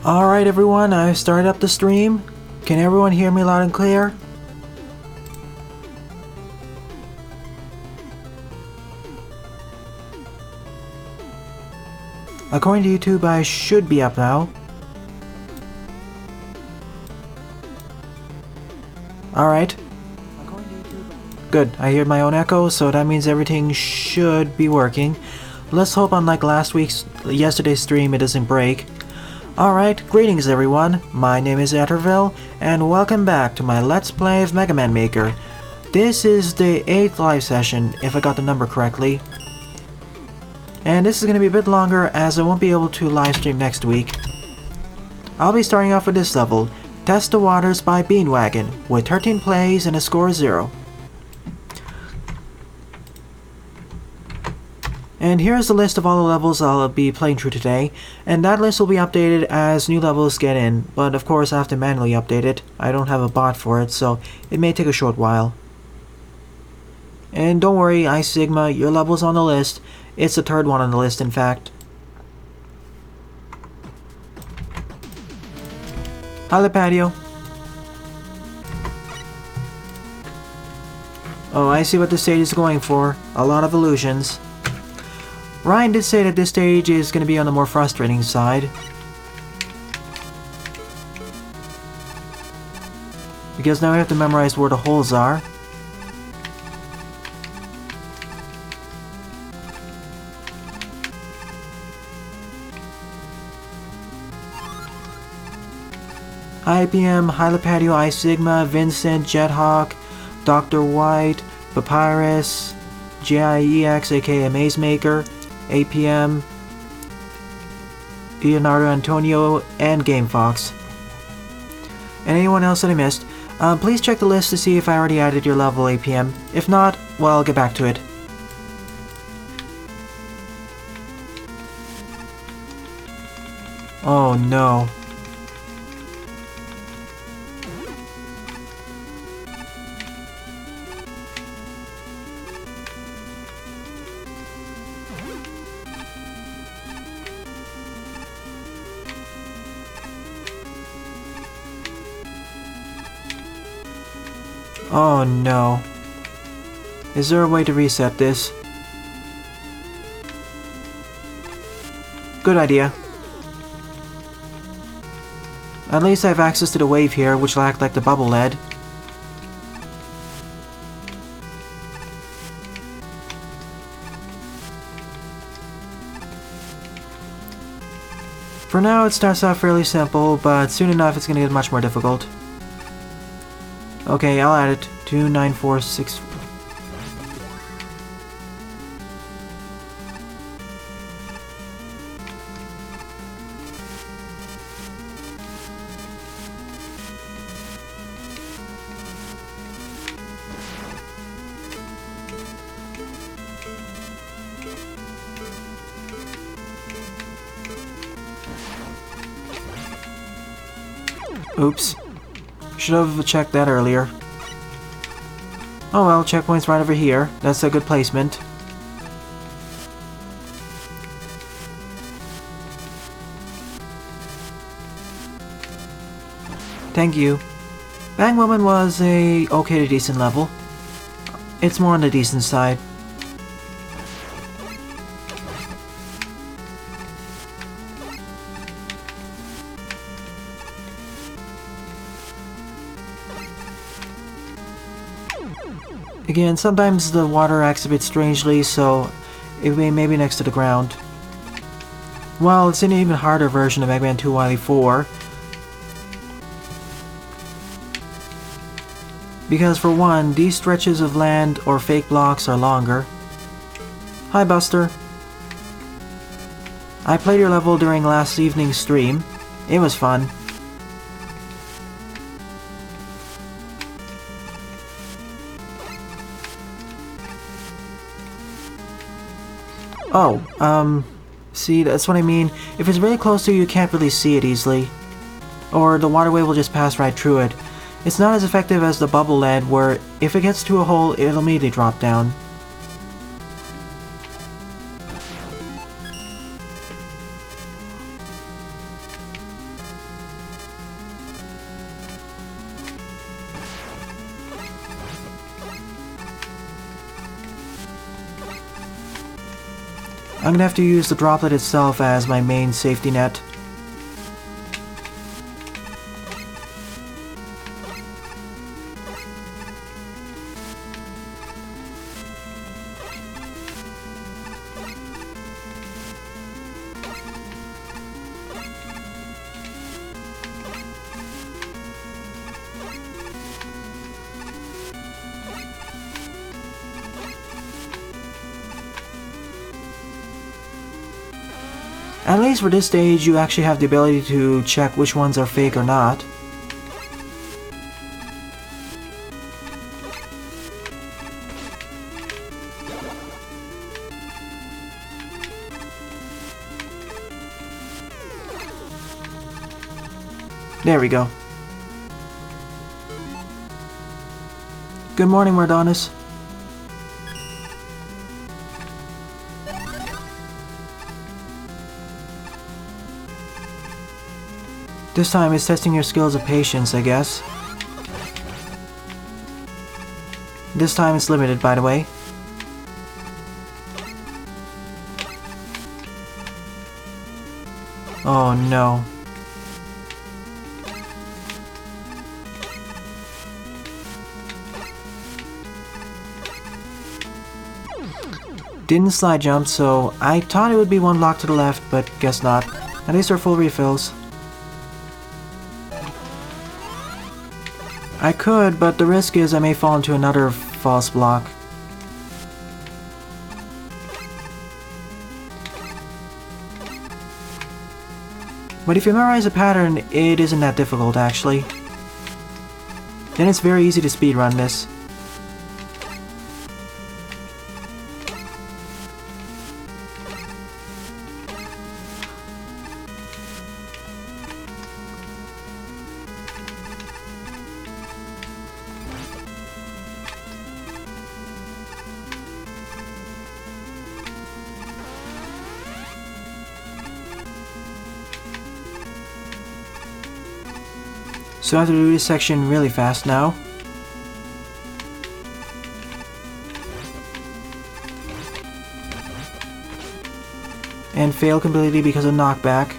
Alright everyone, I've started up the stream. Can everyone hear me loud and clear? According to YouTube, I should be up now. Alright. Good, I hear my own echo, so that means everything should be working. Let's hope unlike yesterday's stream it doesn't break. Alright, greetings everyone, my name is Etterville, and welcome back to my Let's Play of Mega Man Maker. This is the 8th live session, if I got the number correctly. And this is going to be a bit longer as I won't be able to live stream next week. I'll be starting off with this level, Test the Waters by Beanwagon, with 13 plays and a score of 0. And here's the list of all the levels I'll be playing through today, and that list will be updated as new levels get in, but of course I have to manually update it. I don't have a bot for it, so it may take a short while. And don't worry, Zigma, your level's on the list. It's the third one on the list, in fact. Hi, Lipatio. Oh, I see what this stage is going for. A lot of illusions. Ryan did say that this stage is going to be on the more frustrating side. Because now we have to memorize where the holes are. APM, Lipatio, Zigma, Vincent, Jethawk, Dr. White, Papyrus, jieuxx aka Amazemaker, APM, Leonardo Antonio, and GameFox. And anyone else that I missed, please check the list to see if I already added your level, APM. If not, well, I'll get back to it. Oh no. Oh no. Is there a way to reset this? Good idea. At least I have access to the wave here, which will act like the bubble lead. For now it starts out fairly simple, but soon enough it's going to get much more difficult. Okay, I'll add it. 29464. Oops. Should have checked that earlier. Oh well, checkpoint's right over here. That's a good placement. Thank you. Bang Woman was a okay to decent level. It's more on the decent side. Again, sometimes the water acts a bit strangely, so it may be next to the ground. Well, it's an even harder version of Mega Man 2 Wily 4. Because for one, these stretches of land or fake blocks are longer. Hi Buster. I played your level during last evening's stream. It was fun. Oh, see, that's what I mean. If it's really close to you, you can't really see it easily. Or the water wave will just pass right through it. It's not as effective as the bubble lead, where if it gets to a hole, it'll immediately drop down. I'm gonna have to use the droplet itself as my main safety net. At least for this stage, you actually have the ability to check which ones are fake or not. There we go. Good morning, Wardonis. This time it's testing your skills of patience, I guess. This time it's limited, by the way. Oh no. Didn't slide jump, so I thought it would be one block to the left, but guess not. At least they're full refills. I could, but the risk is I may fall into another false block. But if you memorize a pattern, it isn't that difficult actually. Then it's very easy to speedrun this. So I have to do this section really fast now. And fail completely because of knockback.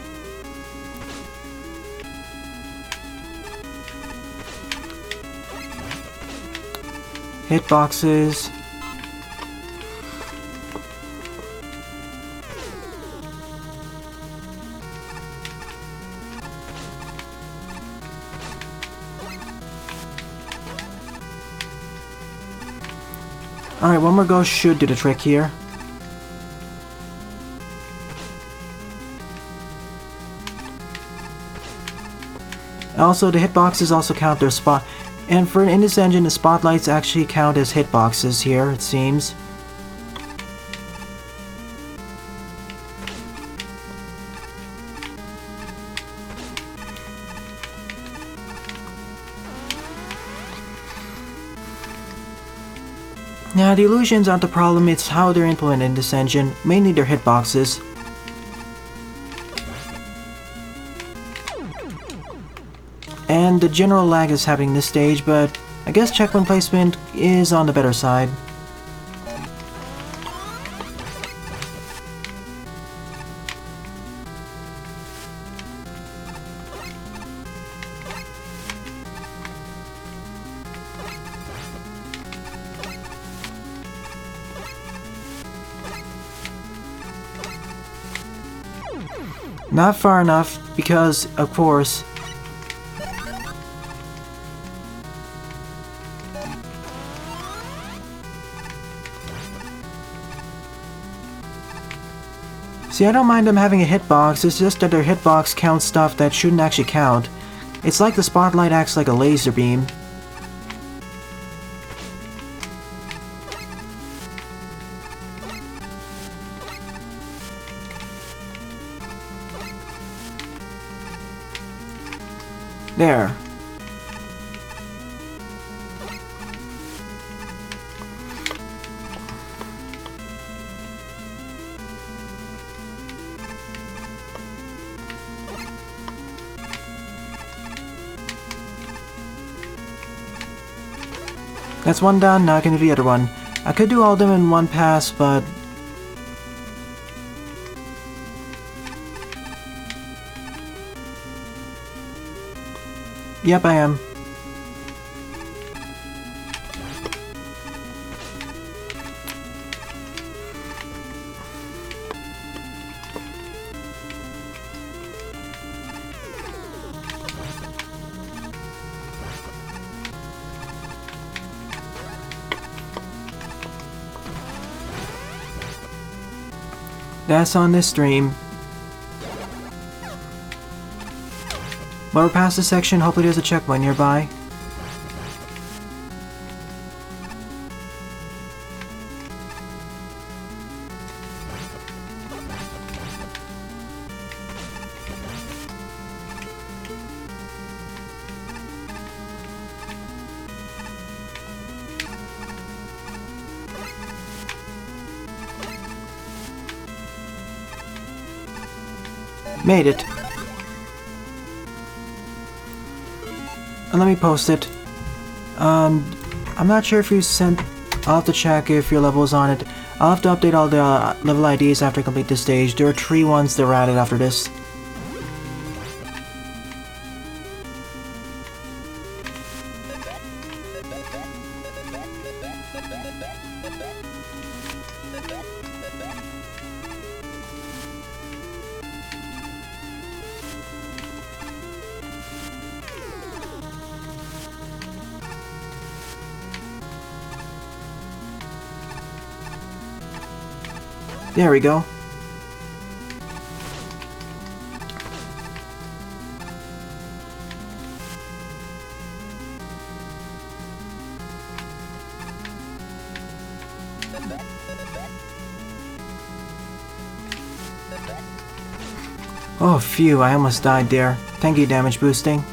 Hitboxes. Alright, one more go should do the trick here. Also, the hitboxes also count their spot. And in this engine, the spotlights actually count as hitboxes here, it seems. Now, the illusions aren't the problem, it's how they're implemented in this engine, mainly their hitboxes. And the general lag is happening this stage, but I guess checkpoint placement is on the better side. Not far enough, because, of course, see, I don't mind them having a hitbox, it's just that their hitbox counts stuff that shouldn't actually count. It's like the spotlight acts like a laser beam. There. That's one down, now I can do the other one. I could do all of them in one pass, but Yep, I am. That's on this stream. When we're past this section, hopefully there's a checkpoint nearby. Made it. And let me post it. I'm not sure if you sent... I'll have to check if your level is on it. I'll have to update all the level IDs after I complete this stage. There are 3 ones that were added after this. There we go. Oh phew, I almost died there. Thank you, damage boosting.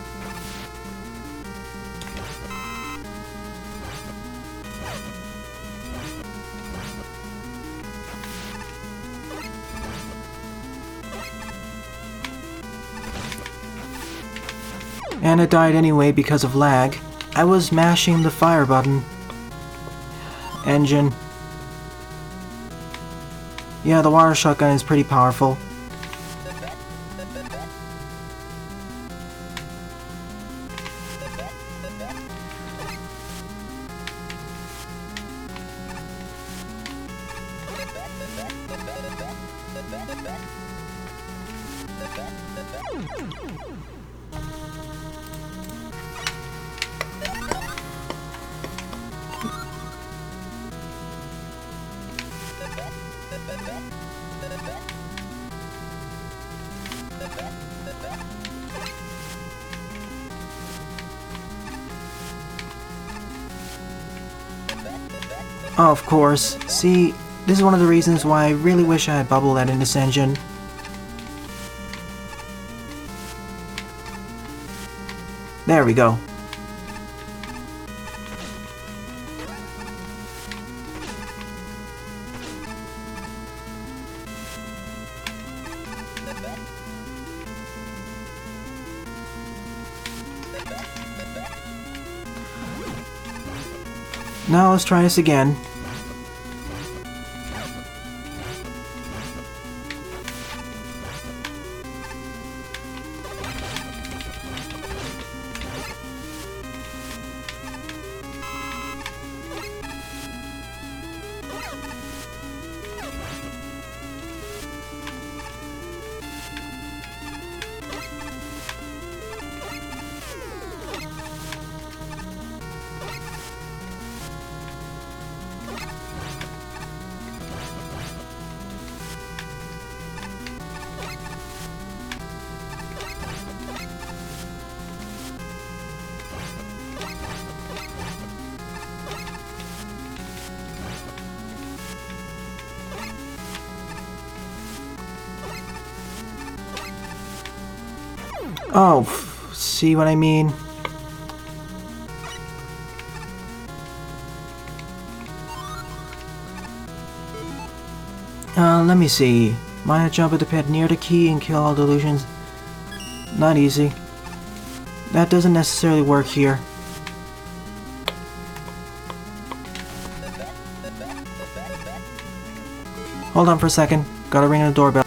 And I died anyway because of lag. I was mashing the fire button. Engine. Yeah, the water shotgun is pretty powerful. Oh, of course. See, this is one of the reasons why I really wish I had Bubble Lead in this engine. There we go. Now let's try this again. Oh, see what I mean? Let me see. Might I jump at the pit near the key and kill all delusions? Not easy. That doesn't necessarily work here. Hold on for a second. Gotta ring the doorbell.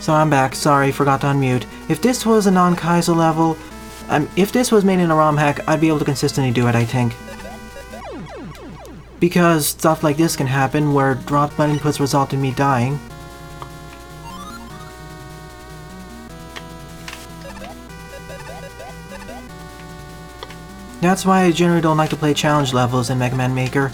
So I'm back. Sorry, forgot to unmute. If this was a non-Kaizo level, if this was made in a ROM hack, I'd be able to consistently do it, I think. Because stuff like this can happen, where drop button inputs result in me dying. That's why I generally don't like to play challenge levels in Mega Man Maker.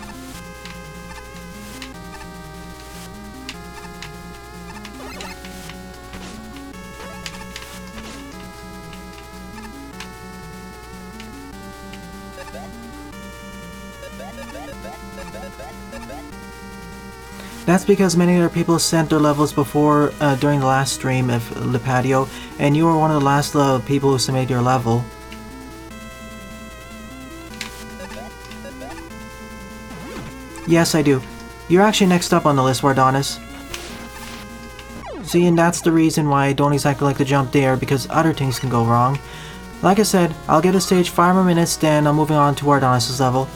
That's because many other people sent their levels before, during the last stream of Lipatio, and you were one of the last people who submitted your level. Yes, I do. You're actually next up on the list, Wardonis. See, and that's the reason why I don't exactly like to jump there, because other things can go wrong. Like I said, I'll get a stage 5 more minutes, then I'm moving on to Wardonis' level.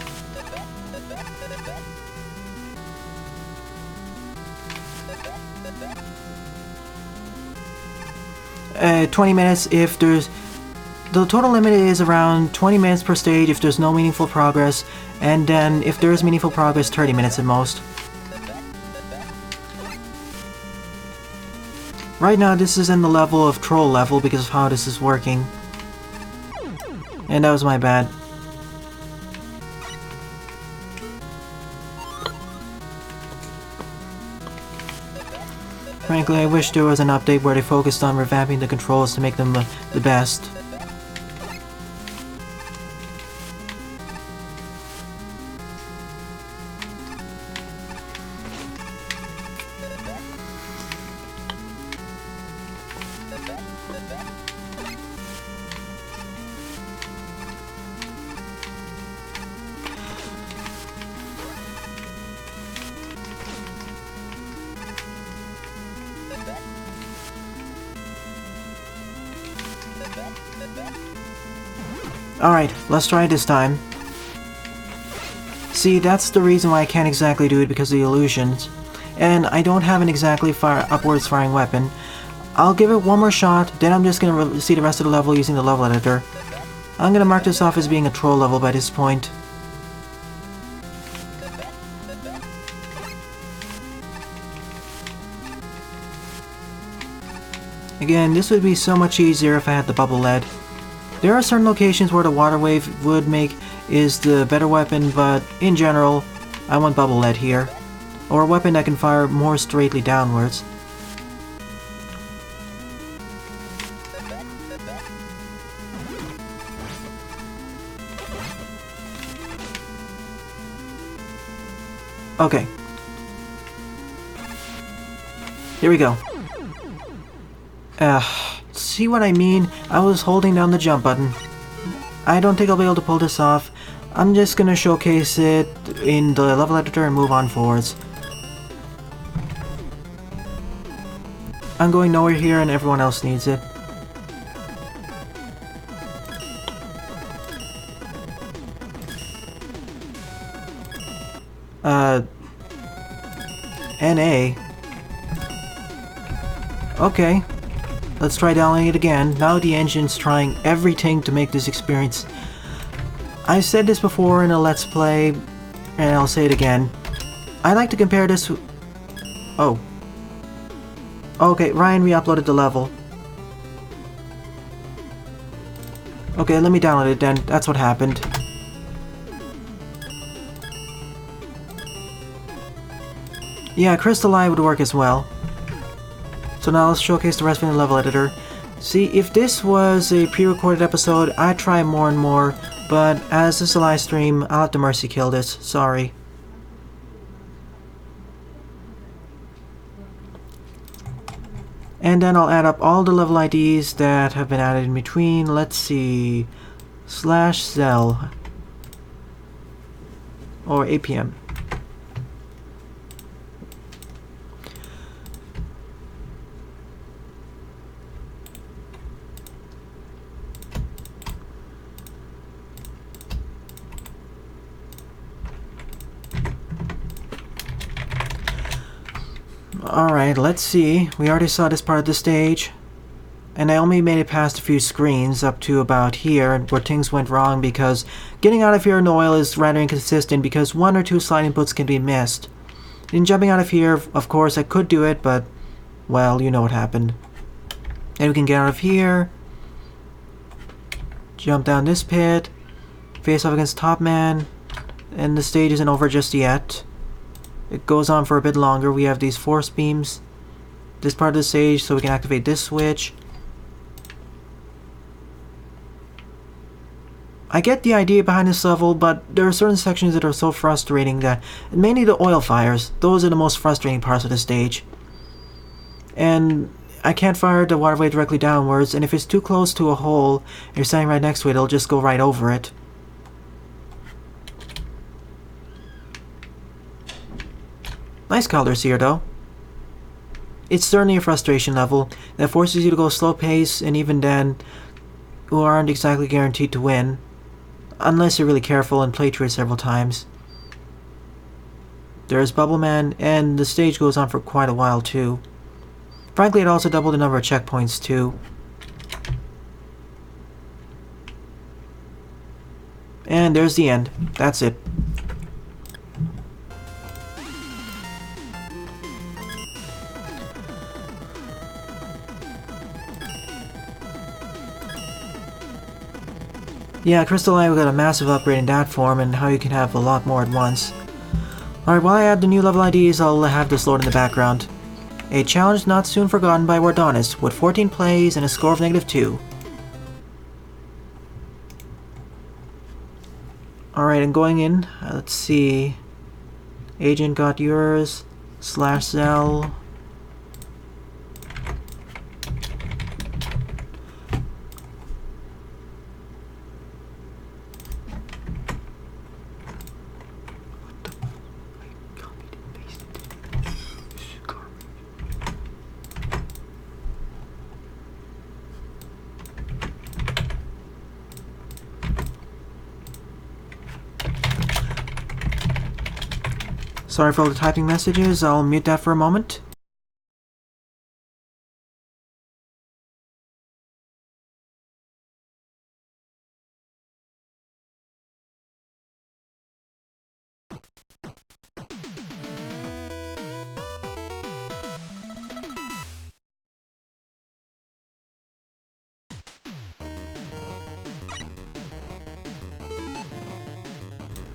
20 minutes if there's... The total limit is around 20 minutes per stage if there's no meaningful progress, and then if there is meaningful progress, 30 minutes at most. Right now this is in the level of troll level because of how this is working. And that was my bad. Frankly, I wish there was an update where they focused on revamping the controls to make them the best. Alright, let's try it this time. See, that's the reason why I can't exactly do it, because of the illusions. And I don't have an exactly upwards firing weapon. I'll give it one more shot, then I'm just gonna see the rest of the level using the level editor. I'm gonna mark this off as being a troll level by this point. Again, this would be so much easier if I had the bubble lead. There are certain locations where the water wave would make is the better weapon, but in general, I want bubble lead here. Or a weapon that can fire more straightly downwards. Okay. Here we go. See what I mean? I was holding down the jump button. I don't think I'll be able to pull this off. I'm just gonna showcase it in the level editor and move on forwards. I'm going nowhere here and everyone else needs it. NA. Okay. Let's try dialing it again. Now the engine's trying everything to make this experience. I said this before in a Let's Play, and I'll say it again. I like to compare this... Oh. Okay, Ryan re-uploaded the level. Okay, let me download it then. That's what happened. Yeah, Crystal Eye would work as well. So now let's showcase the rest of the level editor. See, if this was a pre-recorded episode, I'd try more and more, but as this is a live stream, I'll have to mercy kill this. Sorry. And then I'll add up all the level IDs that have been added in between. Let's see... /cell or APM. Alright, let's see. We already saw this part of the stage. And I only made it past a few screens up to about here where things went wrong because getting out of here in oil is rather inconsistent because 1 or 2 slide inputs can be missed. In jumping out of here, of course I could do it, but well, you know what happened. And we can get out of here, jump down this pit, face off against Top Man, and the stage isn't over just yet. It goes on for a bit longer. We have these force beams, this part of the stage, so we can activate this switch. I get the idea behind this level, but there are certain sections that are so frustrating that, mainly the oil fires, those are the most frustrating parts of the stage. And I can't fire the waterway directly downwards, and if it's too close to a hole, and you're standing right next to it, it'll just go right over it. Nice colors here though. It's certainly a frustration level that forces you to go slow pace, and even then, you aren't exactly guaranteed to win. Unless you're really careful and play through it several times. There's Bubble Man, and the stage goes on for quite a while too. Frankly, it also doubled the number of checkpoints too. And there's the end. That's it. Yeah, Crystal Eye got a massive upgrade in that form, and how you can have a lot more at once. Alright, while I add the new level IDs, I'll have this load in the background. A challenge not soon forgotten by Wardonis, with 14 plays and a score of -2. Alright, and going in, let's see. Agent got yours, /cell. Sorry for all the typing messages, I'll mute that for a moment.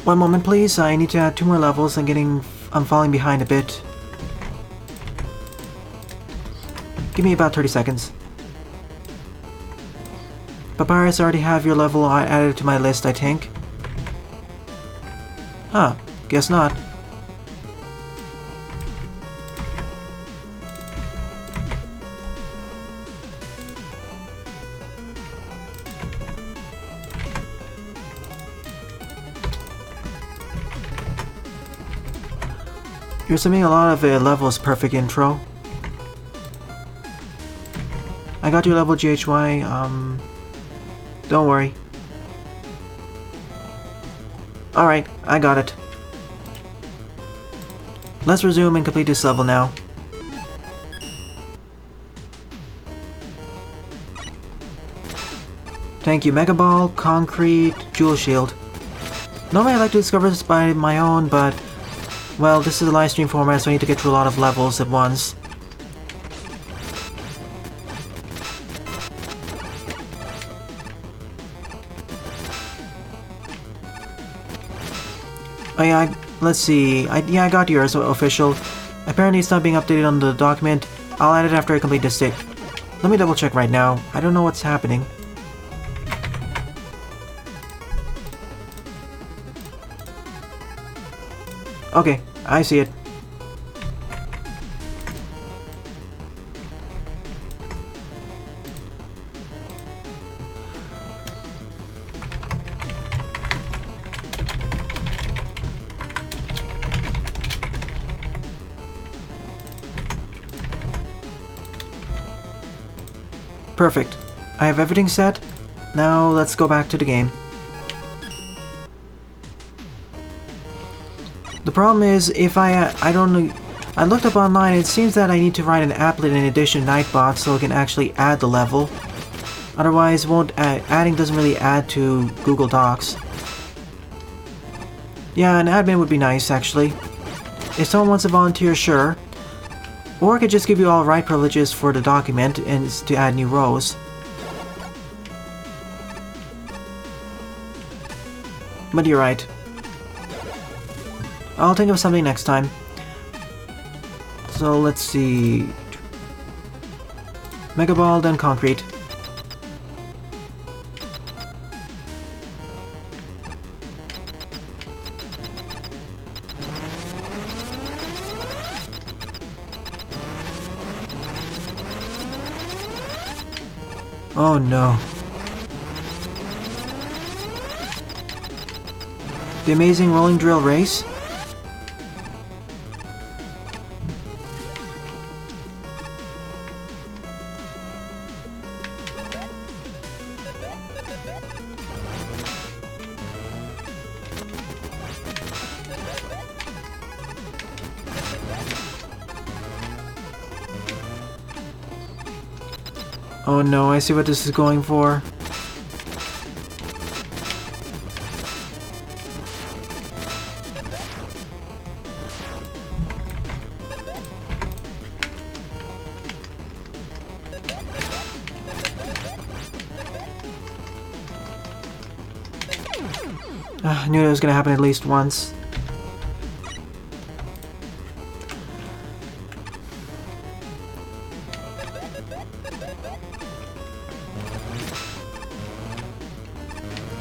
One moment please, I need to add 2 more levels. I'm falling behind a bit. Give me about 30 seconds. Papyrus, I already have your level added to my list, I think. Huh, guess not. You're assuming a lot of a level's perfect intro. I got your level jieuxx, don't worry. Alright, I got it. Let's resume and complete this level now. Thank you, Mega Ball, Concrete, Jewel Shield. Normally I like to discover this by my own, but... well, this is a live stream format, so I need to get through a lot of levels at once. Oh yeah, let's see. Yeah, I got yours, official. Apparently it's not being updated on the document. I'll add it after I complete this stage. Let me double check right now. I don't know what's happening. Okay, I see it. Perfect. I have everything set. Now let's go back to the game. The problem is, if I don't know... I looked up online, it seems that I need to write an applet in addition to Nightbot so it can actually add the level. Otherwise, adding doesn't really add to Google Docs. Yeah, an admin would be nice, actually. If someone wants to volunteer, sure. Or I could just give you all write privileges for the document and to add new rows. But you're right. I'll think of something next time. So let's see... Mega Ball, then Concrete. Oh no. The amazing rolling drill race? Oh no, I see what this is going for. I knew it was gonna happen at least once.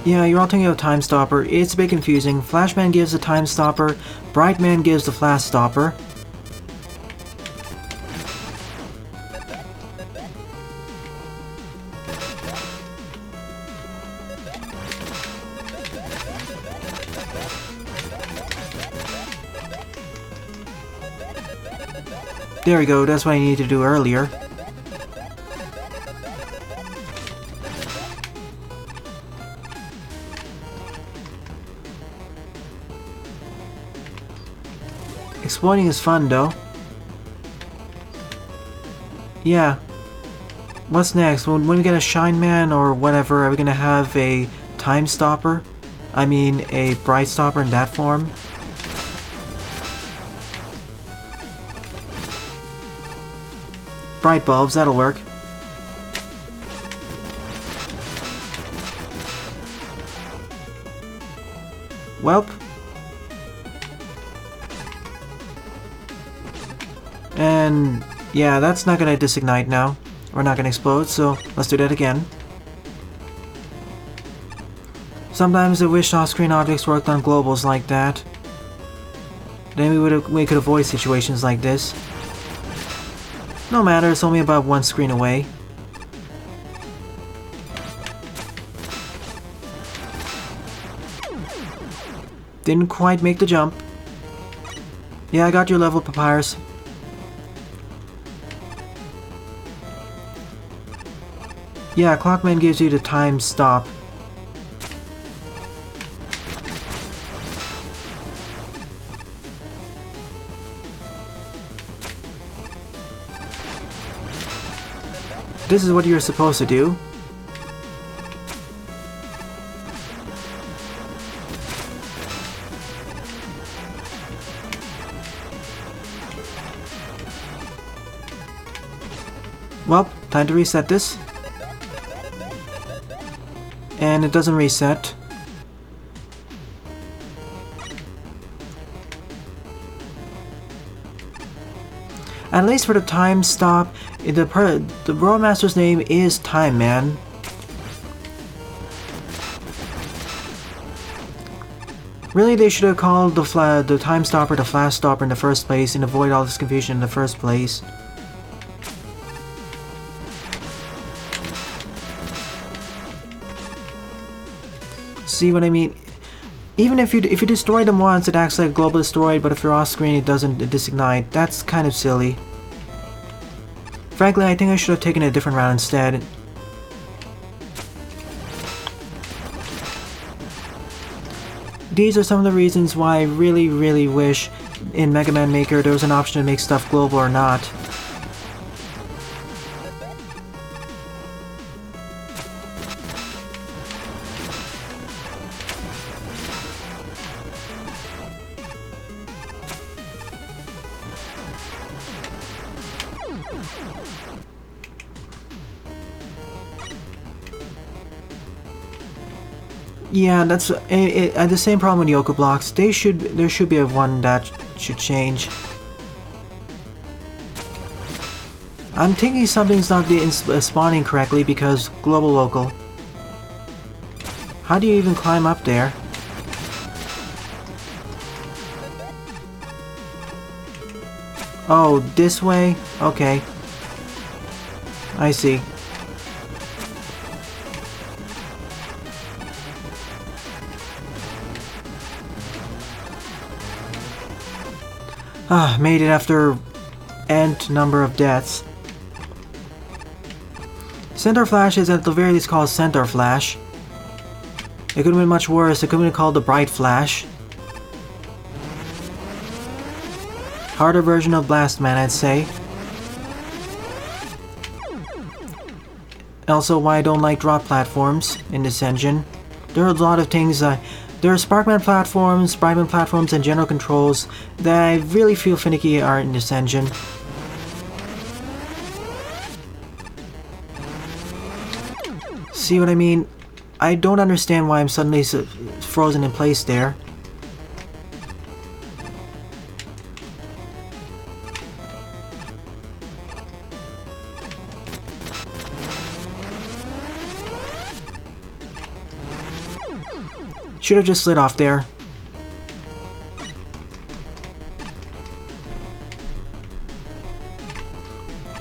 Yeah, you're all thinking of Time Stopper. It's a bit confusing. Flashman gives the Time Stopper, Brightman gives the Flash Stopper. There we go, that's what I needed to do earlier. Exploiting is fun, though. Yeah. What's next? When we get a Shine Man or whatever, are we gonna have a Time Stopper? I mean, a Bright Stopper in that form? Bright bulbs, that'll work. Welp. And yeah, that's not gonna disignite now. Or not gonna explode, so let's do that again. Sometimes I wish off-screen objects worked on globals like that. Then we could avoid situations like this. No matter, it's only about one screen away. Didn't quite make the jump. Yeah, I got your level, Papyrus. Yeah, Clockman gives you the time stop. This is what you're supposed to do. Well, time to reset this. And it doesn't reset. At least for the time stop, the Roadmaster's name is Time Man. Really, they should have called the time stopper the flash stopper in the first place and avoid all this confusion in the first place. See what I mean? Even if you destroy them once, it acts like a global destroyed, but if you're off screen, it doesn't disignite. That's kind of silly. Frankly, I think I should have taken a different route instead. These are some of the reasons why I really wish in Mega Man Maker there was an option to make stuff global or not. Yeah, that's the same problem with Yoku blocks. There should be one that should change. I'm thinking something's not spawning correctly because global local. How do you even climb up there? Oh, this way? Okay. I see. Ah, made it after nth number of deaths. Center Flash is at the very least called Center Flash. It could have been much worse. It could have been called the Bright Flash. Harder version of Blast Man, I'd say. Also, why I don't like drop platforms in this engine. There are a lot of things. There are Sparkman platforms, Brightman platforms, and general controls that I really feel finicky are in this engine. See what I mean? I don't understand why I'm suddenly frozen in place there. Should have just slid off there.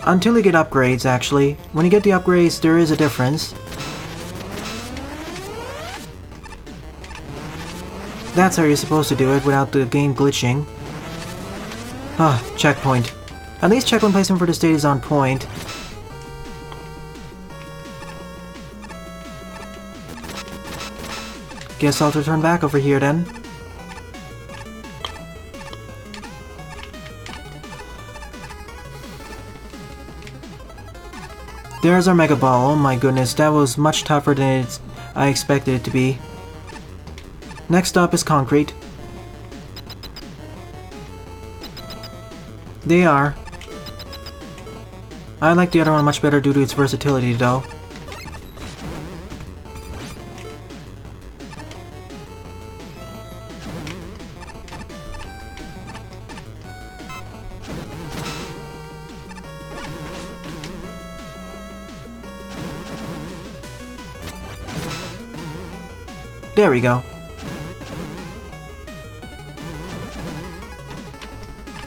Until you get upgrades, actually. When you get the upgrades, there is a difference. That's how you're supposed to do it without the game glitching. Ah, checkpoint. At least checkpoint placement for the stage is on point. Guess I'll have to turn back over here then. There's our Mega Ball. Oh my goodness, that was much tougher than I expected it to be. Next up is Concrete. They are. I like the other one much better due to its versatility though. There we go.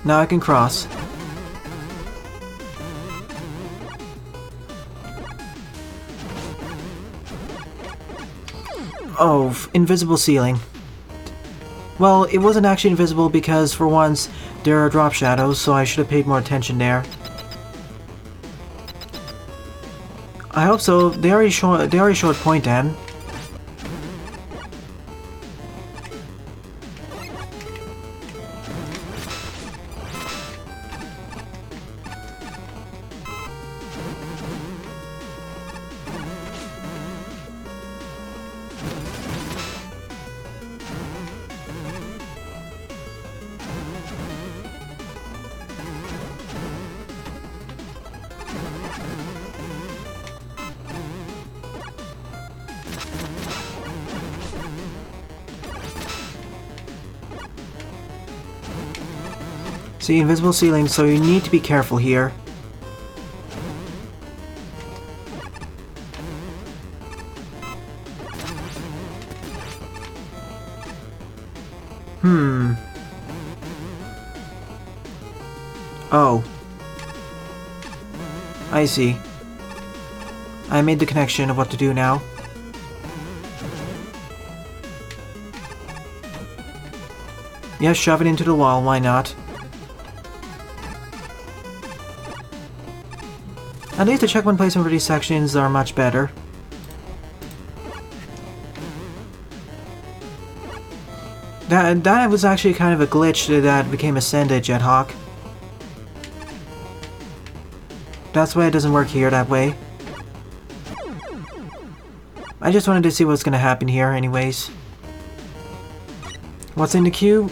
Now I can cross. Oh, invisible ceiling. Well, it wasn't actually invisible because, for once, there are drop shadows, so I should have paid more attention there. I hope so. They already showed Point N. See, invisible ceiling, so you need to be careful here. Oh. I see. I made the connection of what to do now. Yeah, shove it into the wall, why not? At least the checkpoint placement for these sections are much better. That was actually kind of a glitch that became a sandwich ad hoc. That's why it doesn't work here that way. I just wanted to see what's gonna happen here anyways. What's in the queue?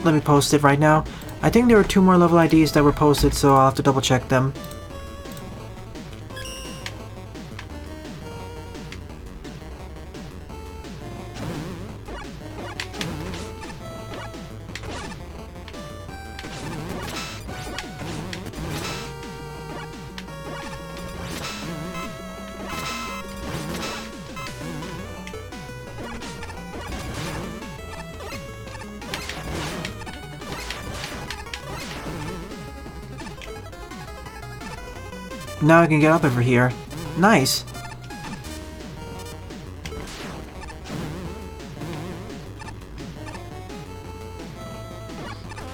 Let me post it right now. I think there were 2 more level IDs that were posted, so I'll have to double check them. Now I can get up over here. Nice!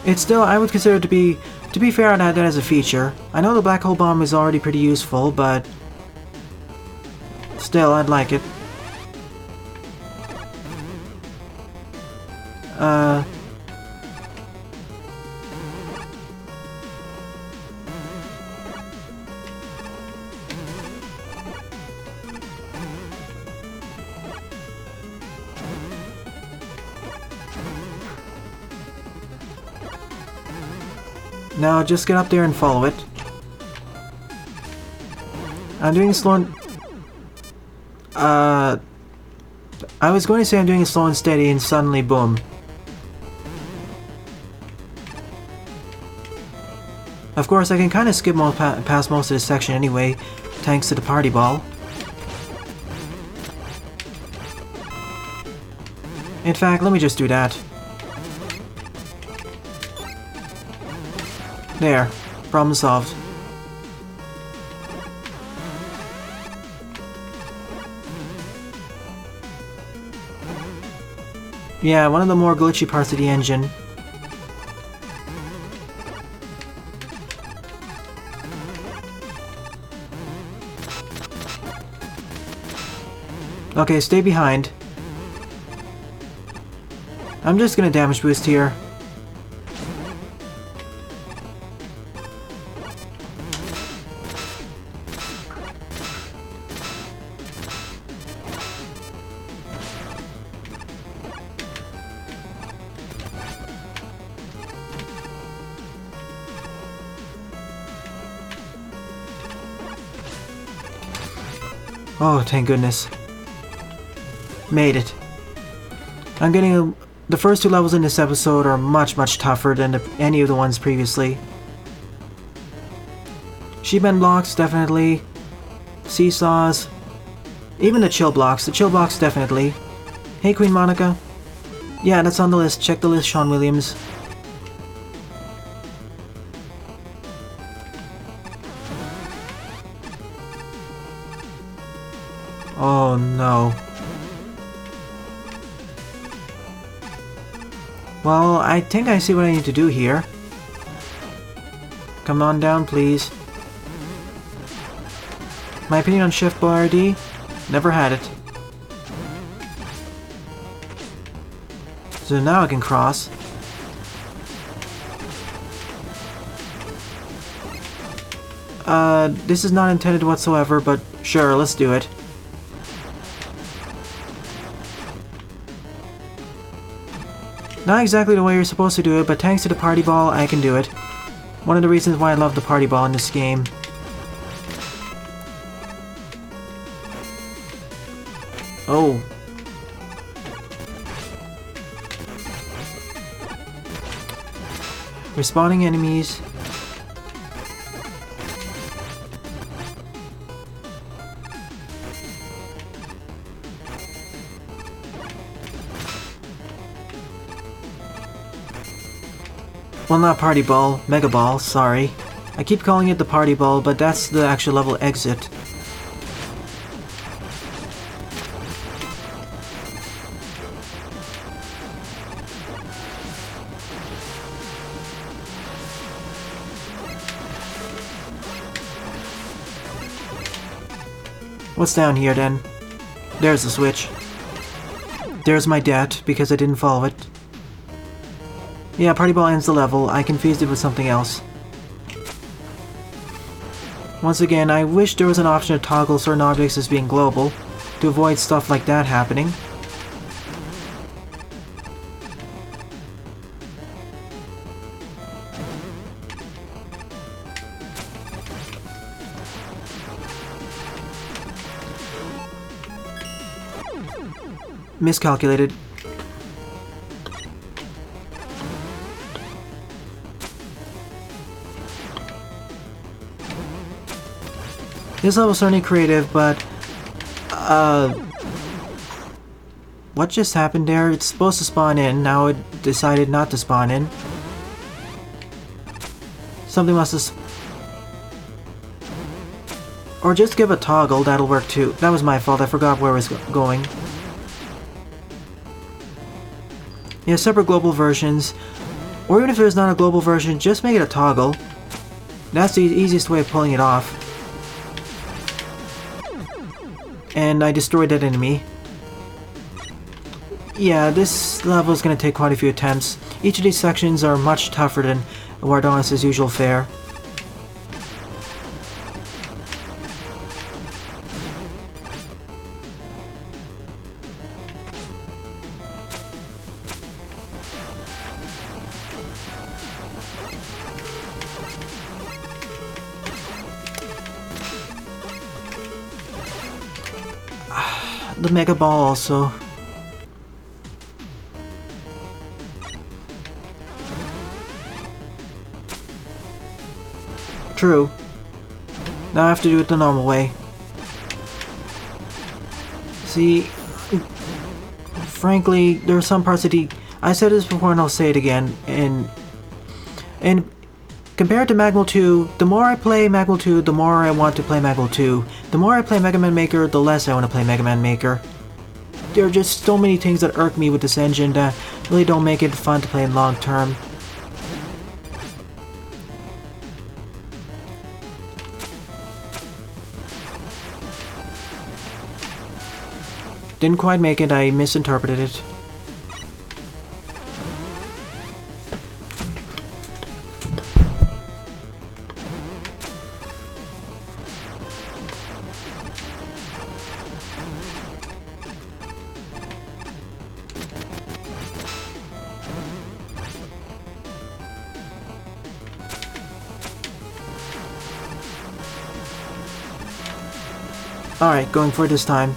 It's still, I would consider it to be fair, I'd add that as a feature. I know the black hole bomb is already pretty useful, but still, I'd like it. Now just get up there and follow it. I'm doing slow and... I was going to say I'm doing it slow and steady and suddenly boom. Of course I can kind of skip past most of this section anyway, thanks to the party ball. In fact, let me just do that. There. Problem solved. Yeah, one of the more glitchy parts of the engine. Okay, stay behind. I'm just gonna damage boost here. Oh, thank goodness. Made it. I'm getting the first 2 levels in this episode are much tougher than any of the ones previously. Sheep end blocks, definitely. Seesaws. Even the chill blocks definitely. Hey Queen Monica. Yeah, that's on the list. Check the list, Shaun Williams. Oh no. Well, I think I see what I need to do here. Come on down, please. My opinion on Shift Bar RD? Never had it. So now I can cross. This is not intended whatsoever, but sure, let's do it. Not exactly the way you're supposed to do it, but thanks to the party ball, I can do it. One of the reasons why I love the party ball in this game. Oh. Respawning enemies. Well, not party ball, mega ball, sorry. I keep calling it the party ball, but that's the actual level exit. What's down here then? There's the switch. There's my debt, because I didn't follow it. Yeah, party ball ends the level. I confused it with something else. Once again, I wish there was an option to toggle certain objects as being global, to avoid stuff like that happening. Miscalculated. This level's certainly creative, but what just happened there? It's supposed to spawn in, now it decided not to spawn in. Something must have... Or just give a toggle, that'll work too. That was my fault, I forgot where I was going. Yeah, separate global versions. Or even if there's not a global version, just make it a toggle. That's the easiest way of pulling it off. And I destroyed that enemy. Yeah, this level is going to take quite a few attempts. Each of these sections are much tougher than Wardonis' usual fare. The Mega Ball also. True. Now I have to do it the normal way. See, frankly, there are some parts of the... I said this before and I'll say it again, and compared to Magmal 2, the more I play Magmal 2, the more I want to play Magmal 2. The more I play Mega Man Maker, the less I want to play Mega Man Maker. There are just so many things that irk me with this engine that really don't make it fun to play in long term. Didn't quite make it, I misinterpreted it. Alright, going for it this time.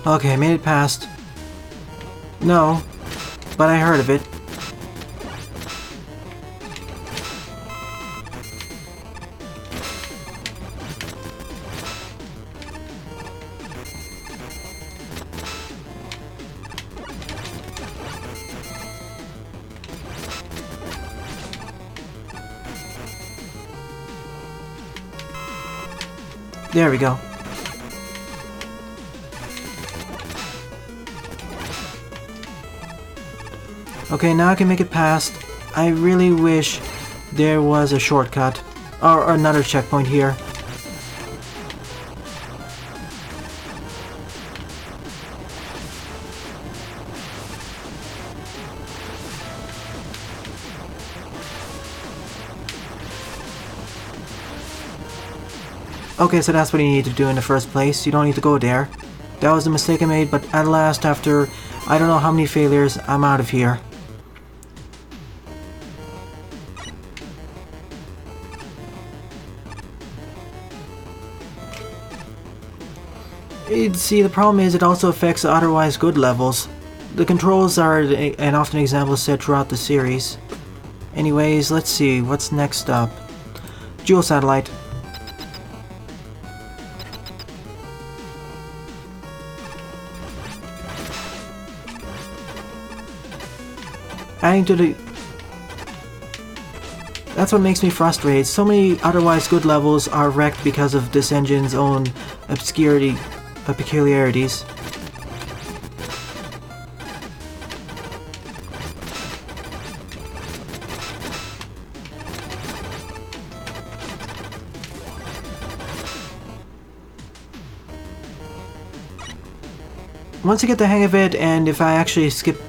Okay, made it past. No, but I heard of it. There we go. Okay, now I can make it past. I really wish there was a shortcut. Or another checkpoint here. Okay, so that's what you need to do in the first place. You don't need to go there. That was the mistake I made, but at last, after I don't know how many failures, I'm out of here. See, the problem is it also affects the otherwise good levels. The controls are an often example set throughout the series. Anyways, let's see, what's next up? Jewel Satellite. Adding to the... That's what makes me frustrated. So many otherwise good levels are wrecked because of this engine's own peculiarities. Once I get the hang of it, and if I actually skip...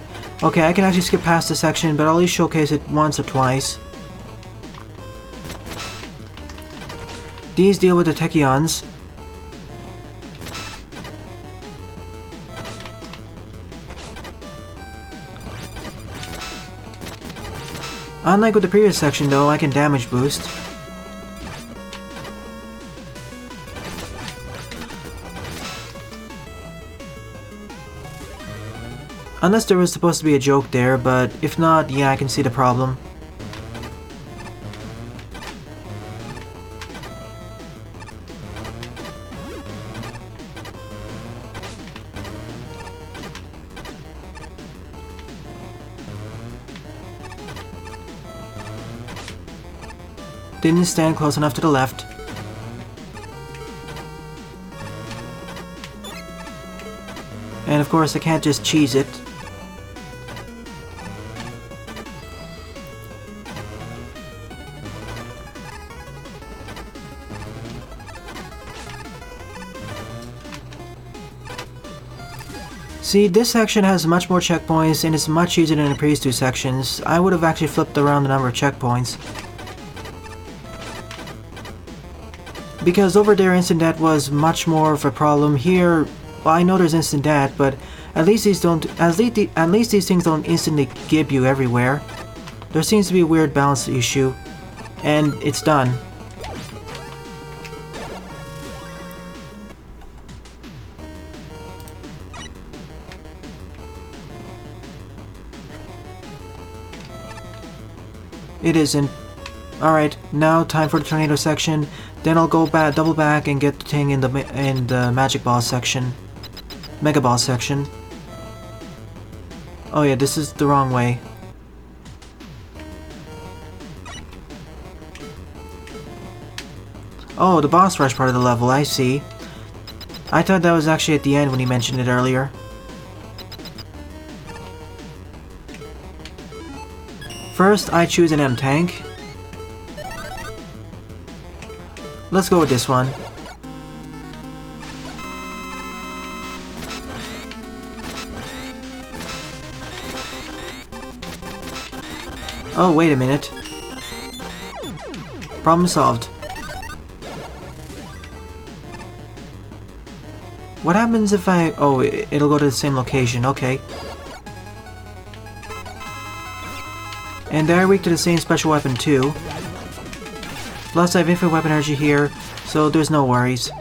Okay, I can actually skip past the section, but I'll at least showcase it once or twice. These deal with the Techions. Unlike with the previous section though, I can damage boost. Unless there was supposed to be a joke there, but if not, yeah, I can see the problem. Didn't stand close enough to the left. And of course I can't just cheese it. See, this section has much more checkpoints and it's much easier than the previous two sections. I would have actually flipped around the number of checkpoints. Because over there instant death was much more of a problem. Here, well, I know there's instant death, but at least these things don't instantly gib you everywhere. There seems to be a weird balance issue, and it's done. It isn't. Alright, now time for the tornado section. Then I'll go back, double back, and get the thing in the magic ball section, mega ball section. Oh yeah, this is the wrong way. Oh, the boss rush part of the level, I see. I thought that was actually at the end when he mentioned it earlier. First, I choose an M tank. Let's go with this one. Oh, wait a minute. Problem solved. What happens if I... Oh, it'll go to the same location, okay. And they're weak to the same special weapon too. Plus I have infinite weapon energy here, so there's no worries.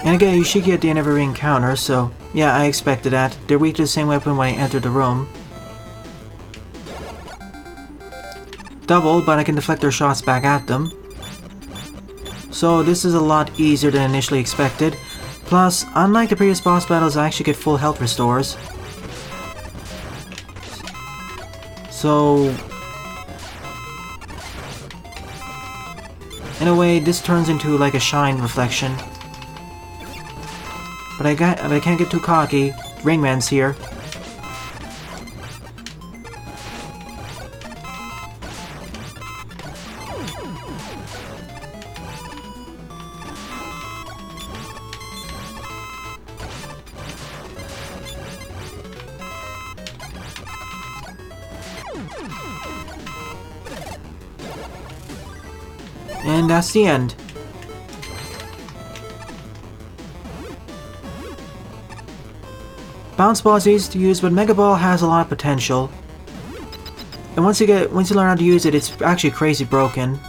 And I get Yushiki at the end of every encounter, so yeah, I expected that. They're weak to the same weapon when I enter the room. Double, but I can deflect their shots back at them. So this is a lot easier than initially expected. Plus, unlike the previous boss battles, I actually get full health restores. So... in a way, this turns into like a shine reflection. But I can't get too cocky. Ringman's here. And that's the end. Bounce Ball is easy to use, but Mega Ball has a lot of potential. And once you learn how to use it, it's actually crazy broken.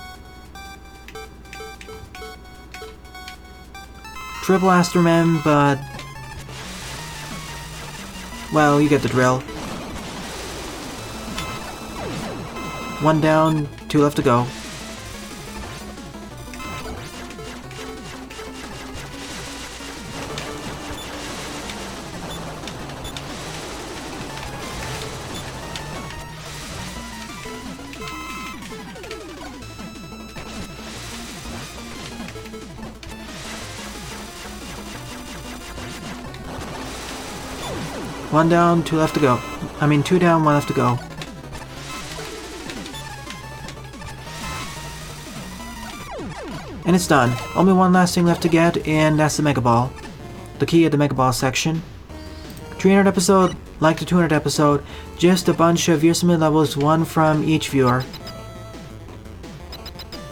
Triple Astro Man, but... well, you get the drill. One down, 2 left to go. One down, 2 left to go. I mean, 2 down, 1 left to go. And it's done. Only one last thing left to get, and that's the Mega Ball. The key of the Mega Ball section. 300 episode, like the 200 episode, just a bunch of viewer-submitted levels, one from each viewer.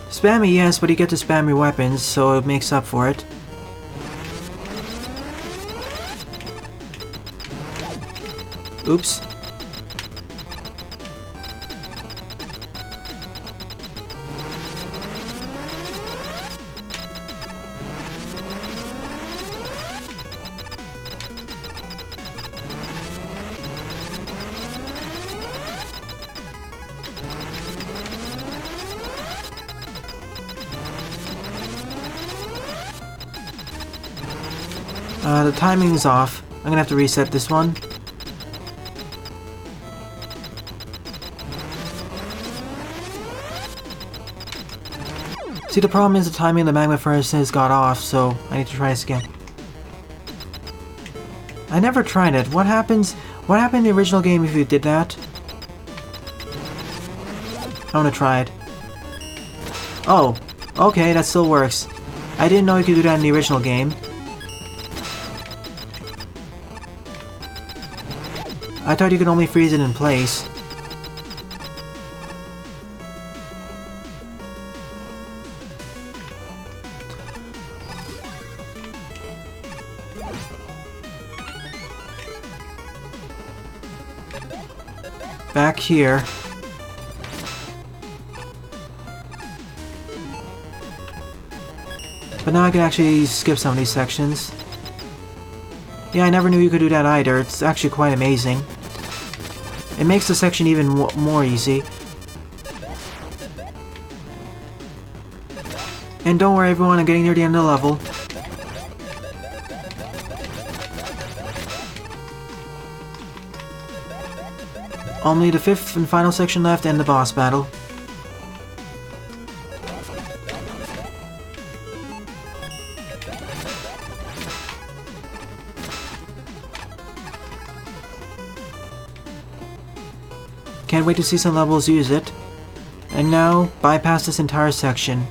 Spammy, yes, but you get to spam your weapons, so it makes up for it. Oops. The timing's off. I'm gonna have to reset this one. See, the problem is the timing of the magma furnaces got off, so I need to try this again. I never tried it. What happened in the original game if you did that? I wanna try it. Oh, okay, that still works. I didn't know you could do that in the original game. I thought you could only freeze it in place. Back here. But now I can actually skip some of these sections. Yeah, I never knew you could do that either. It's actually quite amazing. It makes the section even more easy. And don't worry everyone, I'm getting near the end of the level. Only the 5th and final section left and the boss battle. Can't wait to see some levels use it. And now, bypass this entire section.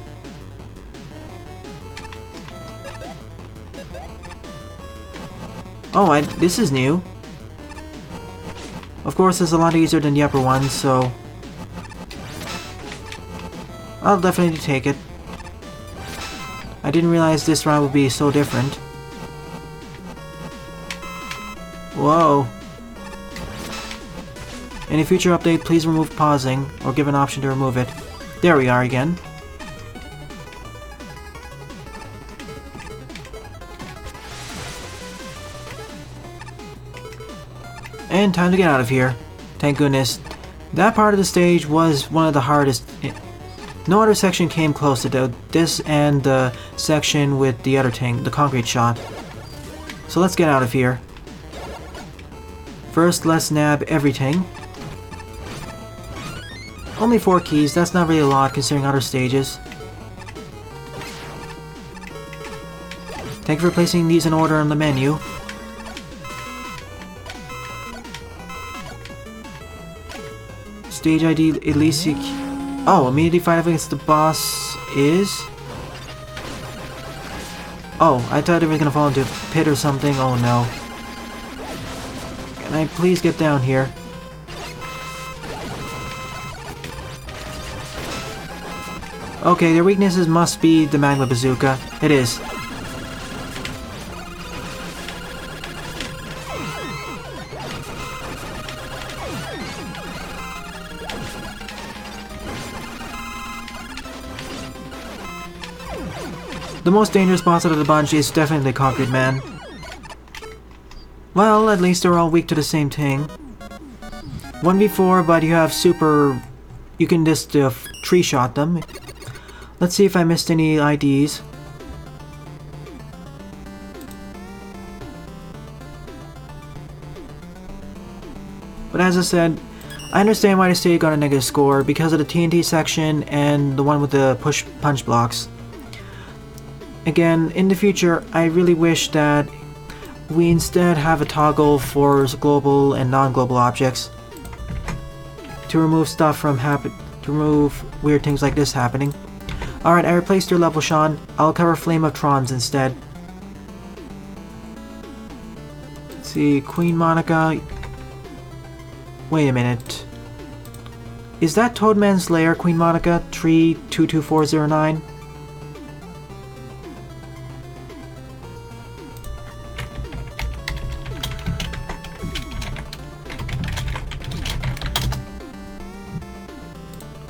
Oh, this is new. Of course, it's a lot easier than the upper one, so... I'll definitely take it. I didn't realize this round would be so different. Whoa. In a future update, please remove pausing, or give an option to remove it. There we are again. And time to get out of here. Thank goodness. That part of the stage was one of the hardest. No other section came close to this and the section with the other thing, the concrete shot. So let's get out of here. First, let's nab everything. Only 4 keys, that's not really a lot considering other stages. Thank you for placing these in order on the menu. Stage ID Elisic. Oh, immediately fight against the boss is... Oh, I thought it was gonna fall into a pit or something. Oh no. Can I please get down here? Okay, their weaknesses must be the magma bazooka. It is. The most dangerous boss out of the bunch is definitely Concrete Man. Well, at least they're all weak to the same thing. 1v4, but you have super... You can just tree shot them. Let's see if I missed any IDs. But as I said, I understand why the state got a negative score because of the TNT section and the one with the push punch blocks. Again, in the future, I really wish that we instead have a toggle for global and non-global objects to remove stuff from to remove weird things like this happening. Alright, I replaced your level, Shaun. I'll cover Flame of Trons instead. Let's see, Queen Monica. Wait a minute. Is that Toadman's Lair, Queen Monica? 322409?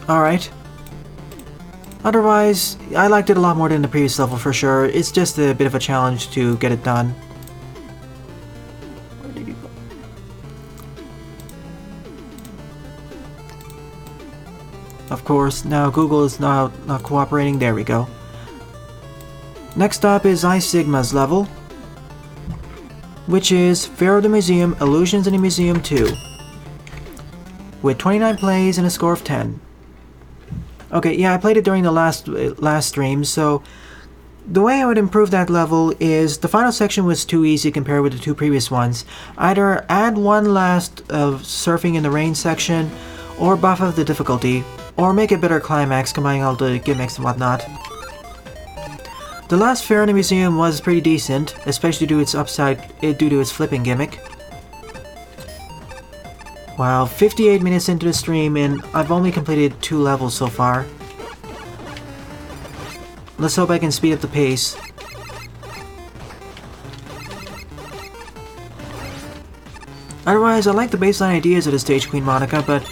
Alright. Otherwise, I liked it a lot more than the previous level for sure. It's just a bit of a challenge to get it done. Where did you go? Of course, now Google is not cooperating. There we go. Next up is Zigma's level, which is Pharaon the Museum, Illusions in the Museum 2, with 29 plays and a score of 10. Okay, yeah, I played it during the last stream, so the way I would improve that level is the final section was too easy compared with the two previous ones. Either add one last surfing in the rain section, or buff up the difficulty, or make a better climax combining all the gimmicks and whatnot. The last Pharaon in the Museum was pretty decent, especially due to its flipping gimmick. Wow, 58 minutes into the stream and I've only completed 2 levels so far. Let's hope I can speed up the pace. Otherwise, I like the baseline ideas of the stage, Queen Monica, but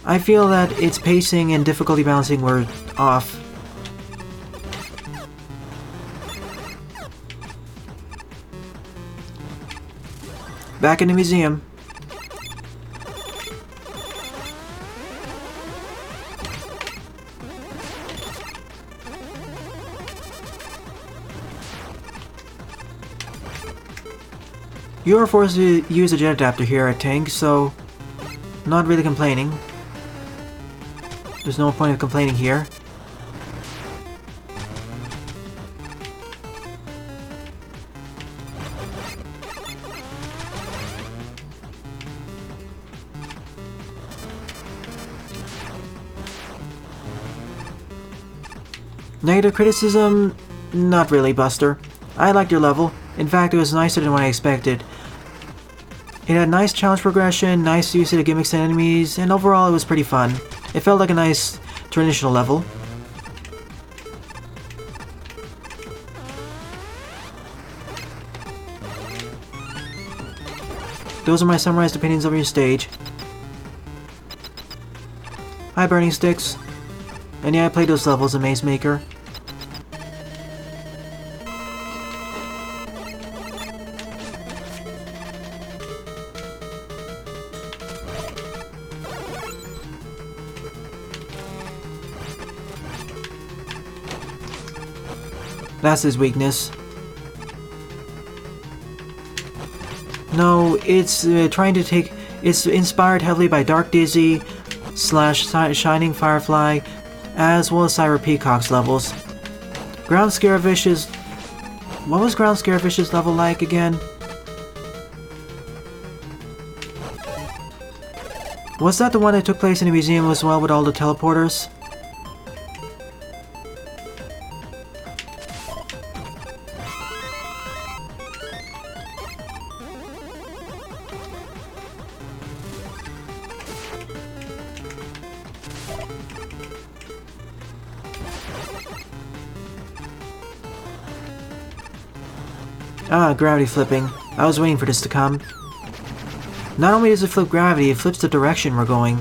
I feel that its pacing and difficulty balancing were off. Back in the museum. You are forced to use a jet adapter here, I think, so not really complaining. There's no point of complaining here. Negative criticism? Not really, Buster. I liked your level. In fact, it was nicer than what I expected. It had nice challenge progression, nice use of the gimmicks and enemies, and overall it was pretty fun. It felt like a nice traditional level. Those are my summarized opinions of your stage. Hi, Burning Sticks. And yeah, I played those levels in Amazemaker. That's his weakness. No, it's trying to take... It's inspired heavily by Dark Dizzy / Shining Firefly, as well as Cyber Peacock's levels. Ground Scarevish's... What was Ground Scarevish's level like again? Was that the one that took place in the museum as well with all the teleporters? Ah, gravity flipping. I was waiting for this to come. Not only does it flip gravity, it flips the direction we're going.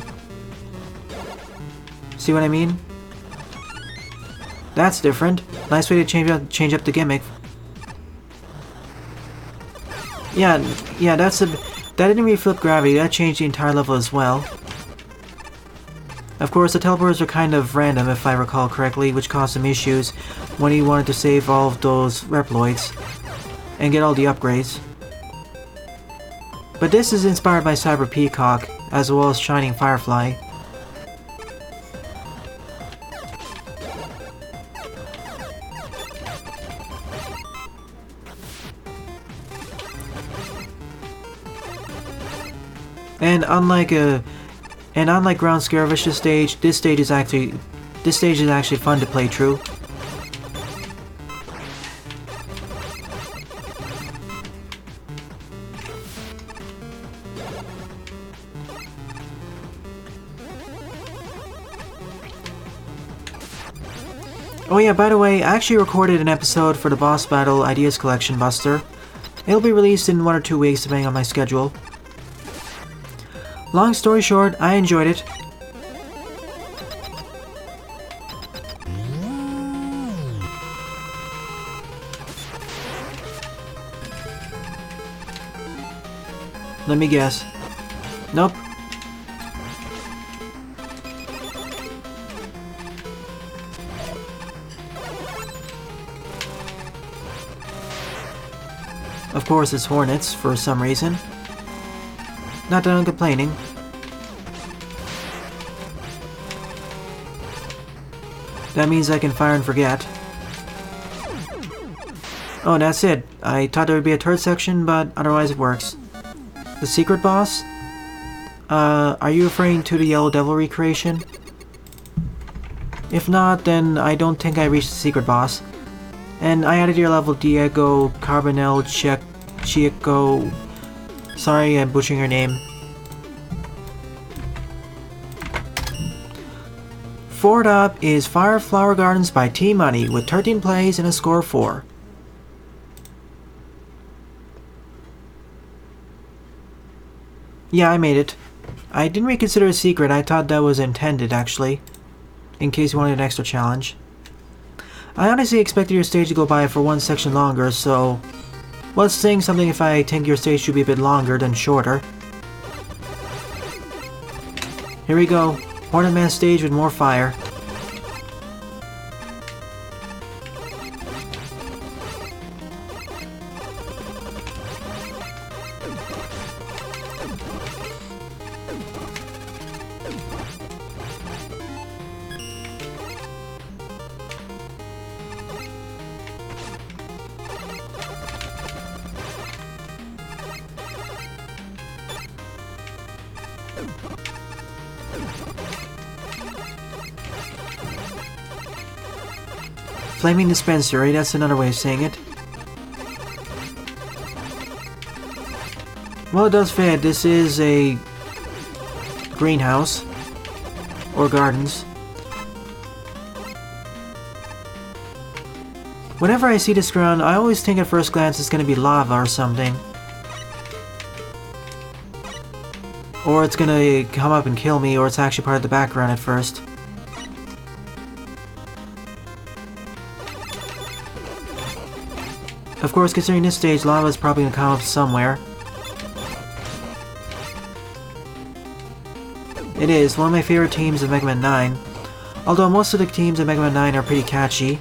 See what I mean? That's different. Nice way to change up the gimmick. Yeah, that didn't really flip gravity, that changed the entire level as well. Of course, the teleporters are kind of random if I recall correctly, which caused some issues when he wanted to save all of those Reploids and get all the upgrades. But this is inspired by Cyber Peacock, as well as Shining Firefly. And unlike Ground Scaravish's stage, this stage is actually fun to play through. Oh yeah, by the way, I actually recorded an episode for the boss battle ideas collection buster. It'll be released in 1 or 2 weeks depending on my schedule. Long story short, I enjoyed it. Let me guess. Nope. Of course it's Hornets, for some reason. Not that I'm complaining. That means I can fire and forget. Oh, that's it. I thought there would be a third section, but otherwise it works. The secret boss? Are you referring to the Yellow Devil recreation? If not, then I don't think I reached the secret boss. And I added your level Diego Carbonell Chico. Sorry, I'm butchering your name. Fourth up is Fire Flower Gardens by T-Money with 13 plays and a score of 4. Yeah, I made it. I didn't really consider it a secret, I thought that was intended actually. In case you wanted an extra challenge. I honestly expected your stage to go by for one section longer, so... well, it's saying something if I think your stage should be a bit longer than shorter. Here we go. Hornet Man stage with more fire. Flaming Dispensary, that's another way of saying it. Well, it does fit. This is a greenhouse. Or gardens. Whenever I see this ground, I always think at first glance it's going to be lava or something. Or it's going to come up and kill me, or it's actually part of the background at first. Of course, considering this stage, lava is probably going to come up somewhere. It is one of my favorite teams of Mega Man 9, although most of the teams of Mega Man 9 are pretty catchy.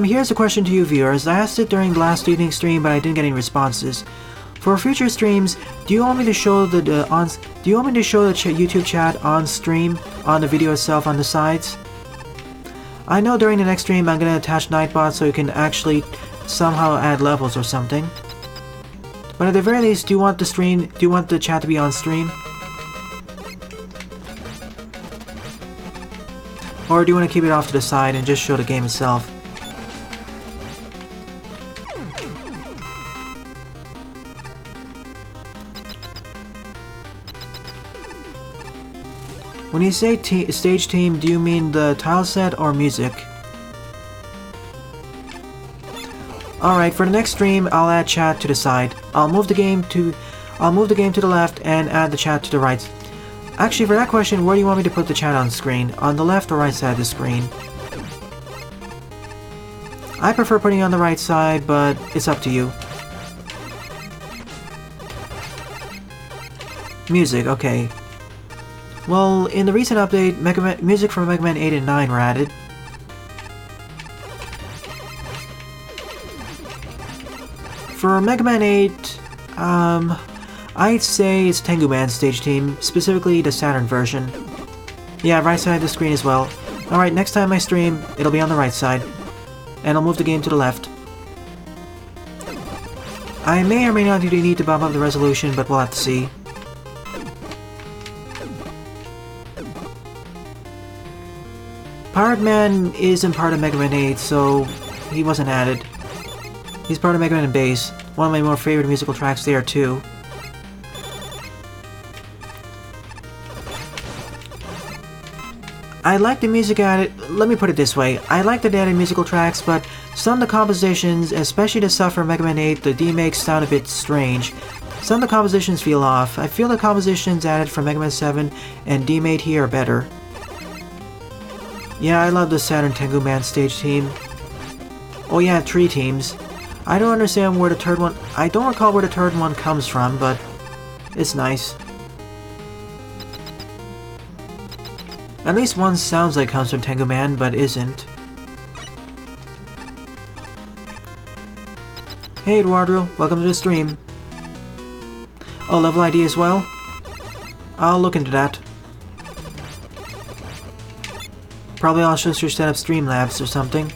Here's a question to you viewers. I asked it during last evening's stream, but I didn't get any responses. For future streams, do you want me to show the YouTube chat on stream on the video itself on the sides? I know during the next stream I'm gonna attach Nightbot so you can actually somehow add levels or something. But at the very least, do you want the chat to be on stream? Or do you want to keep it off to the side and just show the game itself? When you say stage team, do you mean the tile set or music? Alright, for the next stream, I'll add chat to the side. I'll move the game to the left and add the chat to the right. Actually, for that question, where do you want me to put the chat on screen? On the left or right side of the screen? I prefer putting it on the right side, but it's up to you. Music, okay. Well, in the recent update, music from Mega Man 8 and 9 were added. For Mega Man 8, I'd say it's Tengu Man's stage team, specifically the Saturn version. Yeah, right side of the screen as well. Alright, next time I stream, it'll be on the right side. And I'll move the game to the left. I may or may not need to bump up the resolution, but we'll have to see. Pirate Man isn't part of Mega Man 8, so he wasn't added. He's part of Mega Man Bass, one of my more favorite musical tracks there too. I like the music added. Let me put it this way, I like the added musical tracks, but some of the compositions, especially the stuff from Mega Man 8, the D-makes sound a bit strange. Some of the compositions feel off. I feel the compositions added from Mega Man 7 and D-made here are better. Yeah, I love the Saturn Tengu Man stage team. Oh yeah, 3 teams. I don't understand where the third one... I don't recall where the third one comes from, but it's nice. At least one sounds like it comes from Tengu Man, but isn't. Hey Eduardo, welcome to the stream. Oh, level ID as well? I'll look into that. Probably I'll just set up Streamlabs or something.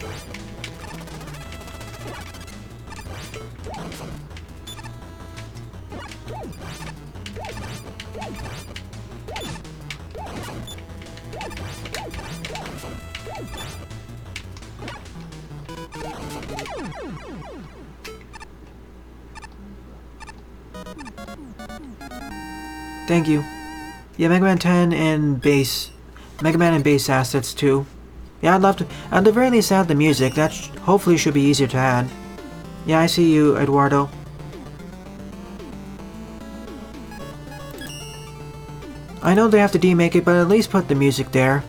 Thank you. Yeah, Mega Man 10 and bass. Mega Man and bass assets too. Yeah, I'd love to. At the very least, add the music. That hopefully should be easier to add. Yeah, I see you, Eduardo. I know they have to demake it, but at least put the music there.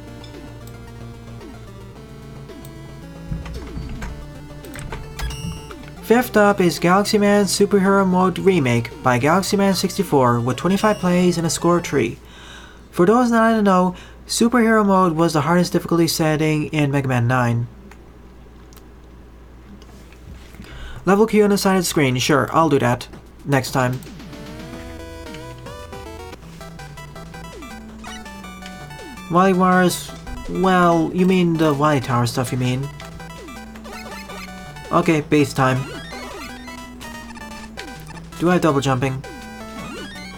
Fifth up is Galaxy Man Superhero Mode Remake by Galaxy Man 64 with 25 plays and a score of 3. For those not to know, Superhero Mode was the hardest difficulty setting in Mega Man 9. Level queue on the side of the screen, sure, I'll do that. Next time. Wily Wars, well, you mean the Wily Tower stuff you mean. Okay, base time. Do I have double jumping?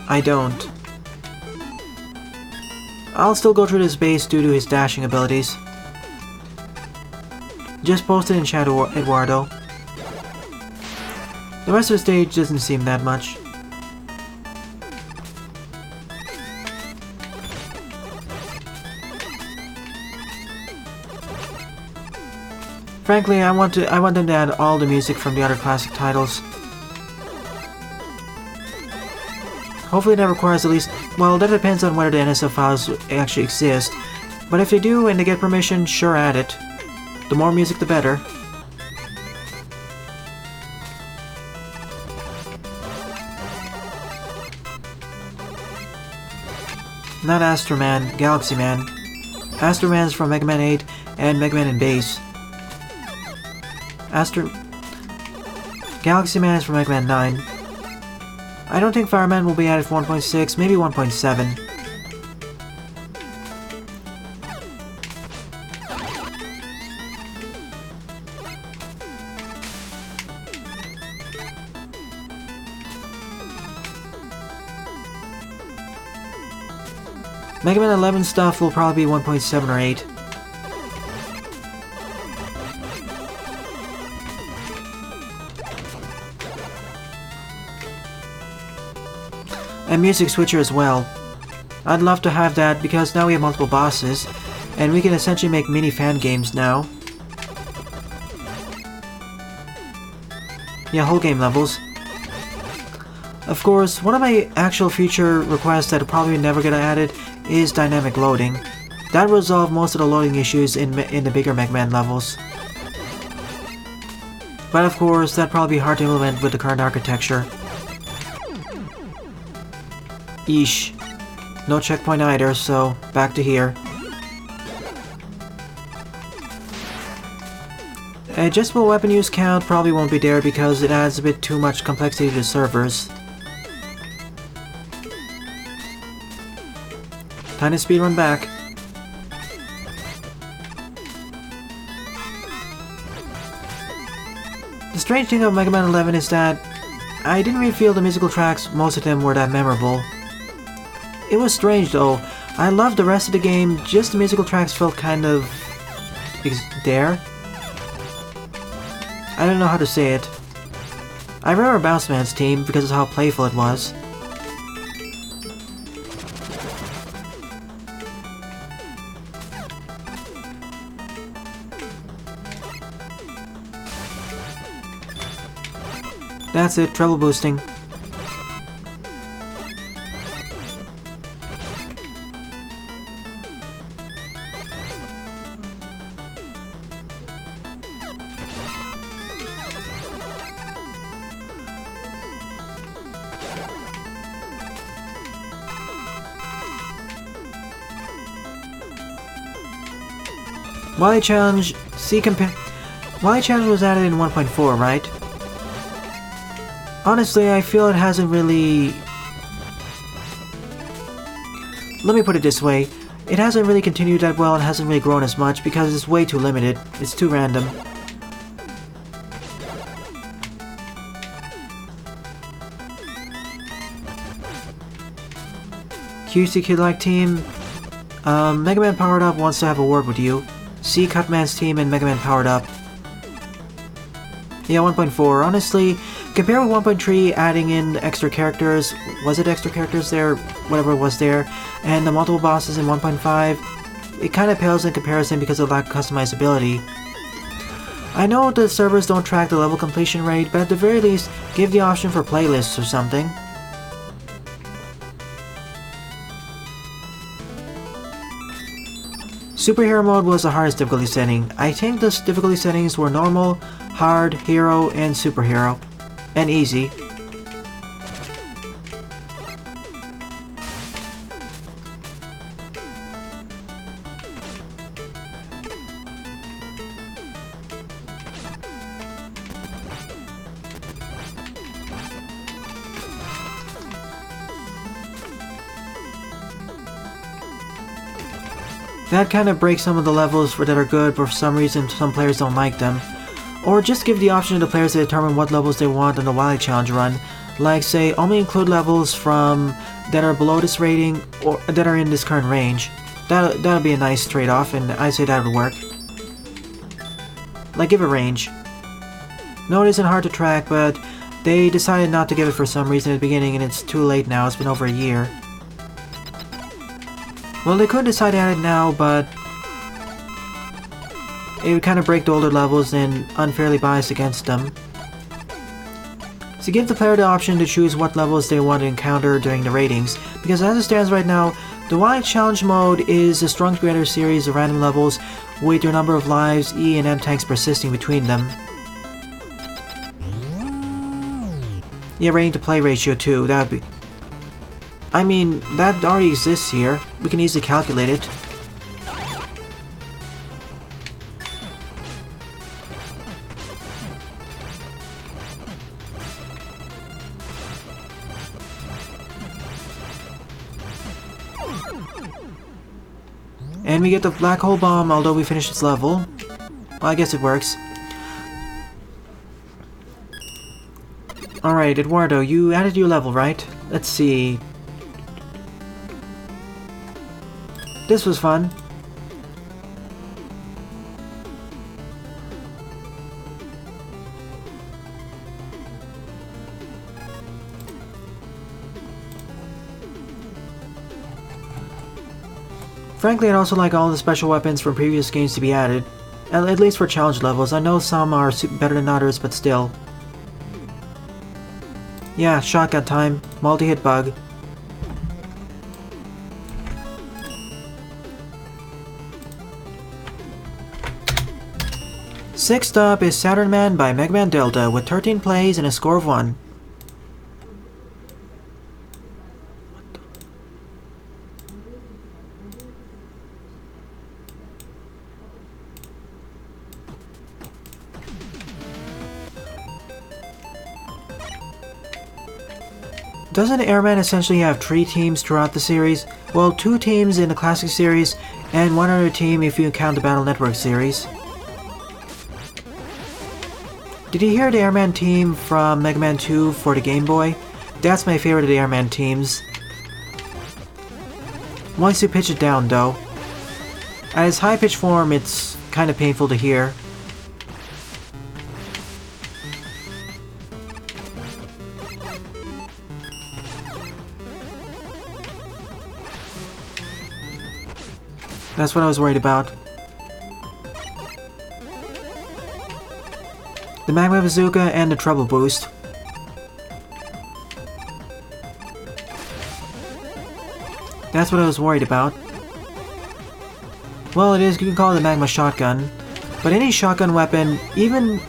I don't. I'll still go through this base due to his dashing abilities. Just post it in chat, Eduardo. The rest of the stage doesn't seem that much. Frankly, I want them to add all the music from the other classic titles. Hopefully that requires at least... Well, that depends on whether the NSF files actually exist. But if they do and they get permission, sure, add it. The more music, the better. Not Astro Man, Galaxy Man. Astro Man's from Mega Man 8 and Mega Man and Bass. Galaxy Man is from Mega Man 9. I don't think Pharaon will be added for 1.6, maybe 1.7. Mega Man 11 stuff will probably be 1.7 or 8. And music switcher as well. I'd love to have that because now we have multiple bosses, and we can essentially make mini fan games now. Yeah, whole game levels. Of course, one of my actual future requests that probably never get added is dynamic loading. That will resolve most of the loading issues in the bigger Mega Man levels. But of course, that'd probably be hard to implement with the current architecture. Eesh. No checkpoint either, so back to here. Adjustable weapon use count probably won't be there because it adds a bit too much complexity to the servers. Time to speedrun back. The strange thing of Mega Man 11 is that I didn't really feel the musical tracks, most of them were that memorable. It was strange though. I loved the rest of the game, just the musical tracks felt kind of... there? I don't know how to say it. I remember Bounce Man's team because of how playful it was. That's it, treble boosting. Wily Challenge, Wily Challenge was added in 1.4, right? Honestly, I feel it hasn't really... Let me put it this way. It hasn't really continued that well and hasn't really grown as much because it's way too limited. It's too random. QC Kid-like team. Mega Man Powered Up wants to have a word with you. See Cutman's team and Mega Man Powered Up. Yeah, 1.4. Honestly, compared with 1.3, adding in extra characters, was it extra characters there? Whatever was there, and the multiple bosses in 1.5, it kind of pales in comparison because of lack of customizability. I know the servers don't track the level completion rate, but at the very least, give the option for playlists or something. Superhero mode was the hardest difficulty setting. I think the difficulty settings were normal, hard, hero, and superhero. And easy. That kind of breaks some of the levels that are good, but for some reason some players don't like them. Or just give the option to the players to determine what levels they want on the Wily Challenge run. Like say, only include levels that are below this rating or that are in this current range. That'll be a nice trade-off, and I'd say that would work. Like give a range. No, it isn't hard to track, but they decided not to give it for some reason at the beginning, and it's too late now. It's been over a year. Well, they could decide to add it now, but it would kind of break the older levels and unfairly bias against them. So give the player the option to choose what levels they want to encounter during the ratings, because as it stands right now, the Wily Challenge mode is a strung together series of random levels with your number of lives, E and M tanks persisting between them. Yeah, rating to play ratio too, that would be... I mean, that already exists here. We can easily calculate it. And we get the black hole bomb, although we finished this level. Well, I guess it works. Alright, Eduardo, you added your level, right? Let's see... This was fun. Frankly, I'd also like all the special weapons from previous games to be added. At least for challenge levels. I know some are better than others, but still. Yeah, shotgun time. Multi-hit bug. Sixth up is Saturn Man by Mega Man Delta with 13 plays and a score of 1. Doesn't Airman essentially have 3 teams throughout the series? Well, 2 teams in the Classic series, and 1 other team if you count the Battle Network series. Did you hear the Airman team from Mega Man 2 for the Game Boy? That's my favorite of the Airman teams. Once you pitch it down, though. At its high-pitched form, it's kind of painful to hear. That's what I was worried about. The Magma Bazooka and the Treble Boost. That's what I was worried about. Well, it is, you can call it the Magma Shotgun. But any shotgun weapon, even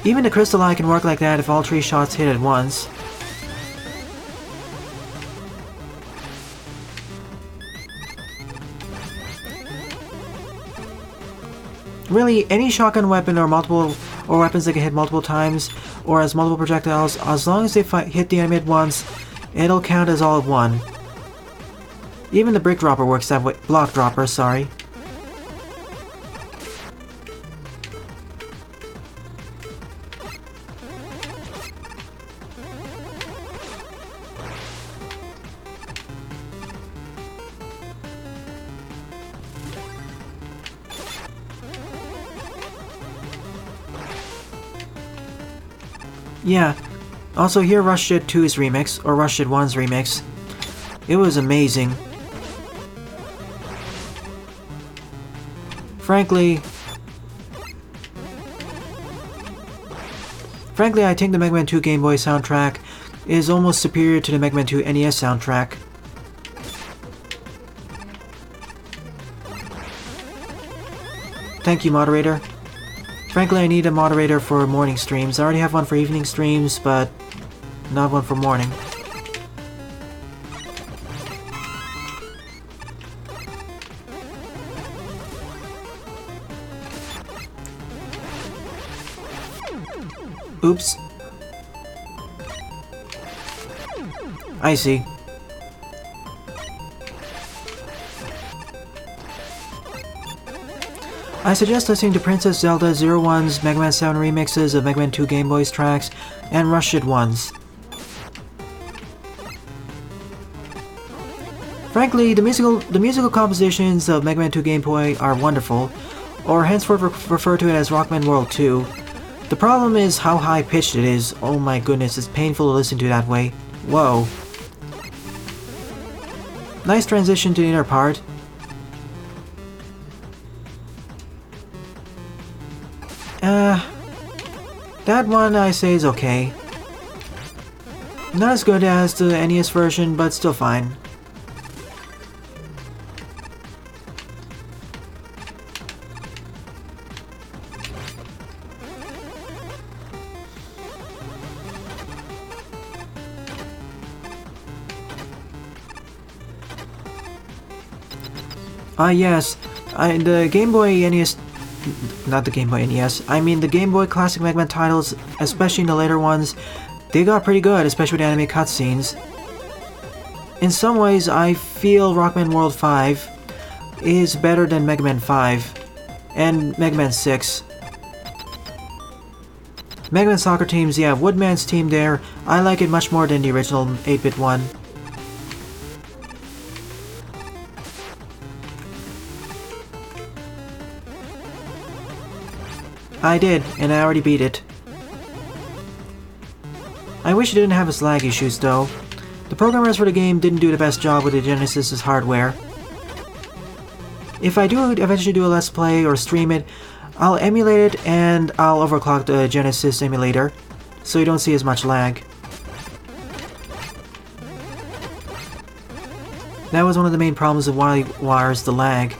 the Crystal Eye can work like that if all 3 shots hit at once. Really, any shotgun weapon or weapons that can hit multiple times or has multiple projectiles, as long as they hit the enemy at once, it'll count as all of 1. Even the brick dropper works that way. Block dropper, sorry. Yeah, also hear Rush Jet 2's remix, or Rush Jet 1's remix. It was amazing. Frankly, I think the Mega Man 2 Game Boy soundtrack is almost superior to the Mega Man 2 NES soundtrack. Thank you, moderator. Frankly, I need a moderator for morning streams. I already have one for evening streams, but not one for morning. Oops. I see. I suggest listening to Princess Zelda 01's Mega Man 7 remixes of Mega Man 2 Game Boy's tracks and Rush It 1's. Frankly, the musical compositions of Mega Man 2 Game Boy are wonderful, or henceforth refer to it as Rockman World 2. The problem is how high-pitched it is. Oh my goodness, it's painful to listen to that way. Whoa. Nice transition to the inner part. That one I say is okay. Not as good as the NES version, but still fine. Yes, the Game Boy NES... Not the Game Boy NES, I mean the Game Boy Classic Mega Man titles, especially in the later ones, they got pretty good, especially with anime cutscenes. In some ways, I feel Rockman World 5 is better than Mega Man 5 and Mega Man 6. Mega Man Soccer Teams, yeah, Woodman's team there, I like it much more than the original 8-bit one. I did, and I already beat it. I wish it didn't have its lag issues though. The programmers for the game didn't do the best job with the Genesis's hardware. If I do eventually do a Let's Play or stream it, I'll emulate it and I'll overclock the Genesis emulator, so you don't see as much lag. That was one of the main problems of WiiWire's, the lag.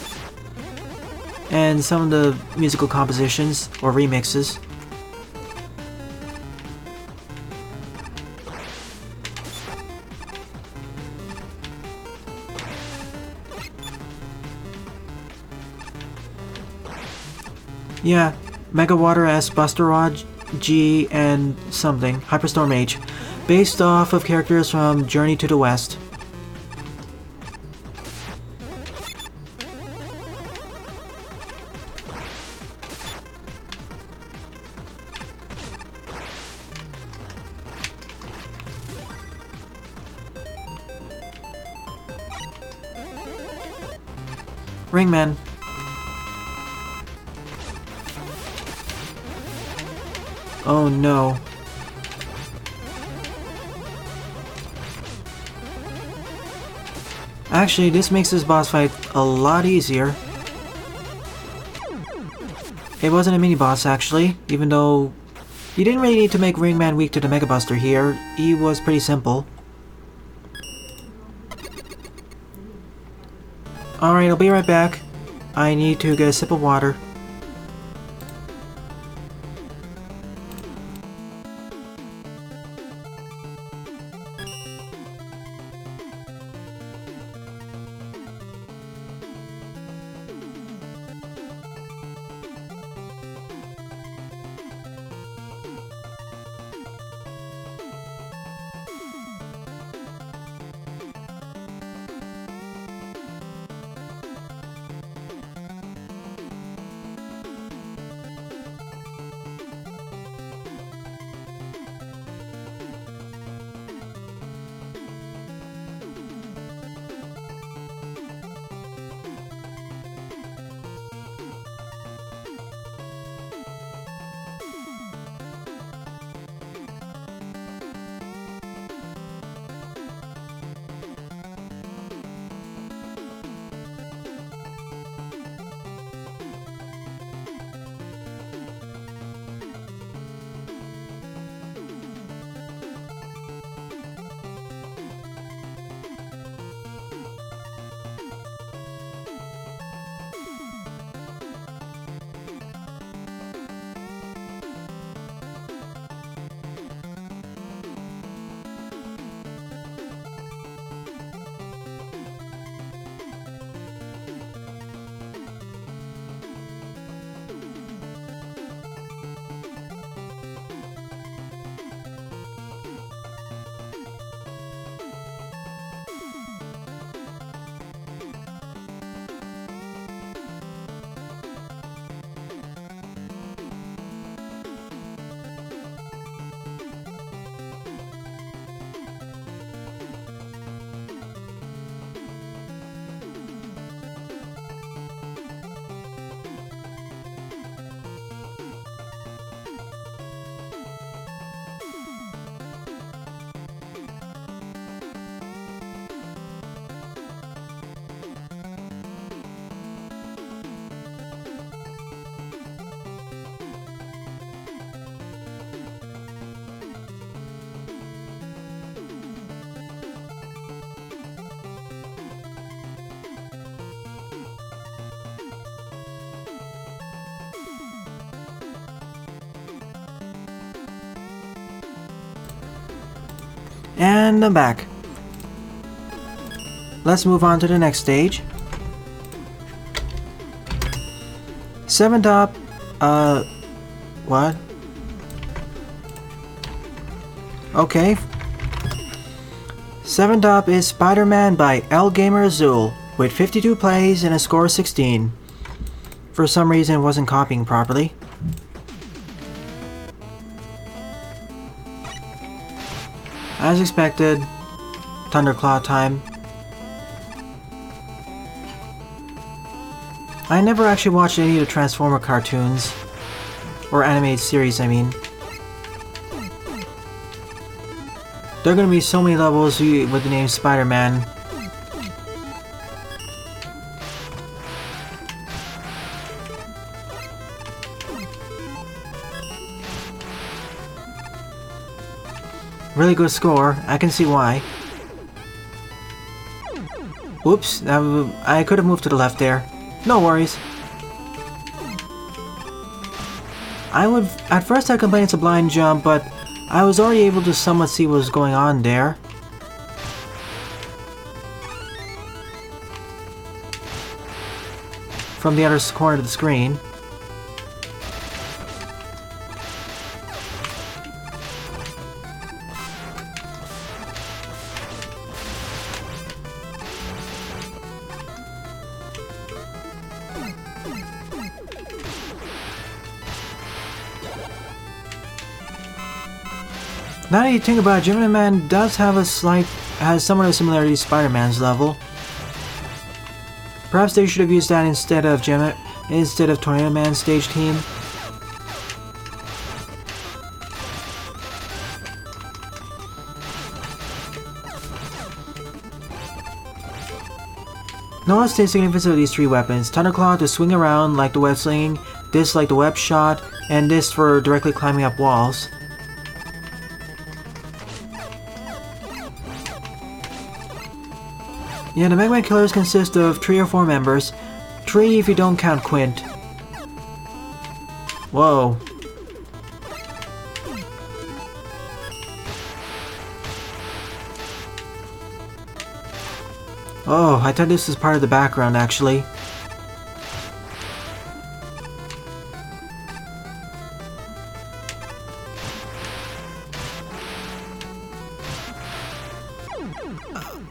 And some of the musical compositions, or remixes. Yeah, Mega Water S, Buster Rod G, and something, Hyperstorm H, based off of characters from Journey to the West. Ringman. Oh no. Actually, this makes this boss fight a lot easier. It wasn't a mini-boss actually, even though you didn't really need to make Ringman weak to the Mega Buster here. He was pretty simple. Alright, I'll be right back. I need to get a sip of water. And I'm back. Let's move on to the next stage. 7 top, what? Okay. 7 top is Spider-Man by L Gamer Azul, with 52 plays and a score of 16. For some reason it wasn't copying properly. As expected, Thunderclaw time. I never actually watched any of the Transformer cartoons, or animated series, I mean. There are gonna be so many levels with the name Spider-Man. really good score. I can see why. Oops, I could have moved to the left there. No worries. At first I complained it's a blind jump, but I was already able to somewhat see what was going on there. From the other corner of the screen. Now that you think about it, Gemini Man does have has somewhat of a similarity to Spider-Man's level. Perhaps they should have used that instead of Tornado Man's stage team. Notice the significance of these three weapons. Thunderclaw to swing around like the web slinging, this like the web shot, and this for directly climbing up walls. Yeah, the Mega Man Killers consist of 3 or 4 members. 3 if you don't count Quint. Whoa. Oh, I thought this was part of the background actually.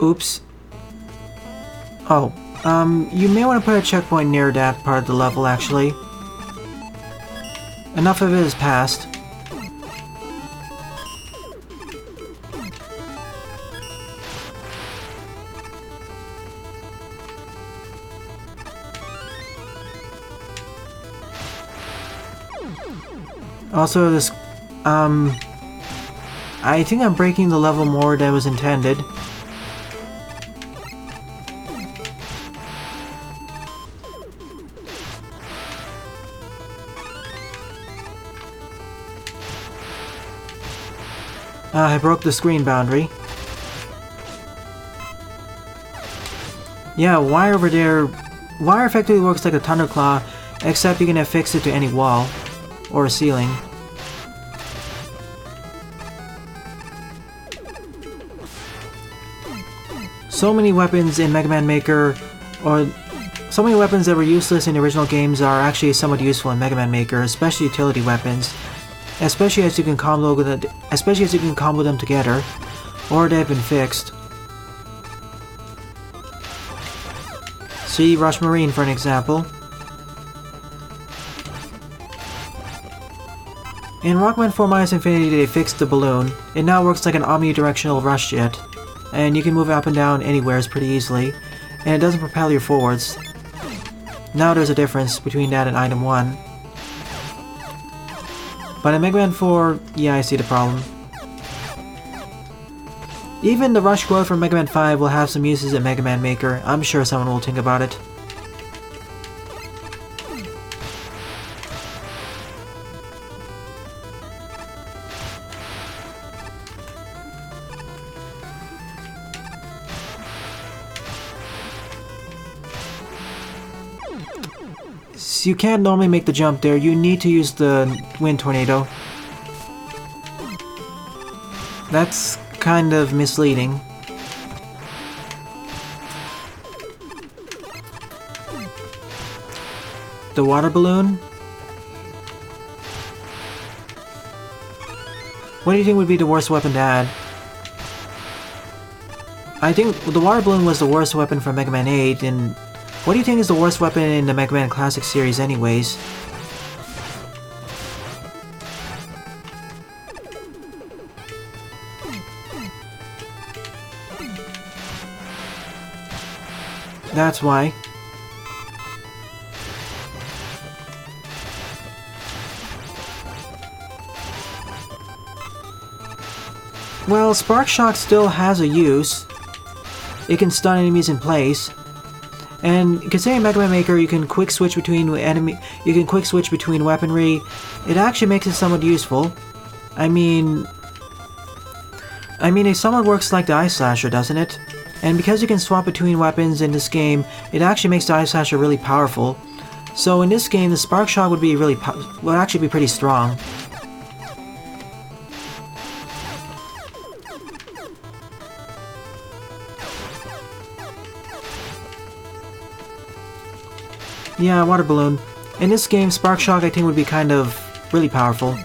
Oops. Oh, you may want to put a checkpoint near that part of the level, actually. Enough of it is passed. Also, this, I think I'm breaking the level more than was intended. I broke the screen boundary. Yeah, wire over there. Wire effectively works like a Thunderclaw, except you can affix it to any wall or a ceiling. So many weapons in Mega Man Maker, or so many weapons that were useless in the original games are actually somewhat useful in Mega Man Maker, especially utility weapons. Especially as you can combo them together, or they've been fixed. See Rush Marine for an example. In Rockman 4 Infinity they fixed the balloon. It now works like an omnidirectional rush jet, and you can move it up and down anywhere pretty easily, and it doesn't propel you forwards. Now there's a difference between that and Item 1. But in Mega Man 4, yeah, I see the problem. Even the rush quote from Mega Man 5 will have some uses in Mega Man Maker. I'm sure someone will think about it. You can't normally make the jump there, you need to use the Wind Tornado. That's kind of misleading. The water balloon? What do you think would be the worst weapon to add? I think the water balloon was the worst weapon from Mega Man 8, and what do you think is the worst weapon in the Mega Man Classic series anyways? That's why. Well, Spark Shock still has a use. It can stun enemies in place. And considering Mega Man Maker, you can quick switch between weaponry. It actually makes it somewhat useful. I mean, I mean, it somewhat works like the Ice Slasher, doesn't it? And because you can swap between weapons in this game, it actually makes the Ice Slasher really powerful. So in this game, the Spark Shock would be would actually be pretty strong. Yeah, water balloon. In this game, Spark Shock I think would be kind of really powerful.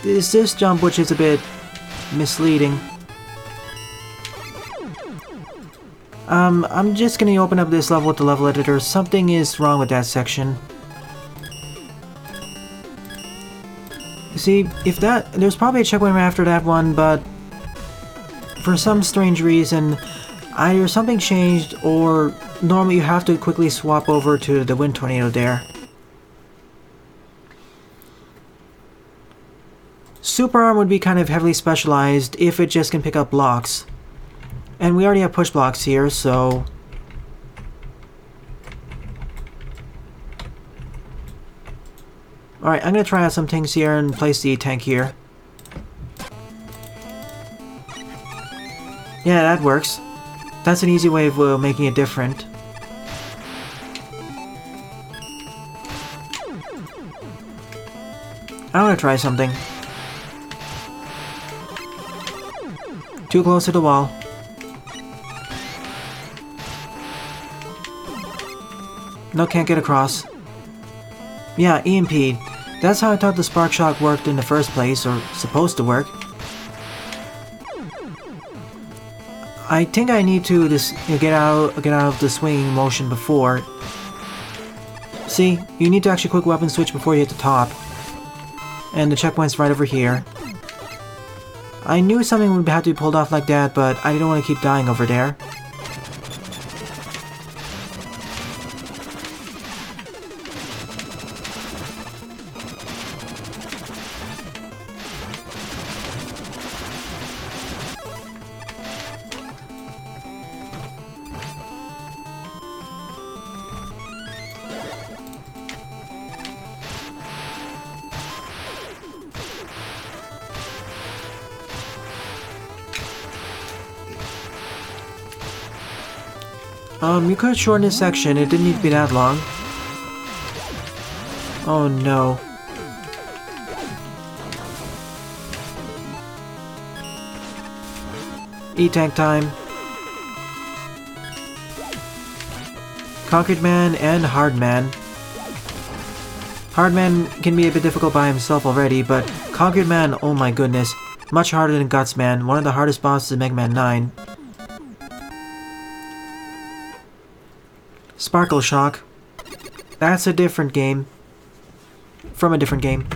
Is this jump which is a bit misleading. I'm just gonna open up this level with the level editor. Something is wrong with that section. You see, there's probably a checkpoint right after that one, but for some strange reason, either something changed or normally you have to quickly swap over to the Wind Tornado there. Super Arm would be kind of heavily specialized if it just can pick up blocks. And we already have push blocks here, so... Alright, I'm gonna try out some things here and place the tank here. Yeah, that works. That's an easy way of making it different. I wanna try something. Too close to the wall. No, can't get across. Yeah, EMP. That's how I thought the Spark Shock worked in the first place, or supposed to work. I think I need to get out of the swinging motion before. See, you need to actually quick weapon switch before you hit the top. And the checkpoint's right over here. I knew something would have to be pulled off like that, but I didn't want to keep dying over there. You could shorten this section, it didn't need to be that long. Oh no. E-Tank time. Concrete Man and Hard Man. Hard Man can be a bit difficult by himself already, but Concrete Man, oh my goodness. Much harder than Guts Man, one of the hardest bosses in Mega Man 9. Sparkle Shock. That's a different game. From a different game.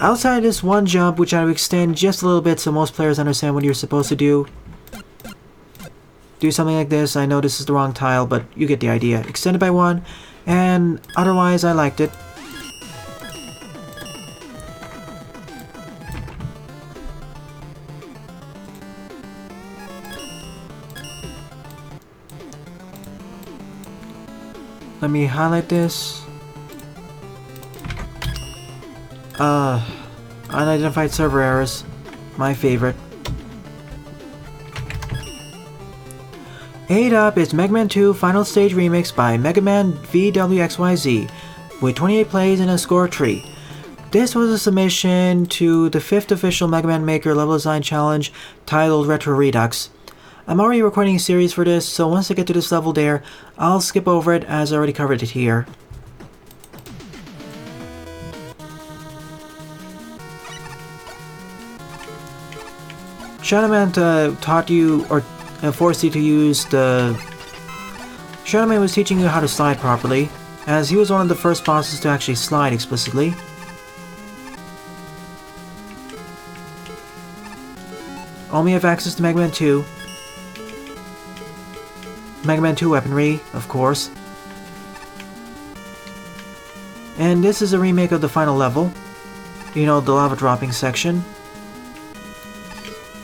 Outside this one jump, which I will extend just a little bit so most players understand what you're supposed to do. Do something like this. I know this is the wrong tile, but you get the idea. Extend it by one, and otherwise I liked it. Let me highlight this. Unidentified server errors. My favorite. 8 up is Mega Man 2 Final Stage Remix by Mega Man Maker with 28 plays and a score tree. This was a submission to the 5th official Mega Man Maker level design challenge titled Retro Redux. I'm already recording a series for this, so once I get to this level there, I'll skip over it as I already covered it here. Shaun Man taught you, or forced you to use the... Shaun Man was teaching you how to slide properly, as he was one of the first bosses to actually slide explicitly. Only have access to Mega Man 2. Mega Man 2 weaponry, of course. And this is a remake of the final level. You know, the lava dropping section.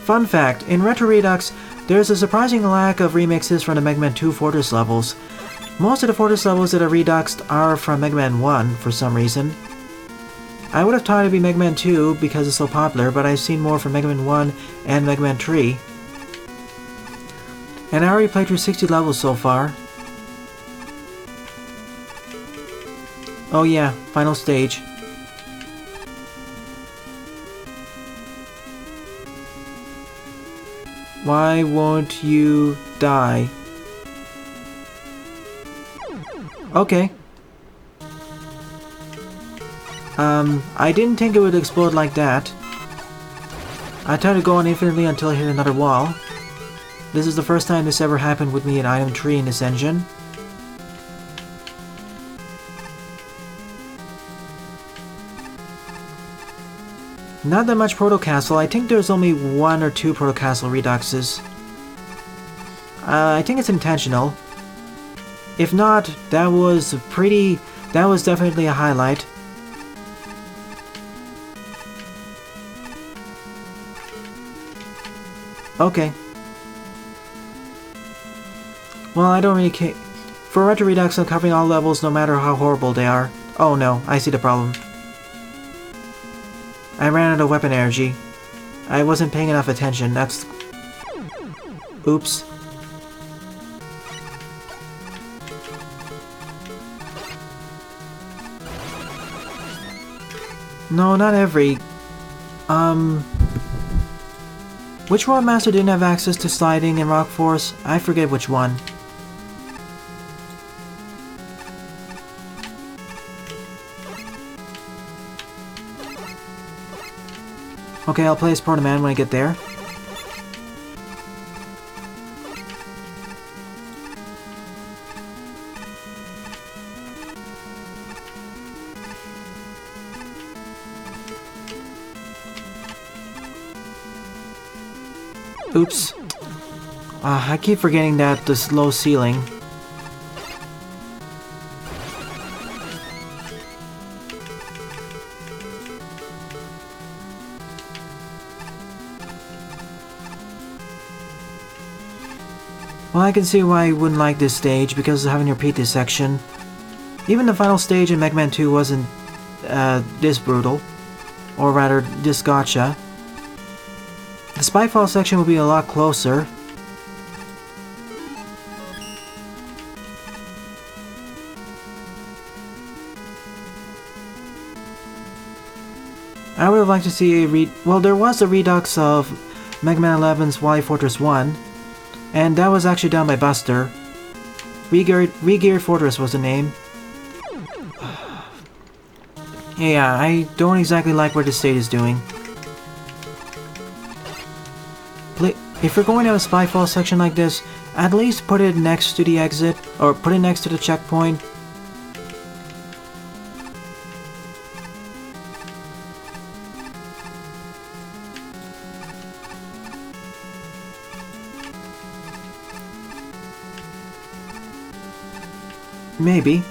Fun fact, in Retro Redux, there's a surprising lack of remixes from the Mega Man 2 Fortress levels. Most of the Fortress levels that are reduxed are from Mega Man 1 for some reason. I would have thought it'd be Mega Man 2 because it's so popular, but I've seen more from Mega Man 1 and Mega Man 3. And I already played through 60 levels so far. Oh yeah, Final Stage. Why won't you die? Okay. I didn't think it would explode like that. I tried to go on infinitely until I hit another wall. This is the first time this ever happened with me in item 3 in this engine. Not that much Protocastle. I think there's only 1 or 2 Protocastle reduxes. I think it's intentional. If not, that was definitely a highlight. Okay. Well, I don't really care. For Retro Redux, I'm covering all levels no matter how horrible they are. Oh no, I see the problem. I ran out of weapon energy. I wasn't paying enough attention, that's... Oops. No, not every... Which Roadmaster didn't have access to sliding in Rock Force? I forget which one. Okay, I'll play as Proto Man when I get there. Oops. I keep forgetting that this low ceiling. Well, I can see why you wouldn't like this stage, because of having to repeat this section. Even the final stage in Mega Man 2 wasn't this brutal. Or rather, this gotcha. The Spyfall section will be a lot closer. I would have liked to see a well, there was a redux of Mega Man 11's Wily Fortress 1, and that was actually done by Buster. Regeared Fortress was the name. Yeah, I don't exactly like what this state is doing. If you're going to a Spyfall section like this, at least put it next to the exit, or put it next to the checkpoint. Maybe.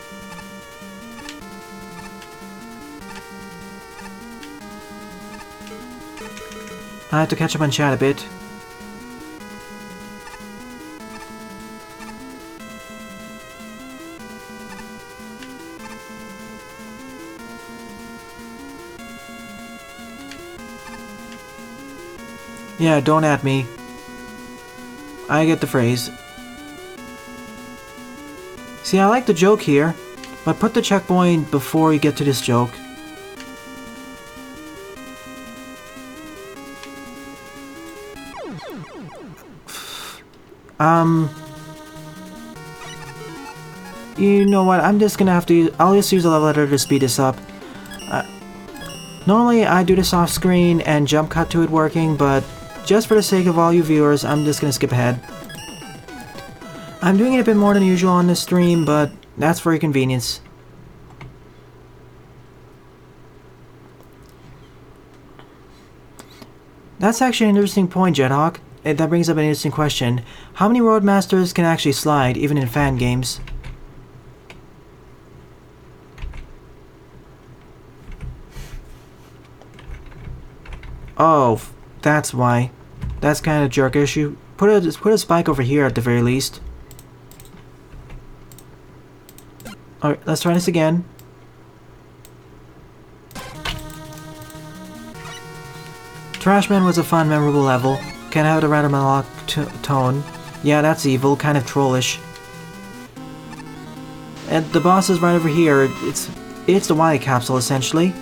I have to catch up on chat a bit. Yeah, don't at me. I get the phrase. See, I like the joke here, but put the checkpoint before you get to this joke. You know what, I'm just gonna have to... I'll just use a level editor to speed this up. Normally I do this off screen and jump cut to it working, but just for the sake of all you viewers, I'm just gonna skip ahead. I'm doing it a bit more than usual on this stream, but that's for your convenience. That's actually an interesting point, Jethawk. That brings up an interesting question. How many Roadmasters can actually slide, even in fan games? Oh, that's why. That's kind of jerkish. You put a spike over here at the very least. Alright, let's try this again. Trashman was a fun, memorable level. Can have a rather melodic tone. Yeah, that's evil, kind of trollish. And the boss is right over here. It's the Y capsule, essentially.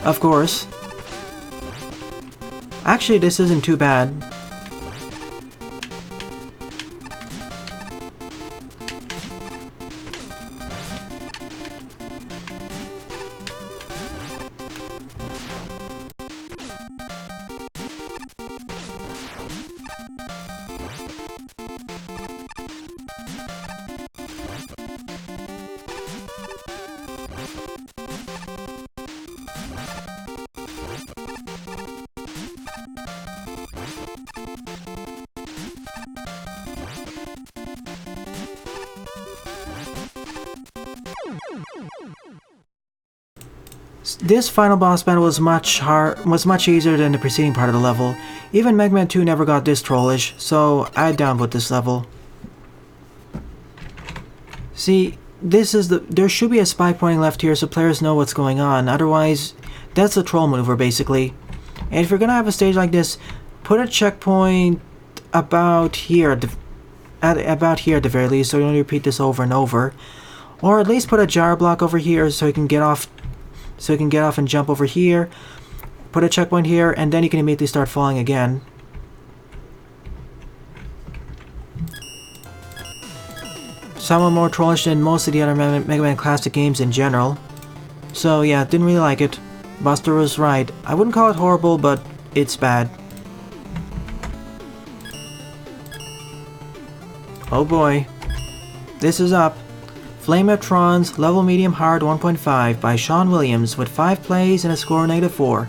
Of course. Actually, this isn't too bad. This final boss battle was much easier than the preceding part of the level. Even Mega Man 2 never got this trollish, so I downvote this level. See, there should be a spike pointing left here so players know what's going on, otherwise that's a troll maneuver basically. And if you're gonna have a stage like this, put a checkpoint about here at the very least so you don't repeat this over and over. Or at least put a gyro block over here so you can get off and jump over here. Put a checkpoint here, and then you can immediately start falling again. Somewhat more trollish than most of the other Mega Man classic games in general. So yeah, didn't really like it. Buster was right. I wouldn't call it horrible, but it's bad. Oh boy. This is up. Flametrons Level Medium Hard 1.5 by Shaun Williams with 5 plays and a score of -4.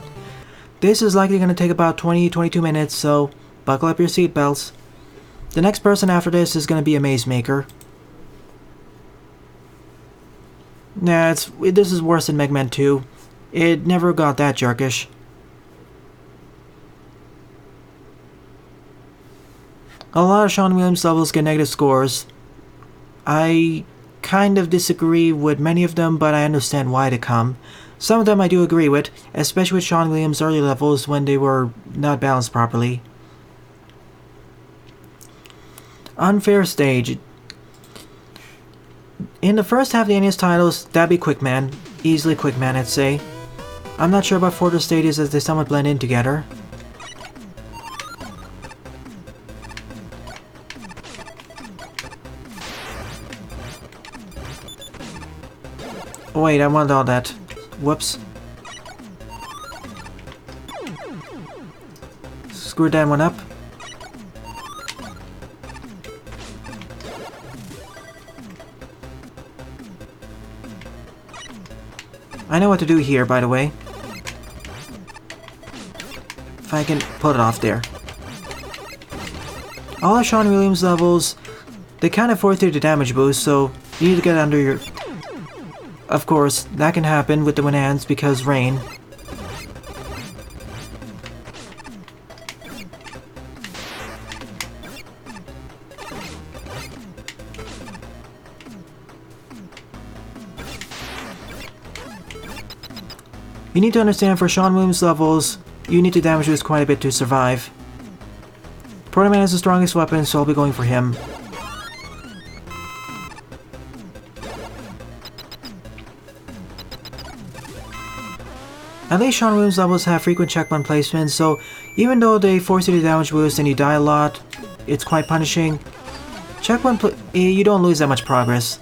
This is likely going to take about 20-22 minutes, so buckle up your seatbelts. The next person after this is going to be Amazemaker. Nah, this is worse than Mega Man 2. It never got that jerkish. A lot of Shaun Williams levels get negative scores. I kind of disagree with many of them, but I understand why they come. Some of them I do agree with, especially with Shaun Williams' early levels when they were not balanced properly. Unfair stage. In the first half of the NES titles, that'd be Quickman. Easily Quickman, I'd say. I'm not sure about further stages as they somewhat blend in together. Wait, I want all that. Whoops. Screw that one up. I know what to do here, by the way. If I can pull it off there. All the Shaun Williams levels, they kind of force you to damage boost, so you need to get under your... Of course, that can happen with the wind hands because rain. You need to understand for Shaun Williams levels, you need to damage boost quite a bit to survive. Proto Man is the strongest weapon, so I'll be going for him. At least Shaun Williams levels have frequent checkpoint placements, so even though they force you to damage boost and you die a lot, it's quite punishing. You don't lose that much progress.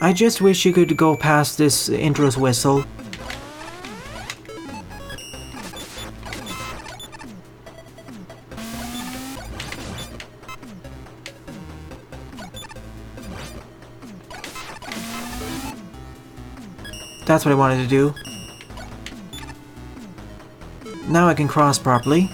I just wish you could go past this intro's whistle. That's what I wanted to do. Now I can cross properly.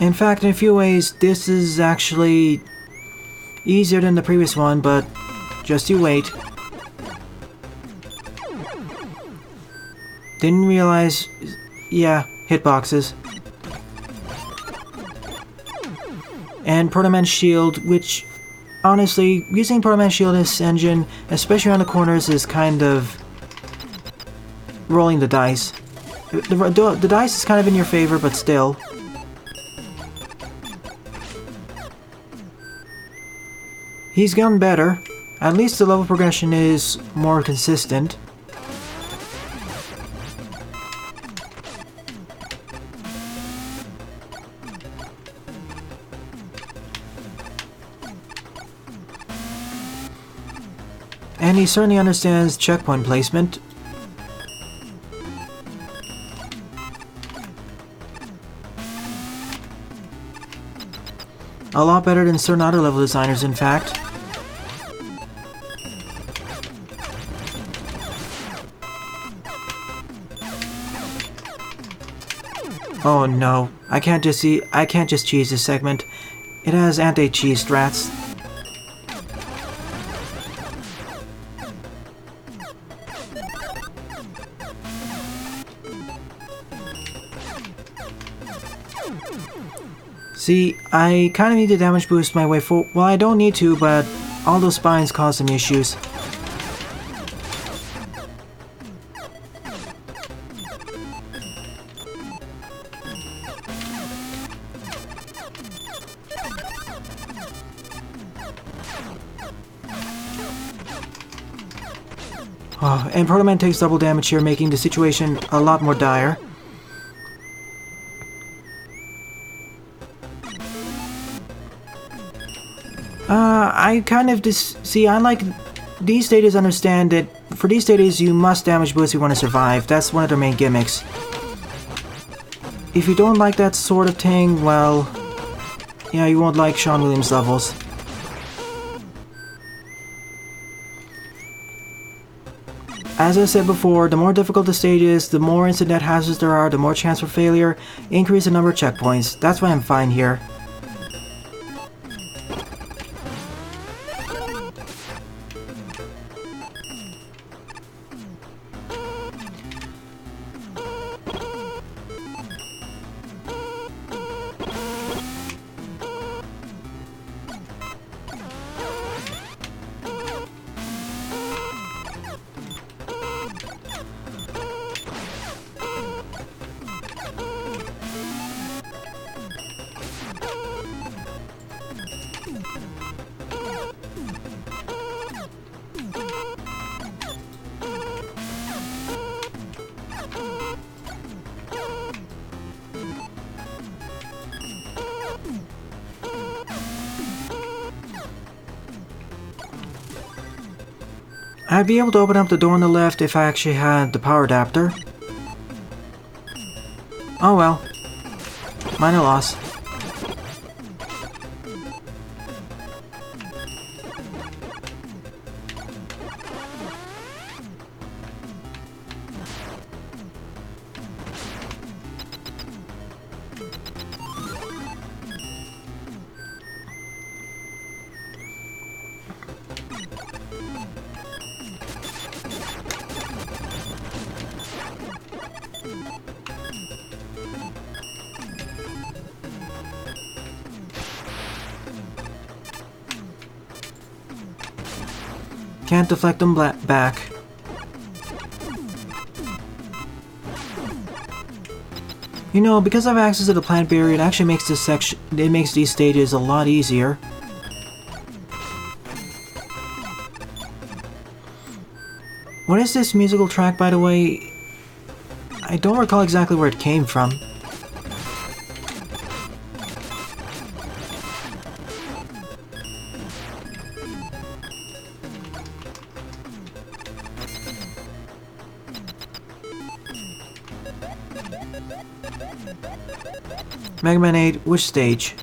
In fact, in a few ways, this is actually easier than the previous one, but just you wait. Didn't realize... yeah, hitboxes. And Proto Man's shield, which, honestly, using Proto Man's shield in this engine, especially on the corners, is kind of rolling the dice. The dice is kind of in your favor, but still. He's gotten better. At least the level progression is more consistent. And he certainly understands checkpoint placement. A lot better than certain other level designers, in fact. Oh no, I can't just cheese this segment. It has anti-cheese strats. See, I kind of need to damage boost my way forward. Well, I don't need to, but all those spines cause some issues. Oh, and Proto Man takes double damage here, making the situation a lot more dire. I kind of see, I like these stages understand that for these stages you must damage boost if you want to survive. That's one of their main gimmicks. If you don't like that sort of thing, well, yeah, you won't like Shaun Williams levels. As I said before, the more difficult the stage is, the more instant net hazards there are, the more chance for failure, increase the number of checkpoints. That's why I'm fine here. I'd be able to open up the door on the left if I actually had the power adapter. Oh well. Minor loss. Can't deflect them back. You know, because I have access to the plant barrier, it actually makes this section, it makes these stages a lot easier. What is this musical track, by the way? I don't recall exactly where it came from. Mega Man 8, which stage?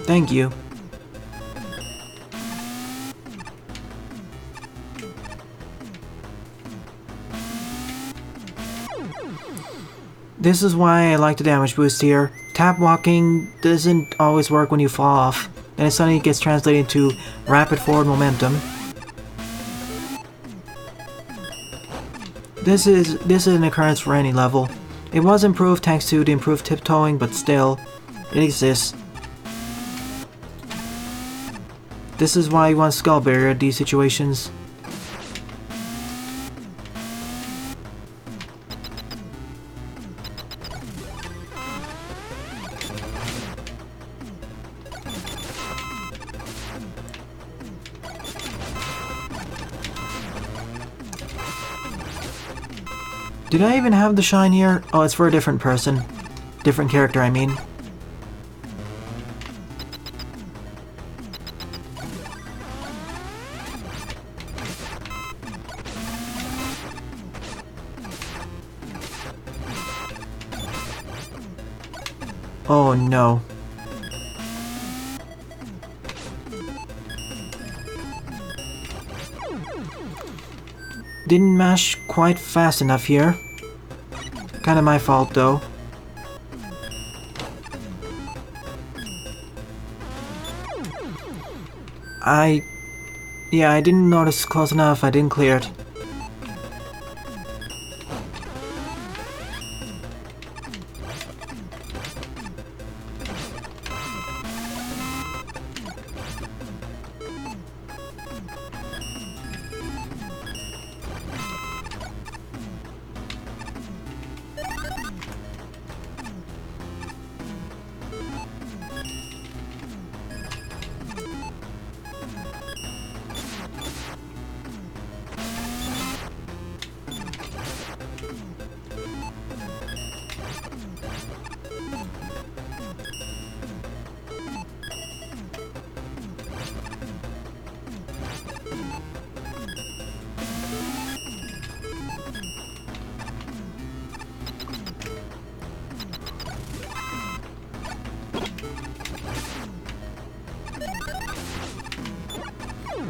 Thank you. This is why I like the damage boost here. Tap walking doesn't always work when you fall off, and it suddenly gets translated into rapid forward momentum. This is an occurrence for any level. It was improved thanks to the improved tiptoeing, but still, it exists. This is why you want Skull Barrier at these situations. Did I even have the shine here? Oh, it's for a different person. Different character, I mean. Oh no. Didn't mash quite fast enough here. Kinda my fault though. Yeah, I didn't notice close enough, I didn't clear it.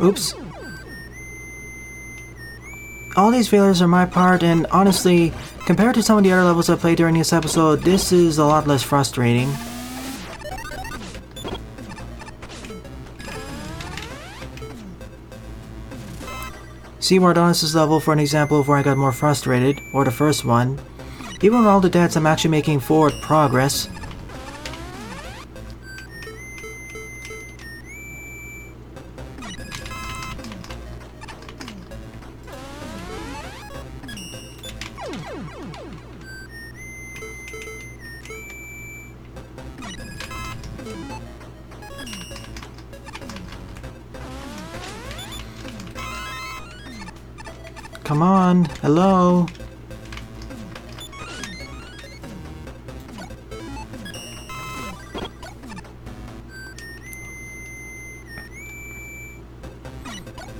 Oops. All these failures are my part, and honestly, compared to some of the other levels I played during this episode, this is a lot less frustrating. See Wardonis' level for an example of where I got more frustrated, or the first one. Even with all the deaths, I'm actually making forward progress. Come on, hello?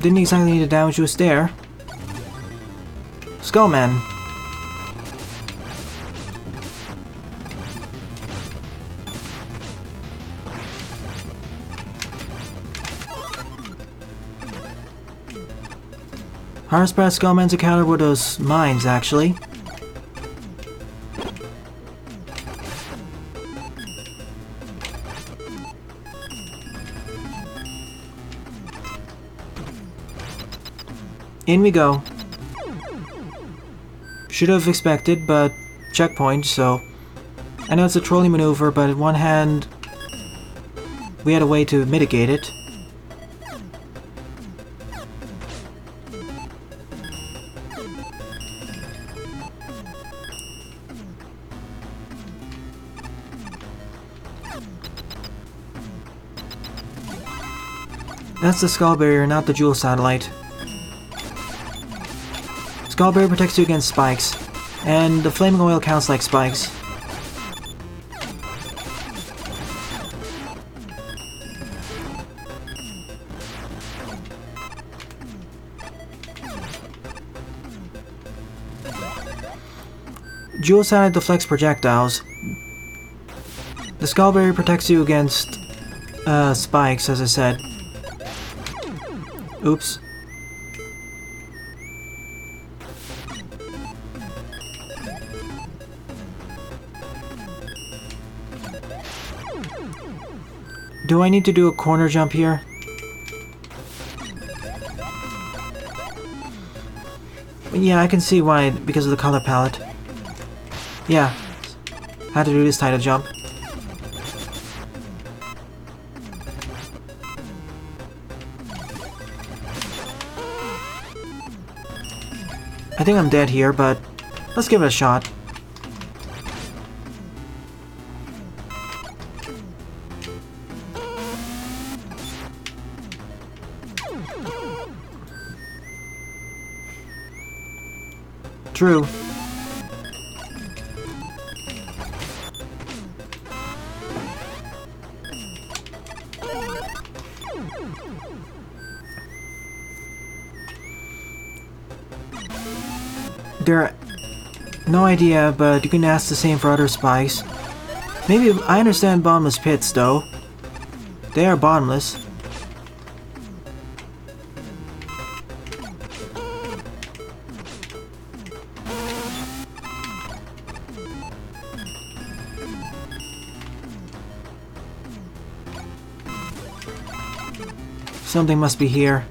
Didn't exactly need to damage you there. Skull Man. Hardest part Skullman's encountered were those mines, actually. In we go. Should have expected, but checkpoint, so... I know it's a trolley maneuver, but on one hand... we had a way to mitigate it. That's the skull barrier, not the jewel satellite. Skullberry protects you against spikes, and the flaming oil counts like spikes. Jewel Satellite deflects projectiles. The Skullberry protects you against spikes, as I said. Oops. Do I need to do a corner jump here? Yeah, I can see why, because of the color palette. Yeah, had to do this title jump. I think I'm dead here, but let's give it a shot. True. No idea, but you can ask the same for other spikes. Maybe I understand bottomless pits, though. They are bottomless. Something must be here.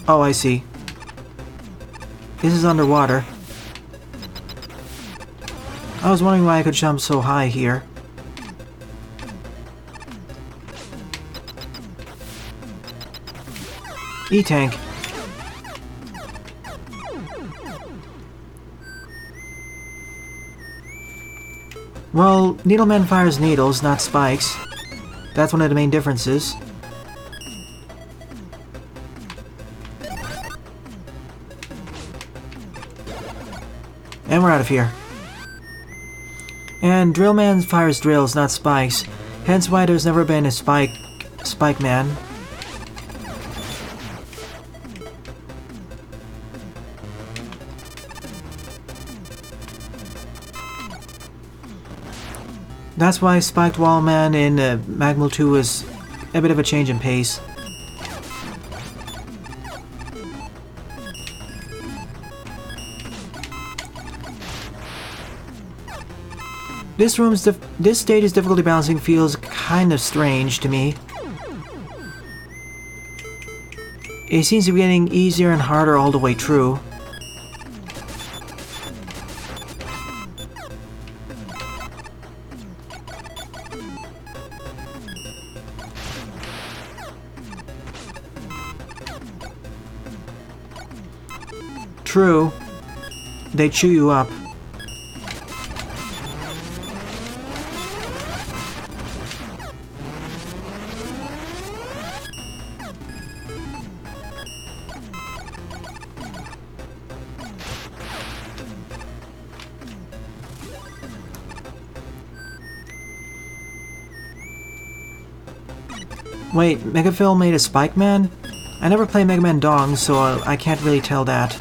Oh, I see. This is underwater. I was wondering why I could jump so high here. E-tank. Well, Needleman fires needles, not spikes. That's one of the main differences. And we're out of here. And Drillman fires drills, not spikes. Hence why there's never been a Spike Man. That's why Spiked Wall Man in Magma 2 is a bit of a change in pace. This stage's difficulty balancing feels kind of strange to me. It seems to be getting easier and harder all the way through. True, they chew you up. Wait, Megaphil made a Spike Man? I never played Mega Man Dong, so I can't really tell that.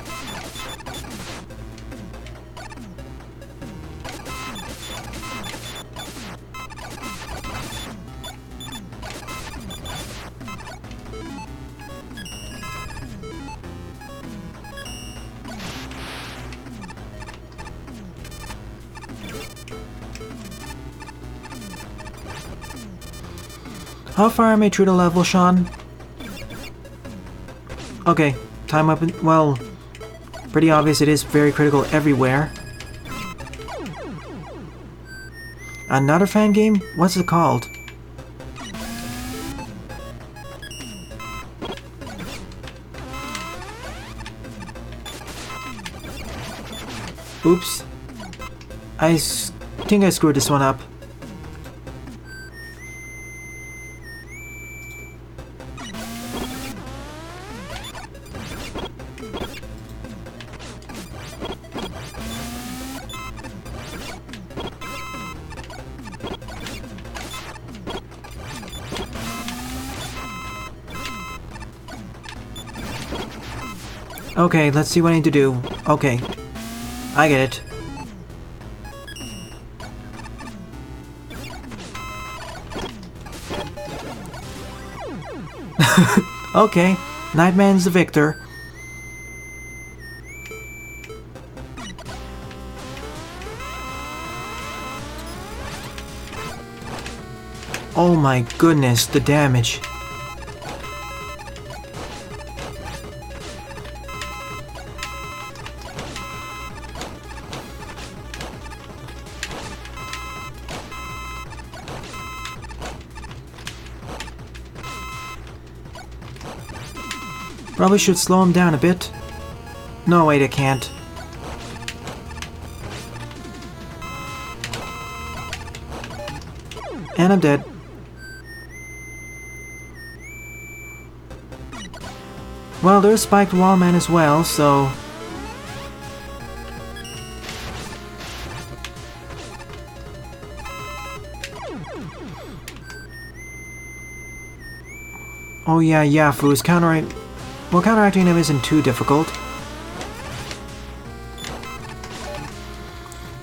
How far am I through the level, Shaun? Okay, time up. Well, pretty obvious it is very critical everywhere. Another fan game? What's it called? Oops. I think I screwed this one up. Okay, let's see what I need to do. Okay. I get it. Okay, Nightman's the victor. Oh my goodness, the damage. Probably should slow him down a bit. No, wait, I can't. And I'm dead. Well, there's Spiked Wallman as well, so... Oh yeah, Yafu's countering... Well, counteracting him isn't too difficult.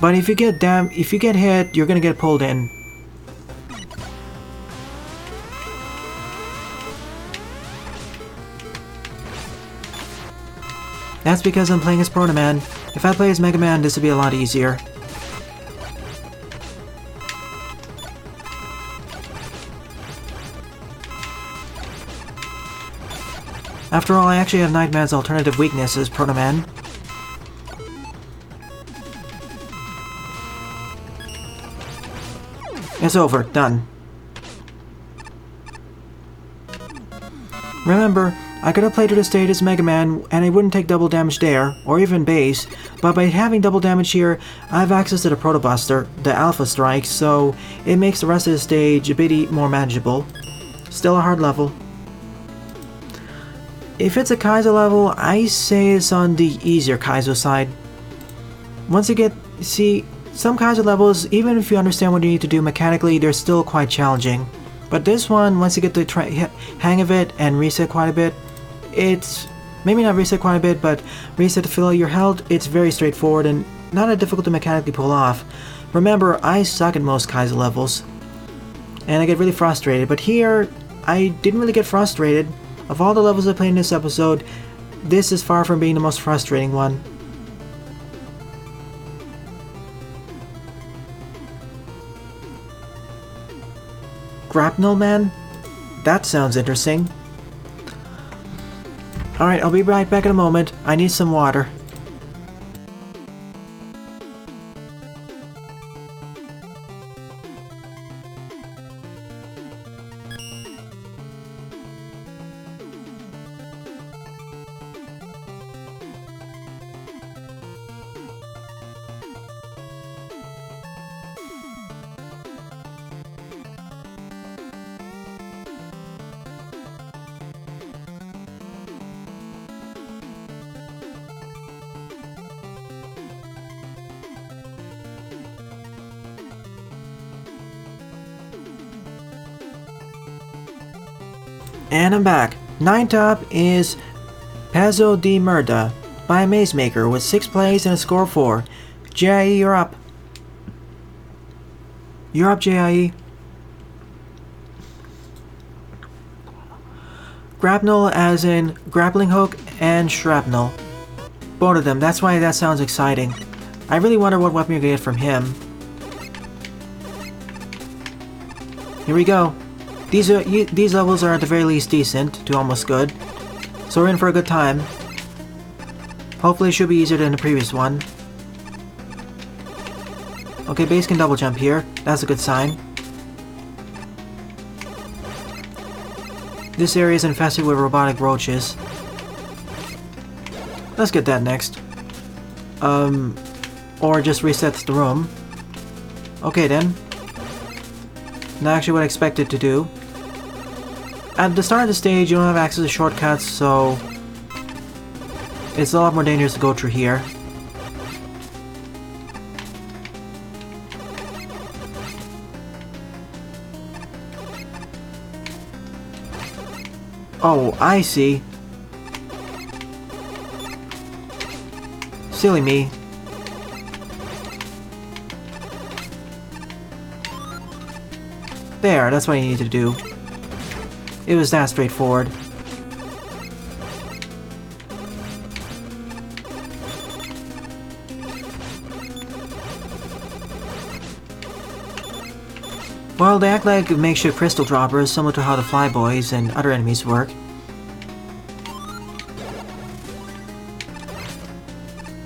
But if you get hit, you're gonna get pulled in. That's because I'm playing as Proto Man. If I play as Mega Man, this would be a lot easier. After all, I actually have Nightman's alternative weakness as Proto Man. It's over. Done. Remember, I could have played to the stage as Mega Man and I wouldn't take double damage there, or even base, but by having double damage here, I have access to the Proto Buster, the Alpha Strike, so it makes the rest of the stage a bit more manageable. Still a hard level. If it's a Kaizo level, I say it's on the easier Kaizo side. Once you get... See, some Kaizo levels, even if you understand what you need to do mechanically, they're still quite challenging. But this one, once you get the hang of it and reset quite a bit, it's... Maybe not reset quite a bit, but reset to fill your health, it's very straightforward and not that difficult to mechanically pull off. Remember, I suck at most Kaizo levels. And I get really frustrated, but here, I didn't really get frustrated. Of all the levels I played in this episode, this is far from being the most frustrating one. Grapnel Man? That sounds interesting. Alright, I'll be right back in a moment. I need some water. And I'm back. 9 top is Pezzo Di Merda by Amazemaker with 6 plays and a score of 4. JIE, you're up. You're up, JIE. Grapnel as in grappling hook and shrapnel. Both of them, that's why that sounds exciting. I really wonder what weapon you're gonna get from him. Here we go. These levels are at the very least decent to almost good, so we're in for a good time. Hopefully it should be easier than the previous one. Okay, base can double jump here. That's a good sign. This area is infested with robotic roaches. Let's get that next. Or just resets the room. Okay then. Not actually what I expected to do. At the start of the stage, you don't have access to shortcuts, so... It's a lot more dangerous to go through here. Oh, I see. Silly me. There, that's what I needed to do. It was that straightforward. Well, they act like makeshift crystal droppers, similar to how the flyboys and other enemies work.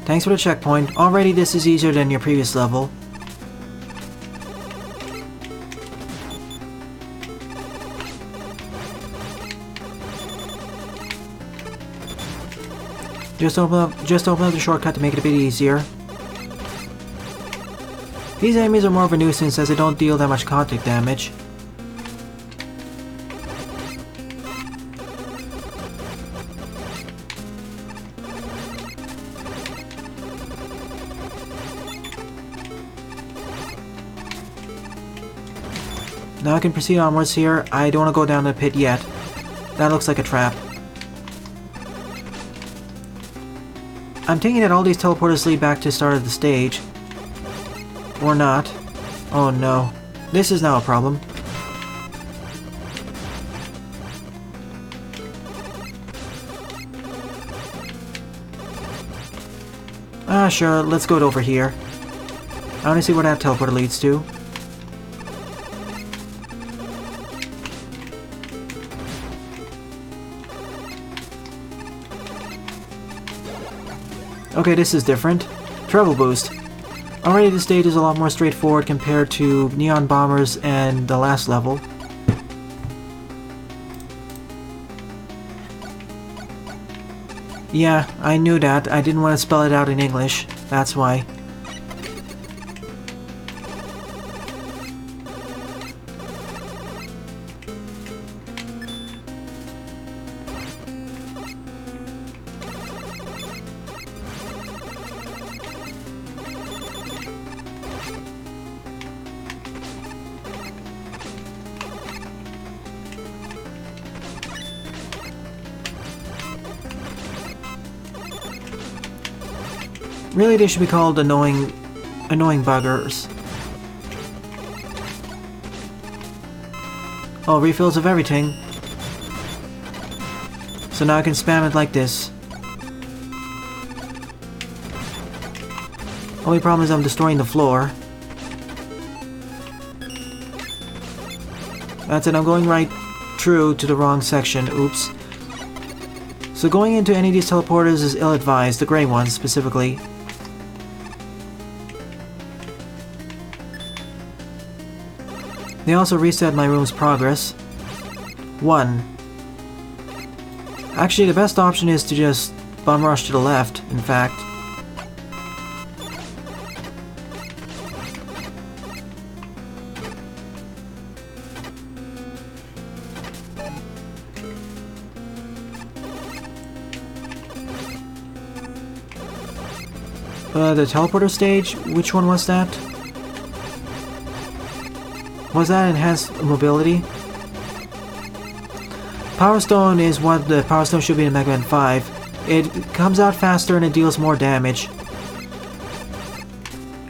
Thanks for the checkpoint. Already this is easier than your previous level. Just open up the shortcut to make it a bit easier. These enemies are more of a nuisance as they don't deal that much contact damage. Now I can proceed onwards here. I don't want to go down the pit yet. That looks like a trap. I'm thinking that all these teleporters lead back to the start of the stage. Or not. Oh no. This is now a problem. Ah, sure, let's go over here. I want to see where that teleporter leads to. Okay, this is different. Treble boost. Already the stage is a lot more straightforward compared to Neon Bombers and the last level. Yeah, I knew that. I didn't want to spell it out in English. That's why. Really, they should be called annoying buggers. Oh, refills of everything. So now I can spam it like this. Only problem is I'm destroying the floor. That's it, I'm going right through to the wrong section. Oops. So going into any of these teleporters is ill-advised, the gray ones specifically. They also reset my room's progress. 1. Actually, the best option is to just bum rush to the left, in fact. The teleporter stage? Which one was that? Was that enhanced mobility? Power Stone is what the Power Stone should be in Mega Man 5. It comes out faster and it deals more damage.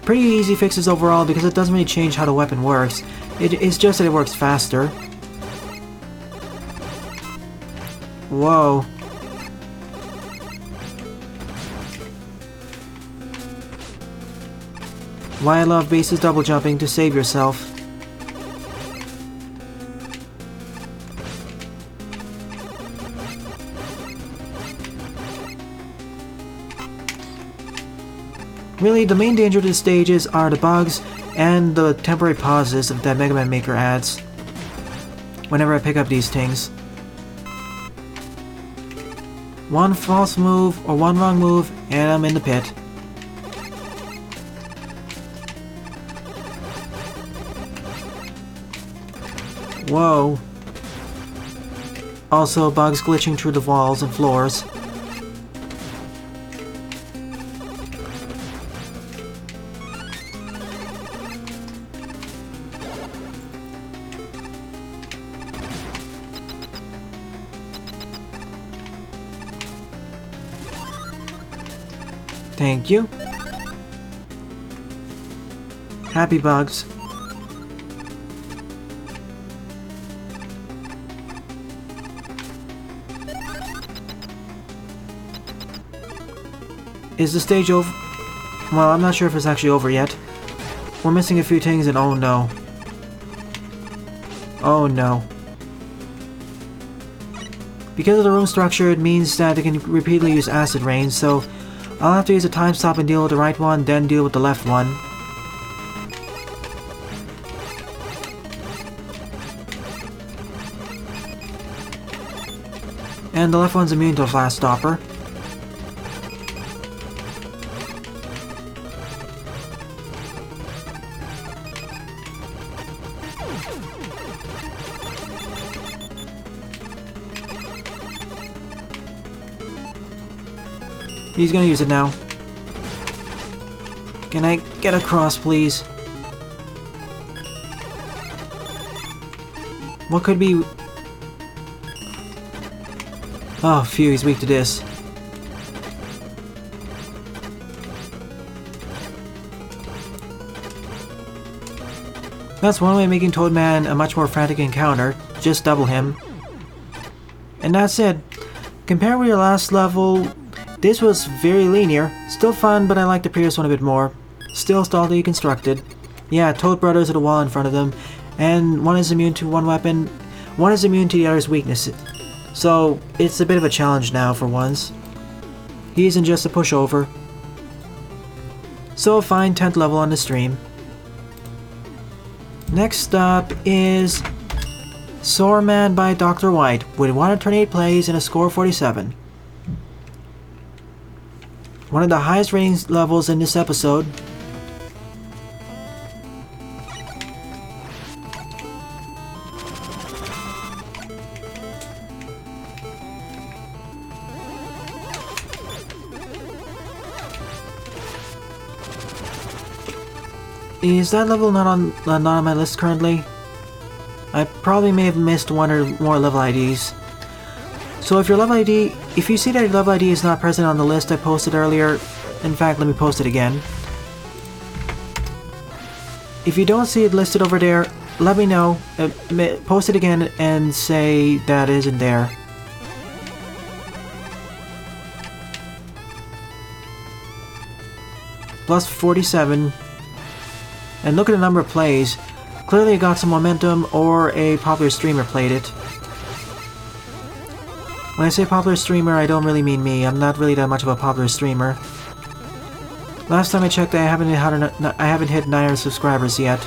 Pretty easy fixes overall because it doesn't really change how the weapon works. It's just that it works faster. Whoa. Why I love bases double jumping to save yourself. Really, the main danger to the stages are the bugs and the temporary pauses that Mega Man Maker adds whenever I pick up these things. One false move or one wrong move and I'm in the pit. Whoa. Also, bugs glitching through the walls and floors. Thank you. Happy bugs. Is the stage over? Well, I'm not sure if it's actually over yet. We're missing a few things and oh no. Oh no. Because of the room structure, it means that they can repeatedly use acid rain, so I'll have to use a time stop and deal with the right one, then deal with the left one. And the left one's immune to a flash stopper. He's gonna use it now. Can I get across, please? What could be... Oh, phew, he's weak to this. That's one way of making Toadman a much more frantic encounter. Just double him. And that's it. Compared with your last level, this was very linear. Still fun, but I like the previous one a bit more. Still stallily constructed. Yeah, Toad Brothers at a wall in front of them, and one is immune to one weapon, one is immune to the other's weakness. So, it's a bit of a challenge now for once. He isn't just a pushover. So a fine 10th level on the stream. Next up is Soar Man by Dr. White with 128 plays and a score of 47. One of the highest rating levels in this episode. Is that level not on my list currently? I probably may have missed one or more level IDs. So if your level ID, if you see that your level ID is not present on the list I posted earlier, in fact, let me post it again. If you don't see it listed over there, let me know, post it again and say that isn't there. Plus 47. And look at the number of plays. Clearly it got some momentum, or a popular streamer played it. When I say popular streamer, I don't really mean me. I'm not really that much of a popular streamer. Last time I checked, I haven't hit 900 subscribers yet.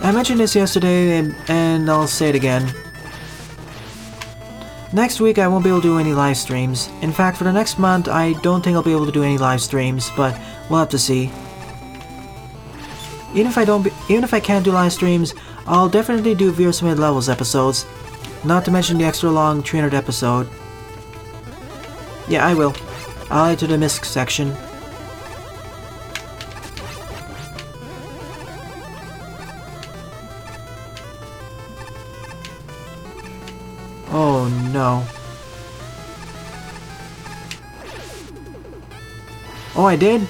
I mentioned this yesterday, and I'll say it again. Next week I won't be able to do any live streams. In fact, for the next month, I don't think I'll be able to do any live streams, but we'll have to see. Even if I can't do live streams, I'll definitely do viewer submitted levels episodes. Not to mention the extra long 300 episode. Yeah, I will. I'll add to the misc section. Oh no. Oh, I did?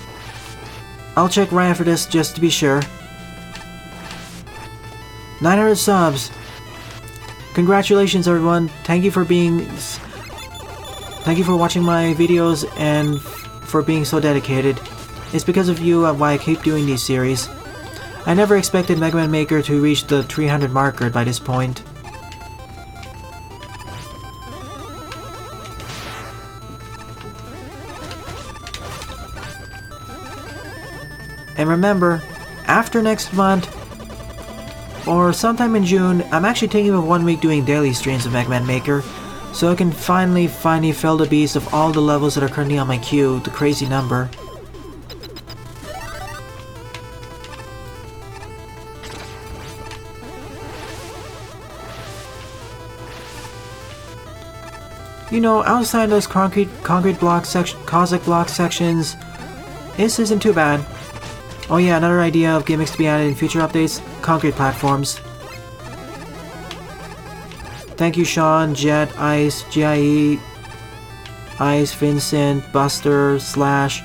I'll check right after this just to be sure. 900 subs. Congratulations everyone. Thank you for watching my videos and for being so dedicated. It's because of you why I keep doing these series. I never expected Mega Man Maker to reach the 300 marker by this point. And remember, after next month, or sometime in June, I'm actually thinking of 1 week doing daily streams of Mega Man Maker, so I can finally fill the beast of all the levels that are currently on my queue, the crazy number. You know, outside those concrete block Cossack block sections, this isn't too bad. Oh yeah, another idea of gimmicks to be added in future updates, concrete platforms. Thank you Shaun, Jet, Ice, GIE, Ice, Vincent, Buster, Slash.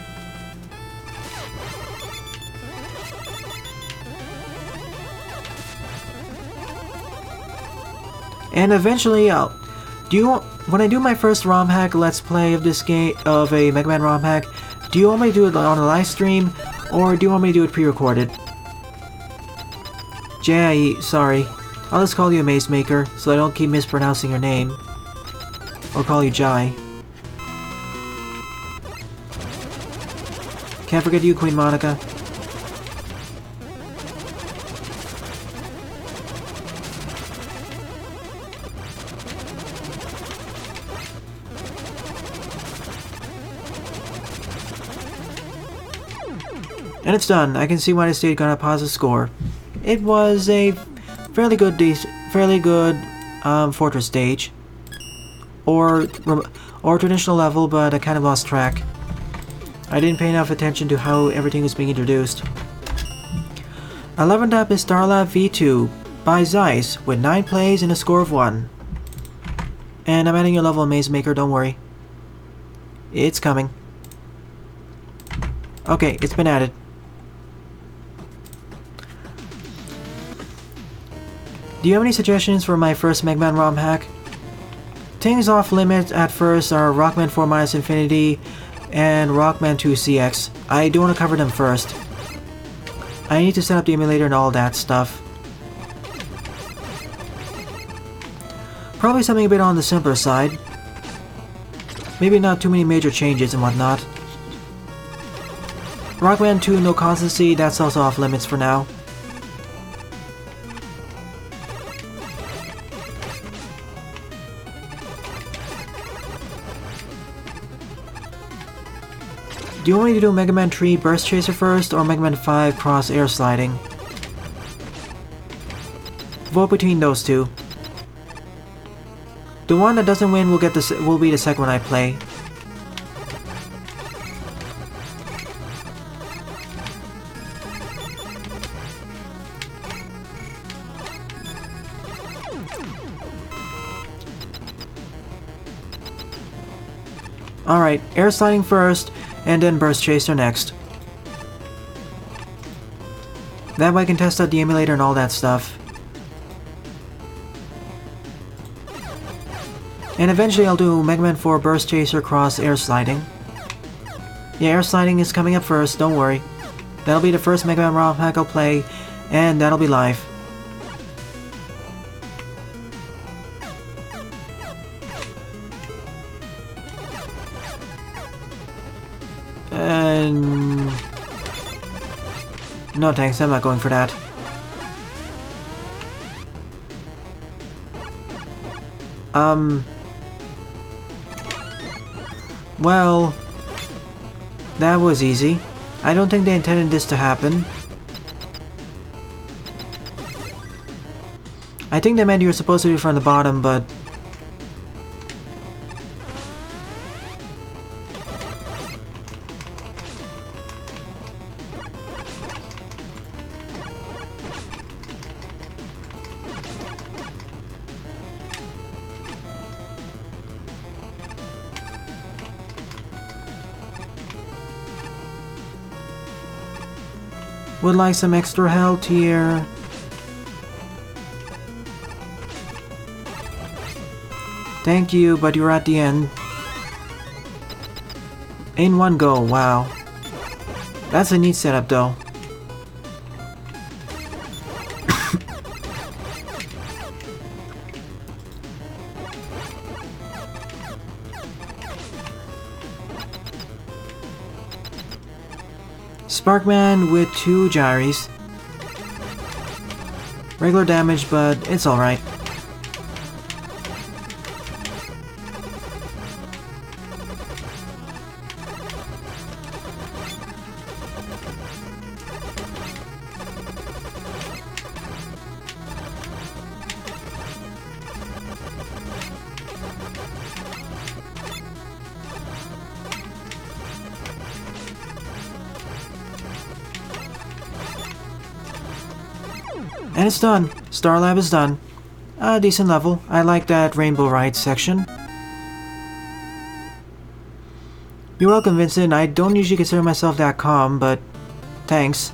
And eventually when I do my first ROM hack let's play of this game, of a Mega Man ROM hack, do you want me to do it on a live stream, or do you want me to do it pre-recorded? Jai, sorry. I'll just call you Amazemaker, so I don't keep mispronouncing your name. Or call you Jai. Can't forget you, Queen Monica. And it's done. I can see why the state got a positive score. It was a fairly good fortress stage, or traditional level, but I kind of lost track. I didn't pay enough attention to how everything was being introduced. 11th up is Starlab V2 by Xaius with 9 plays and a score of 1. And I'm adding your level Amazemaker, don't worry. It's coming. Okay, it's been added. Do you have any suggestions for my first Mega Man ROM hack? Things off limits at first are Rockman 4 Minus Infinity and Rockman 2 CX. I do want to cover them first. I need to set up the emulator and all that stuff. Probably something a bit on the simpler side. Maybe not too many major changes and whatnot. Rockman 2 no constancy, that's also off limits for now. Do you want me to do Mega Man 3 Burst Chaser first, or Mega Man 5 Cross Air Sliding? Vote between those two. The one that doesn't win will be the second one I play. Alright, Air Sliding first, and then Burst Chaser next. That way I can test out the emulator and all that stuff. And eventually I'll do Mega Man 4 Burst Chaser Cross Air Sliding. Yeah, Air Sliding is coming up first, don't worry. That'll be the first Mega Man ROM hack I'll play, and that'll be live. No thanks, I'm not going for that. Well, that was easy. I don't think they intended this to happen. I think they meant you were supposed to be from the bottom, but... would like some extra health here. Thank you, but you're at the end. In one go, wow. That's a neat setup though. Sparkman with 2 gyres. Regular damage, but it's alright. And it's done. Starlab is done. A decent level. I like that Rainbow Ride section. You're welcome, Vincent. I don't usually consider myself that calm, but thanks.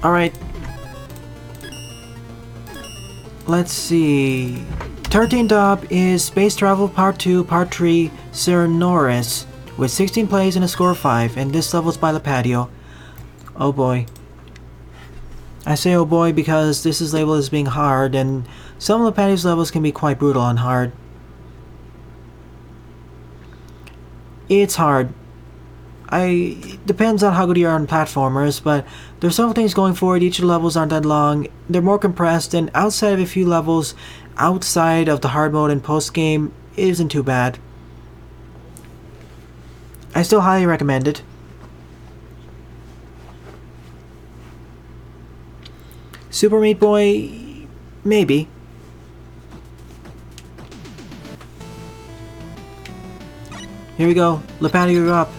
Alright. Let's see. 13th up is Space Travel Part 2, Part 3, Cirnoris, with 16 plays and a score of 5, and this level's by Lipatio. Oh boy. I say oh boy because this is labeled as being hard, and some of Lipatio's levels can be quite brutal and hard. It's hard. Depends on how good you are on platformers, but there's several things going for it. Each of the levels aren't that long. They're more compressed, and outside of a few levels, outside of the hard mode and post-game, it isn't too bad. I still highly recommend it. Super Meat Boy, maybe. Here we go. Lipatio, you're up.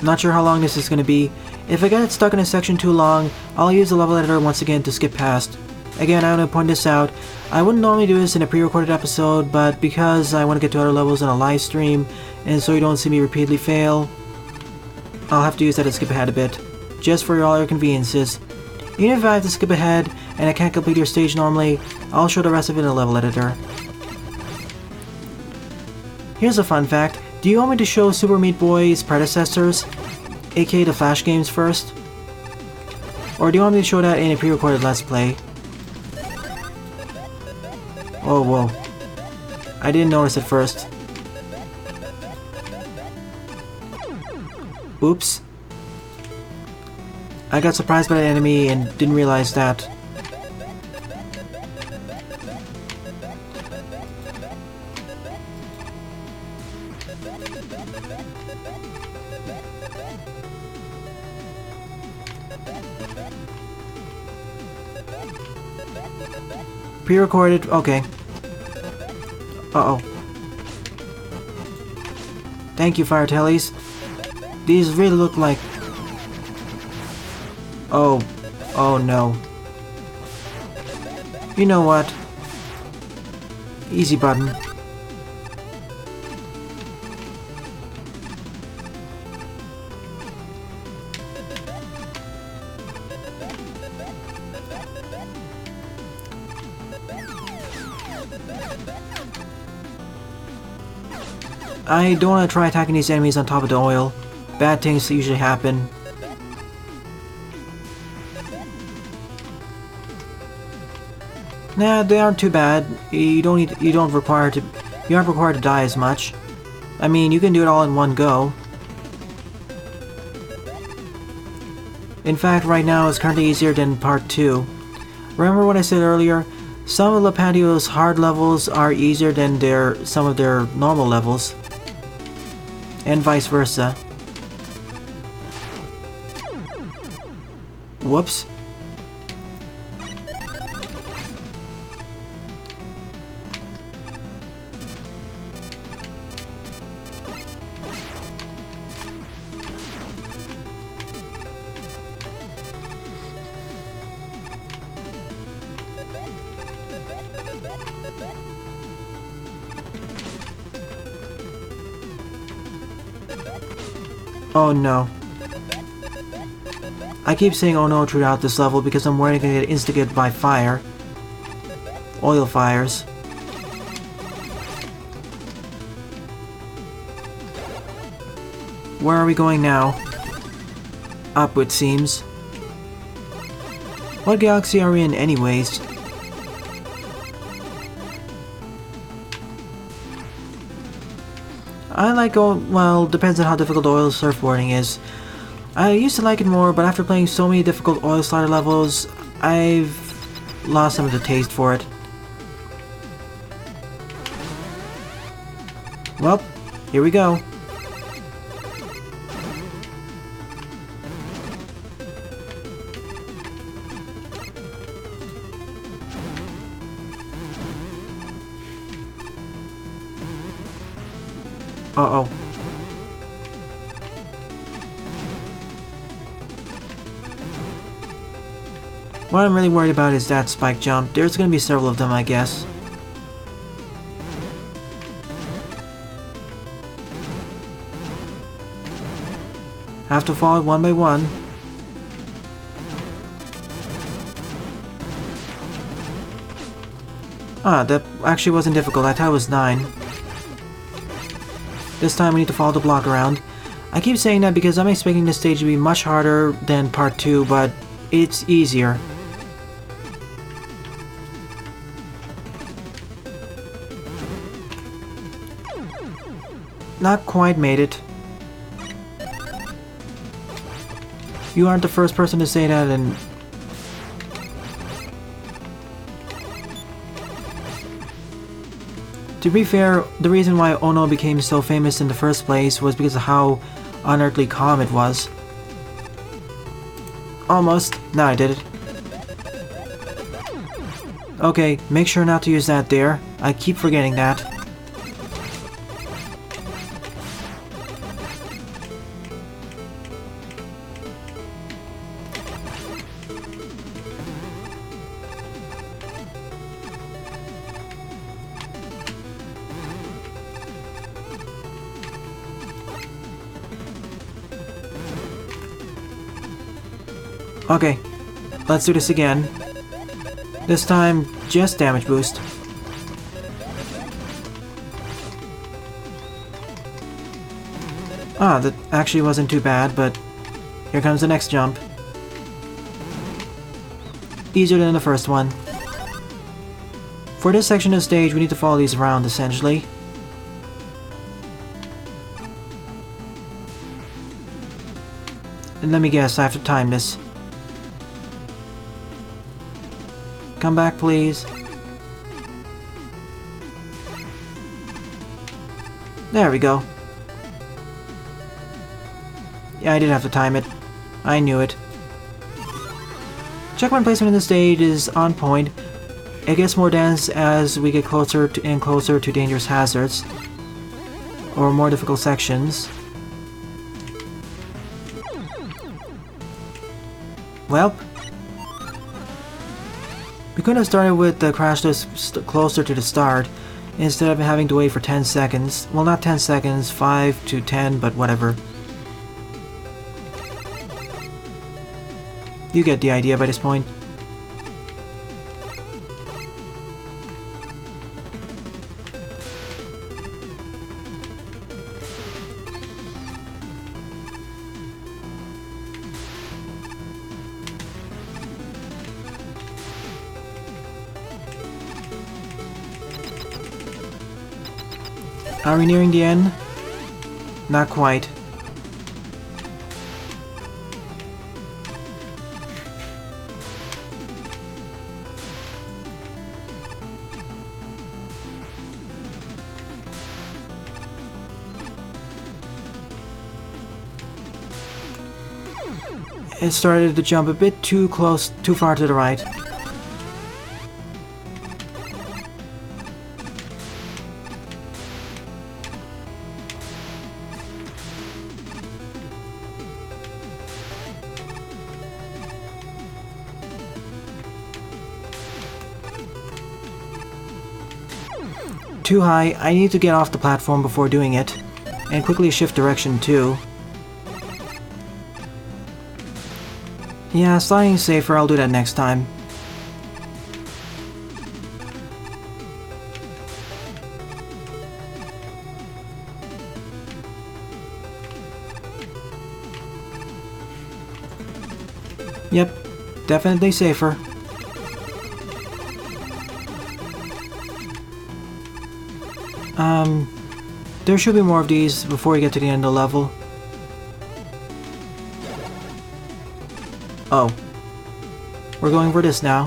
Not sure how long this is going to be. If I get stuck in a section too long, I'll use the level editor once again to skip past. Again, I want to point this out. I wouldn't normally do this in a pre-recorded episode, but because I want to get to other levels in a live stream, and so you don't see me repeatedly fail, I'll have to use that to skip ahead a bit. Just for all your conveniences. Even if I have to skip ahead, and I can't complete your stage normally, I'll show the rest of it in a level editor. Here's a fun fact. Do you want me to show Super Meat Boy's predecessors, aka the Flash games, first? Or do you want me to show that in a pre-recorded Let's Play? Oh, whoa. I didn't notice it first. Oops. I got surprised by the enemy and didn't realize that. Pre-recorded, okay. Uh-oh. Thank you, Fire Tellies. These really look like... Oh. Oh no. You know what? Easy button. I don't want to try attacking these enemies on top of the oil. Bad things usually happen. Nah, they aren't too bad. You aren't required to die as much. I mean, you can do it all in one go. In fact, right now it's currently easier than Part 2. Remember what I said earlier? Some of Lipatio's hard levels are easier than some of their normal levels. And vice versa. Whoops. Oh no. I keep saying oh no throughout this level because I'm worried I'm gonna get instigated by fire. Oil fires. Where are we going now? Up, it seems. What galaxy are we in anyways? I like well, depends on how difficult oil surfboarding is. I used to like it more, but after playing so many difficult oil slider levels, I've lost some of the taste for it. Well, here we go. Uh-oh. What I'm really worried about is that spike jump. There's gonna be several of them, I guess. Have to fall one by one. Ah, that actually wasn't difficult. I thought it was 9. This time we need to follow the block around. I keep saying that because I'm expecting this stage to be much harder than part 2, but it's easier. Not quite made it. You aren't the first person to say that, and to be fair, the reason why Ono became so famous in the first place was because of how unearthly calm it was. Almost. Now I did it. Okay, make sure not to use that there. I keep forgetting that. Okay, let's do this again. This time, just damage boost. Ah, that actually wasn't too bad, but here comes the next jump. Easier than the first one. For this section of the stage, we need to follow these around, essentially. And let me guess, I have to time this. Come back, please. There we go. Yeah, I did have to time it. I knew it. Checkpoint placement in the stage is on point. It gets more dense as we get closer to and closer to dangerous hazards or more difficult sections. Well, we could have started with the crash list closer to the start, instead of having to wait for 10 seconds. Well, not 10 seconds, 5 to 10, but whatever. You get the idea by this point. Are we nearing the end? Not quite. It started to jump a bit too close, too far to the right. Too high. I need to get off the platform before doing it, and quickly shift direction too. Yeah, sliding is safer. I'll do that next time. Yep, definitely safer. There should be more of these before we get to the end of the level. Oh. We're going for this now.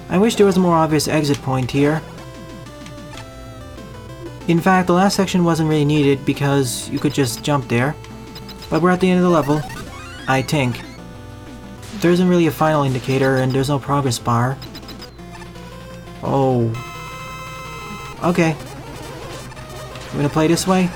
I wish there was a more obvious exit point here. In fact, the last section wasn't really needed because you could just jump there. But we're at the end of the level, I think. There isn't really a final indicator and there's no progress bar. Oh. Okay. I'm gonna play this way.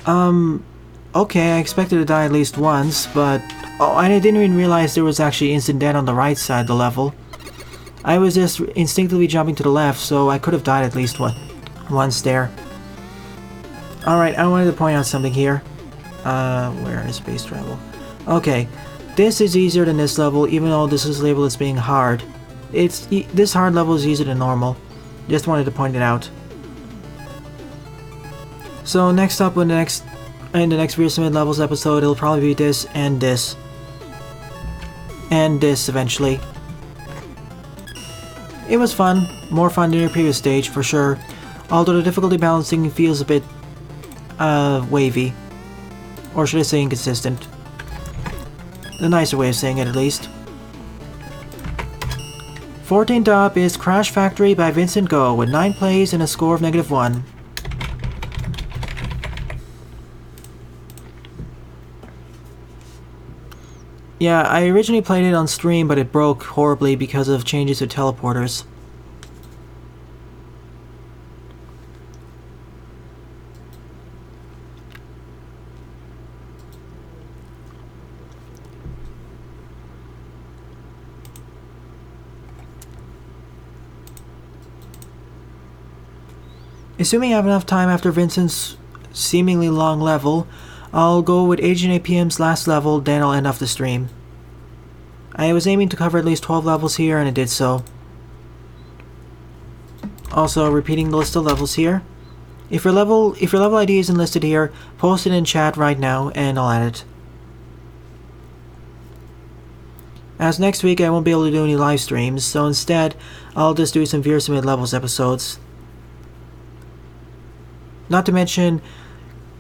Okay, I expected to die at least once, but... Oh, and I didn't even realize there was actually instant death on the right side of the level. I was just instinctively jumping to the left, so I could have died at least once there. Alright, I wanted to point out something here. Where is space travel? Okay, this is easier than this level, even though this is labeled as being hard. This hard level is easier than normal. Just wanted to point it out. So next up in the next Viagem Levels episode, it'll probably be this and this. And this eventually. It was fun. More fun than your previous stage, for sure. Although the difficulty balancing feels a bit wavy. Or should I say inconsistent. The nicer way of saying it, at least. 14th up is Crash Factory by VincentGo with 9 plays and a score of -1. Yeah, I originally played it on stream, but it broke horribly because of changes to teleporters. Assuming I have enough time after Vincent's seemingly long level, I'll go with AgentAPM's last level, then I'll end off the stream. I was aiming to cover at least 12 levels here, and I did so. Also, repeating the list of levels here. If your level ID isn't listed here, post it in chat right now, and I'll add it. As next week I won't be able to do any live streams, so instead, I'll just do some Viagem Levels episodes. Not to mention,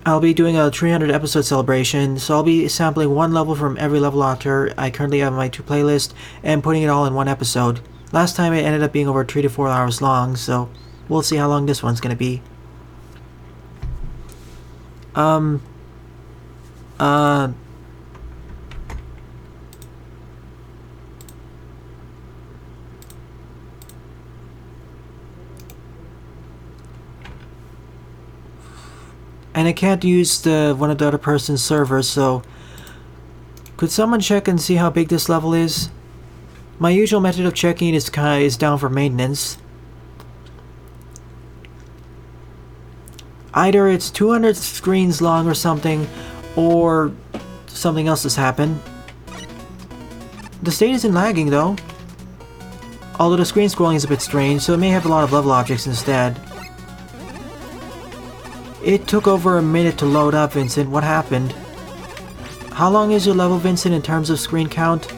I'll be doing a 300 episode celebration, so I'll be sampling one level from every level author I currently have on my 2 playlist and putting it all in one episode. Last time it ended up being over 3 to 4 hours long, so we'll see how long this one's gonna be. And I can't use one of the other person's servers, so... Could someone check and see how big this level is? My usual method of checking is down for maintenance. Either it's 200 screens long or something, or something else has happened. The state isn't lagging though. Although the screen scrolling is a bit strange, so it may have a lot of level objects instead. It took over a minute to load up, Vincent. What happened? How long is your level, Vincent, in terms of screen count?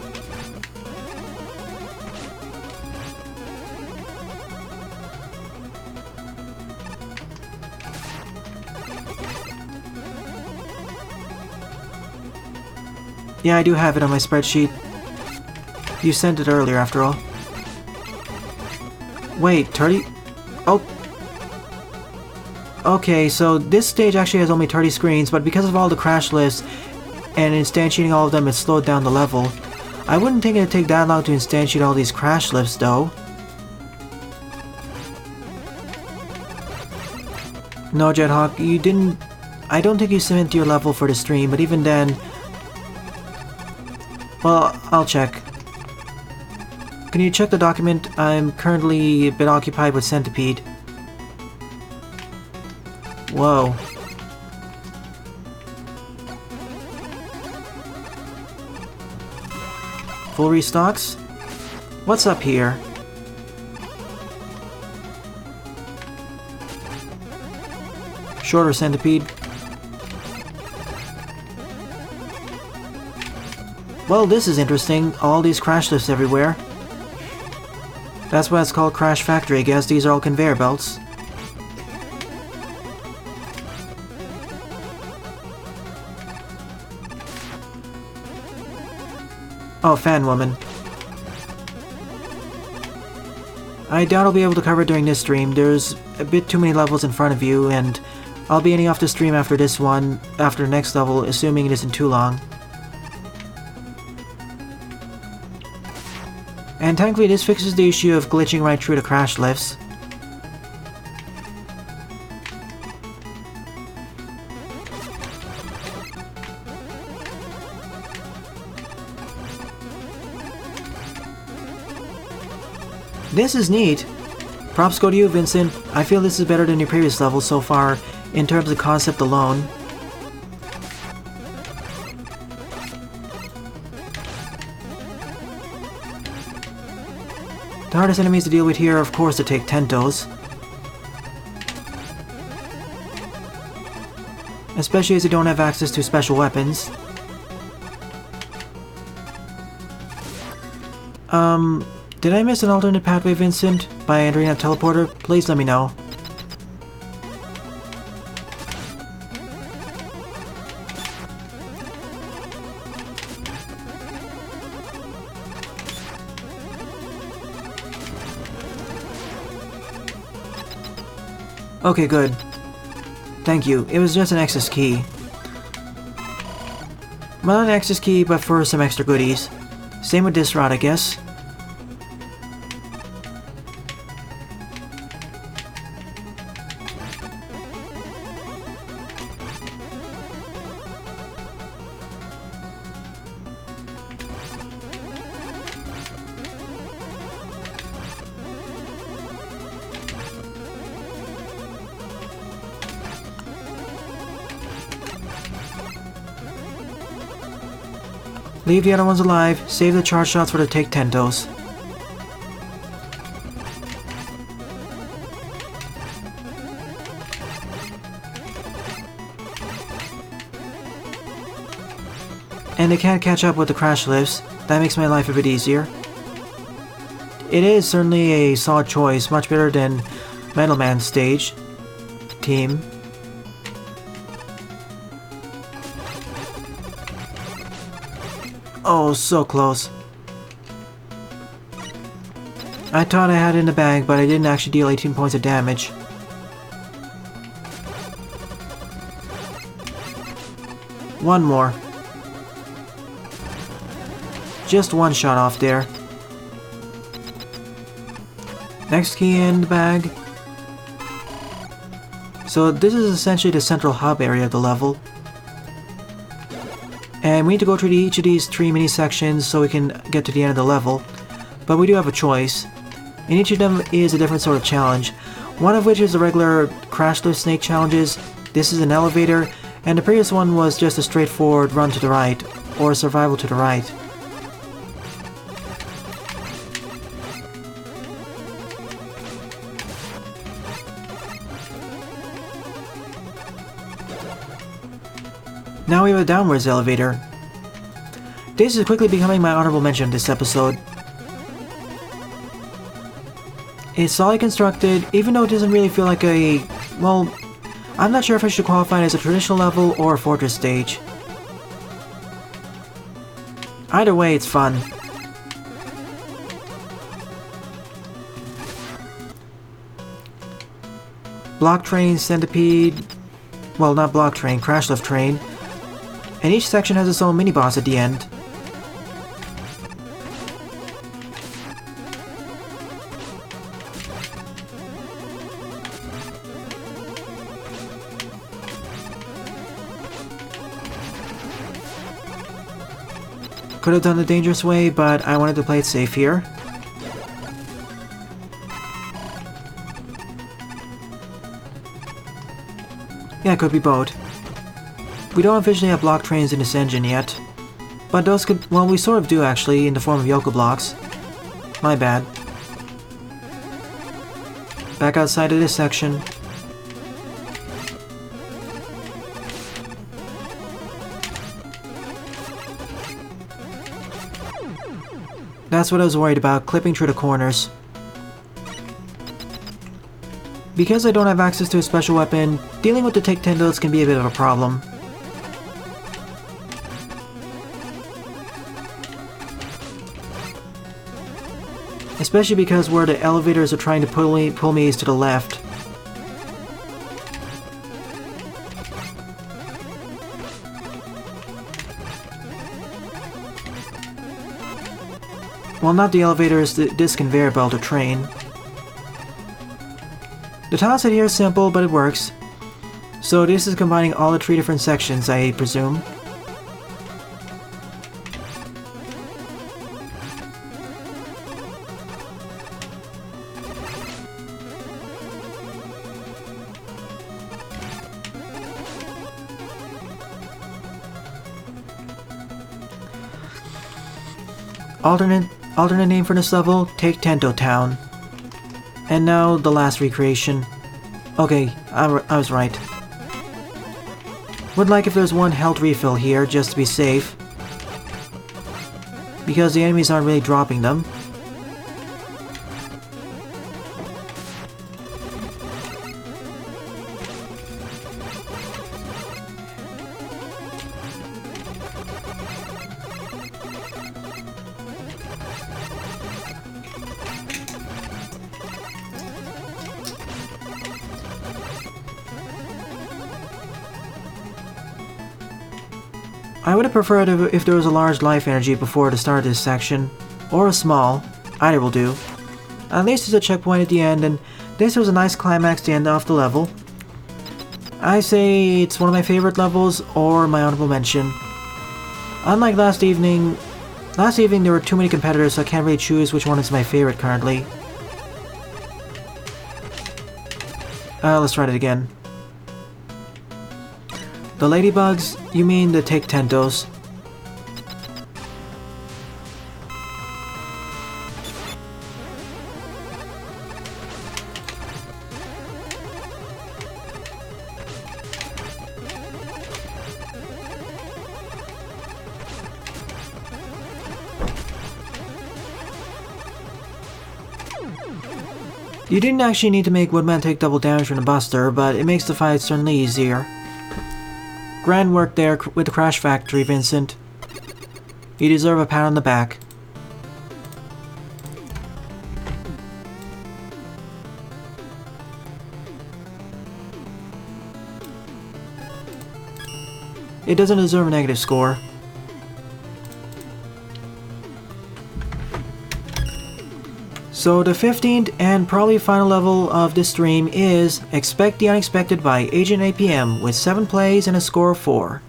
Yeah, I do have it on my spreadsheet. You sent it earlier, after all. Wait, 30? Oh. Okay, so this stage actually has only 30 screens, but because of all the crash lists and instantiating all of them, it slowed down the level. I wouldn't think it'd take that long to instantiate all these crash lifts, though. No, Jedhawk, you didn't... I don't think you submitted your level for the stream, but even then... Well, I'll check. Can you check the document? I'm currently a bit occupied with Centipede. Whoa. Full restocks? What's up here? Shorter Centipede. Well, this is interesting. All these crash lifts everywhere. That's why it's called Crash Factory. I guess these are all conveyor belts. Oh, fan woman. I doubt I'll be able to cover it during this stream. There's a bit too many levels in front of you, and I'll be ending off the stream after this one, after the next level, assuming it isn't too long. And thankfully this fixes the issue of glitching right through the crash lifts. This is neat. Props go to you, Vincent. I feel this is better than your previous level so far, in terms of concept alone. The hardest enemies to deal with here are of course the Tentos. Especially as you don't have access to special weapons. Did I miss an alternate pathway, Vincent, by entering that teleporter? Please let me know. Okay, good. Thank you. It was just an access key. Well, not an access key, but for some extra goodies. Same with this route, I guess. Leave the other ones alive, save the charge shots for the Tentos. And they can't catch up with the crash lifts. That makes my life a bit easier. It is certainly a solid choice, much better than Metal Man stage team. Oh, so close. I thought I had it in the bag, but I didn't actually deal 18 points of damage. One more. Just one shot off there. Next key in the bag. So this is essentially the central hub area of the level. And we need to go through each of these 3 mini sections so we can get to the end of the level. But we do have a choice. And each of them is a different sort of challenge. One of which is the regular crash lift snake challenges. This is an elevator. And the previous one was just a straightforward run to the right. Or survival to the right. Now we have a downwards elevator. This is quickly becoming my honorable mention this episode. It's solidly constructed, even though it doesn't really feel like a... well, I'm not sure if I should qualify it as a traditional level or a fortress stage. Either way, it's fun. Block train, centipede... well, not block train, crash lift train. And each section has its own mini-boss at the end. Could have done the dangerous way, but I wanted to play it safe here. Yeah, it could be both. We don't officially have block trains in this engine yet, but those could, well, we sort of do actually, in the form of Yoko blocks. My bad. Back outside of this section. That's what I was worried about, clipping through the corners. Because I don't have access to a special weapon, dealing with the Tentos can be a bit of a problem. Especially because where the elevators are trying to pull me is to the left. Well, not the elevators, this conveyor belt or train. The tile set here is simple, but it works. So this is combining all the 3 different sections, I presume. Alternate name for this level, Take Tento Town. And now the last recreation. Okay, I was right. Would like if there's one health refill here, just to be safe. Because the enemies aren't really dropping them. I would have preferred if there was a large life energy before the start of this section, or a small, either will do. At least there's a checkpoint at the end, and this was a nice climax to end off the level. I say it's one of my favorite levels, or my honorable mention. Unlike last evening there were too many competitors, so I can't really choose which one is my favorite currently. Let's try it again. The ladybugs? You mean the Take Tentos. You didn't actually need to make Woodman take double damage from the Buster, but it makes the fight certainly easier. Grand work there with the Crash Factory, Vincent. You deserve a pat on the back. It doesn't deserve a negative score. So the 15th and probably final level of this stream is Expect the Unexpected by AgentAPM with 7 plays and a score of 4.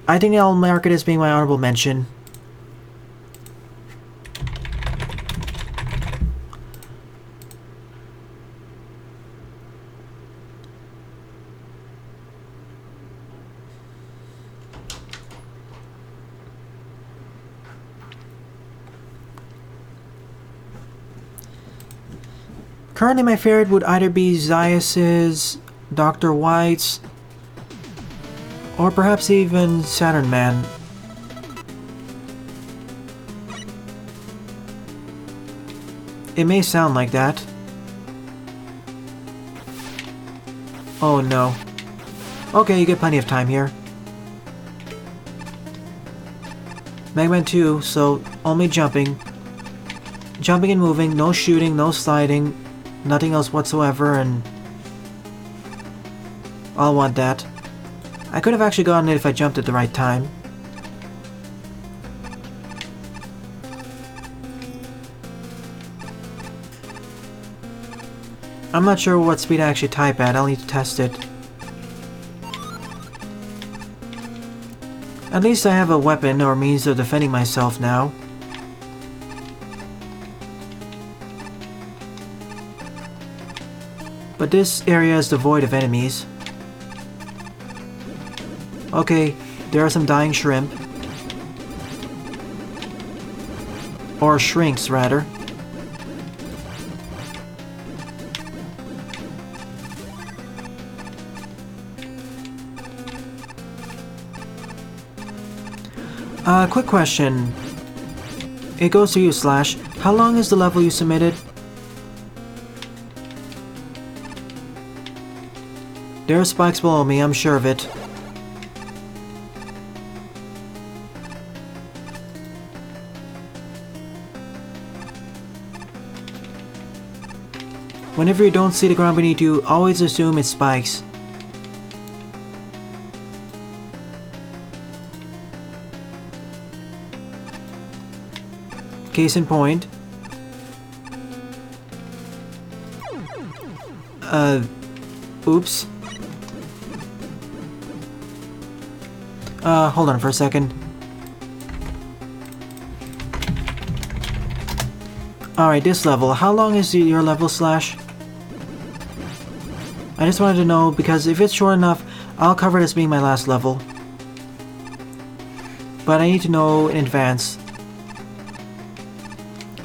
I think I'll mark it as being my honorable mention. Currently my favorite would either be Xaius's, Dr. White's, or perhaps even Saturn Man. It may sound like that. Oh no. Okay, you get plenty of time here. Mega Man 2, so only jumping. Jumping and moving, no shooting, no sliding. Nothing else whatsoever, and I'll want that. I could have actually gotten it if I jumped at the right time. I'm not sure what speed I actually type at, I'll need to test it. At least I have a weapon or means of defending myself now. But this area is devoid of enemies. Okay, there are some dying shrimp. Or shrinks, rather. Quick question. It goes to you, Slash. How long is the level you submitted? There are spikes below me, I'm sure of it. Whenever you don't see the ground beneath you, always assume it's spikes. Case in point. Oops. Hold on for a second. Alright, this level. How long is your level, Slash? I just wanted to know, because if it's short enough, I'll cover it as being my last level. but I need to know in advance.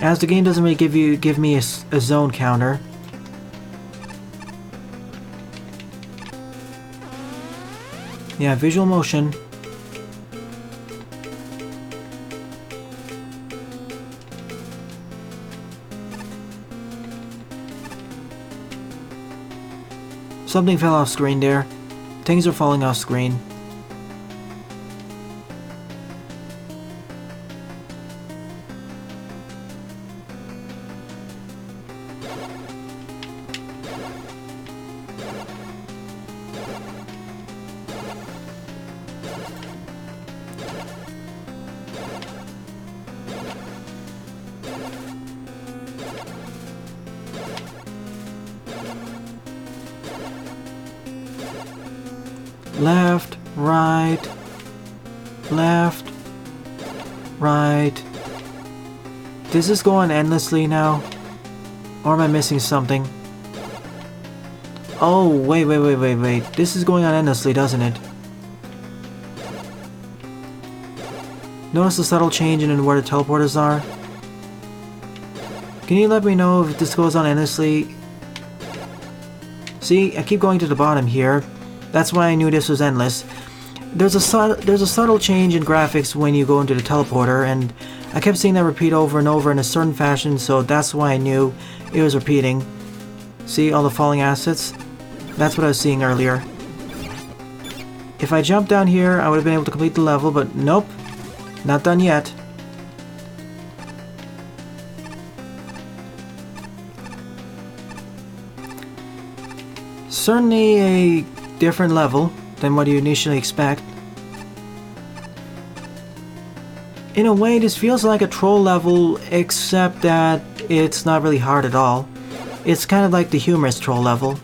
As the game doesn't really give me a zone counter. Yeah, visual motion. Something fell off screen there. Things are falling off screen. Left, right, left, right. Does this go on endlessly now? Or am I missing something? Oh, wait. This is going on endlessly, doesn't it? Notice the subtle change in where the teleporters are? Can you let me know if this goes on endlessly? See, I keep going to the bottom here. That's why I knew this was endless. There's a subtle change in graphics when you go into the teleporter, and I kept seeing that repeat over and over in a certain fashion, so that's why I knew it was repeating. See all the falling assets? That's what I was seeing earlier. If I jumped down here, I would have been able to complete the level, but nope. Not done yet. Certainly a different level than what you initially expect. In a way, this feels like a troll level, except that it's not really hard at all. It's kind of like the humorous troll level.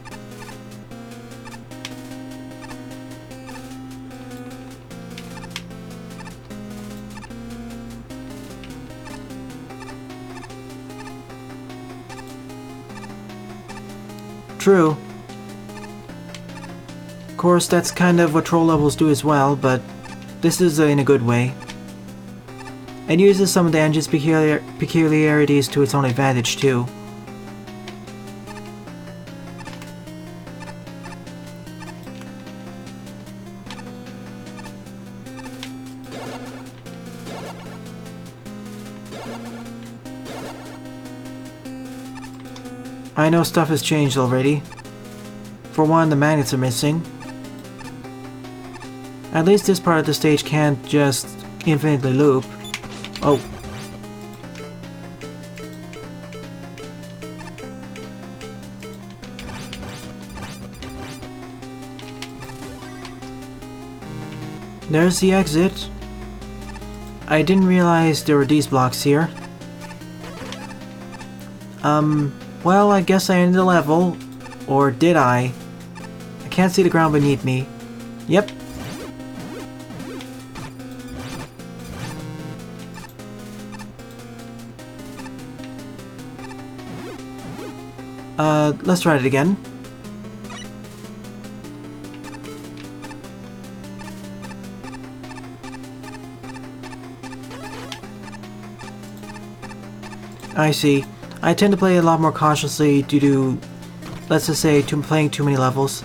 True. Of course, that's kind of what troll levels do as well, but this is in a good way. It uses some of the engine's peculiarities to its own advantage, too. I know stuff has changed already. For one, the magnets are missing. At least this part of the stage can't just infinitely loop. Oh. There's the exit. I didn't realize there were these blocks here. Well, I guess I ended the level. Or did I? I can't see the ground beneath me. Yep. Let's try it again. I see. I tend to play a lot more cautiously due to, let's just say, playing too many levels.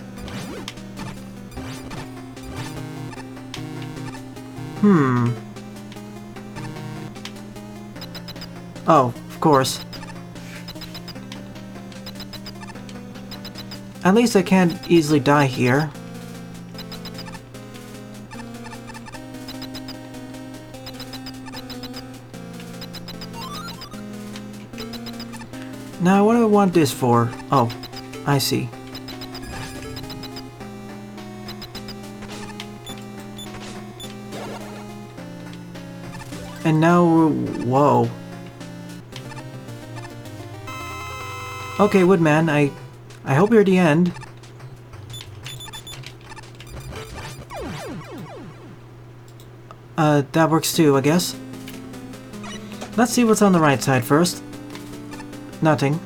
Oh, of course. At least I can't easily die here. Now, what do I want this for? Oh, I see. And now we're... whoa. Okay, Woodman, I hope you're at the end. That works too, I guess. Let's see what's on the right side first. Nothing.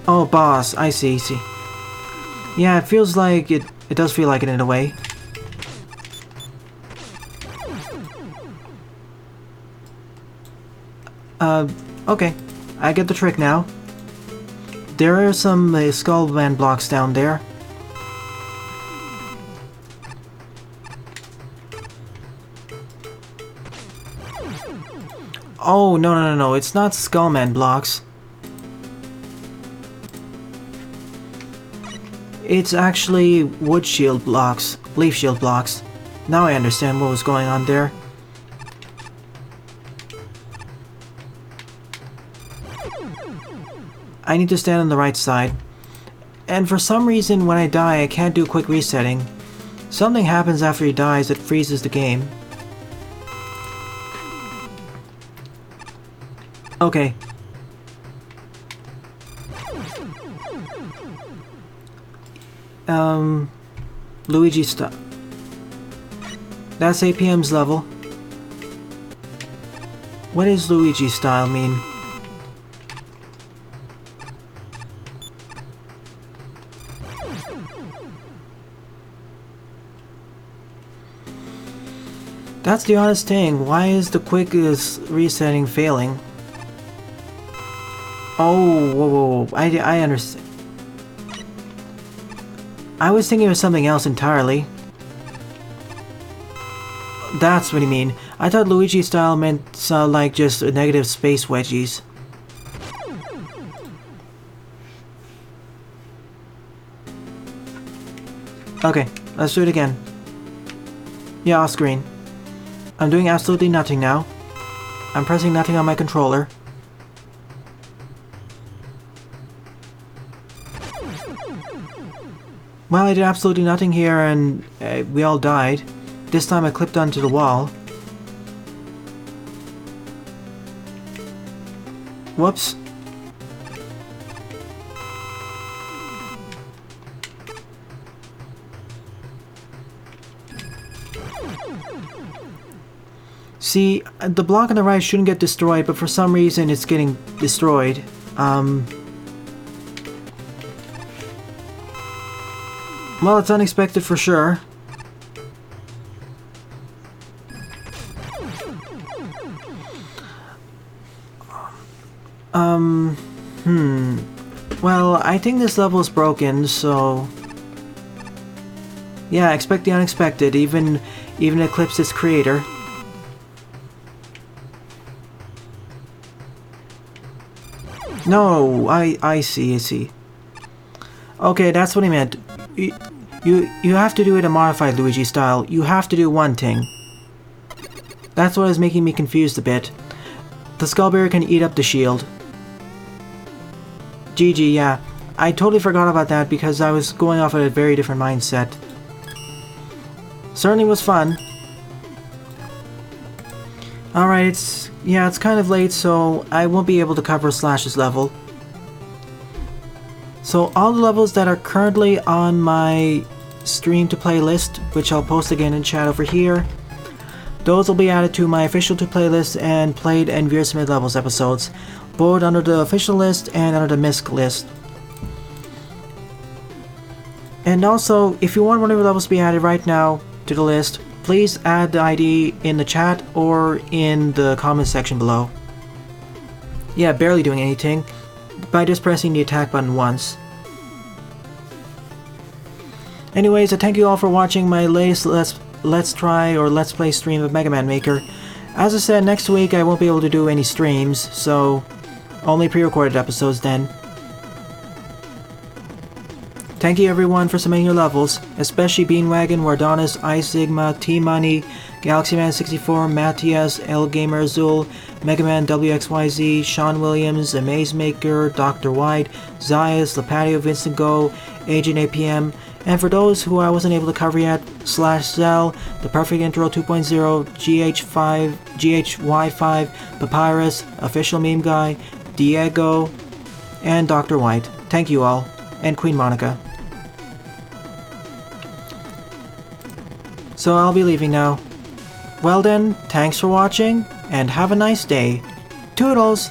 Oh, boss, I see. Yeah, it feels like it It does feel like it in a way. Okay. I get the trick now. There are some skull man blocks down there. Oh, no, it's not Skullman blocks. It's actually wood shield blocks, leaf shield blocks. Now I understand what was going on there. I need to stand on the right side. And for some reason when I die I can't do quick resetting. Something happens after he dies that freezes the game. Okay. Luigi style. That's APM's level. What does Luigi style mean? That's the honest thing. Why is the quickest resetting failing? Oh, whoa. I understand. I was thinking of something else entirely. That's what you mean. I thought Luigi style meant like just negative space wedgies. Okay, let's do it again. Yeah, off screen. I'm doing absolutely nothing now. I'm pressing nothing on my controller. Well, I did absolutely nothing here and we all died. This time I clipped onto the wall. Whoops. See, the block on the right shouldn't get destroyed, but for some reason it's getting destroyed. Well, it's unexpected for sure. Well, I think this level is broken, so... Yeah, expect the unexpected, even eclipse its creator. No, I see. Okay, that's what he meant. You have to do it a modified Luigi style. You have to do one thing. That's what is making me confused a bit. The Skullbearer can eat up the shield. GG, yeah. I totally forgot about that because I was going off at a very different mindset. Certainly was fun. Alright, it's kind of late, so I won't be able to cover Slash's level. So all the levels that are currently on my stream to play list, which I'll post again in chat over here, those will be added to my official to play list and played and viewer submitted levels episodes, both under the official list and under the MISC list. And also, if you want one of the levels to be added right now to the list, please add the ID in the chat or in the comment section below. Yeah, barely doing anything by just pressing the attack button once. Anyways, I thank you all for watching my latest let's try or let's play stream of Mega Man Maker. As I said, next week I won't be able to do any streams, so only pre-recorded episodes then. Thank you everyone for submitting your levels, especially Beanwagon, Wardonis, Zigma, T-Money, GalaxyMan64, Mateus, L-Gamer Azul, Megamanvwxyz, Shaun Williams, Amazemaker, Dr. White, Xaius, Lipatio, VincentGo, AgentAPM, and for those who I wasn't able to cover yet, /Zell, The Perfect Intro 2.0, jieuxx, Papyrus, Official Meme Guy, Diego, and Dr. White. Thank you all, and Queen Monica. So I'll be leaving now. Well then, thanks for watching, and have a nice day. Toodles!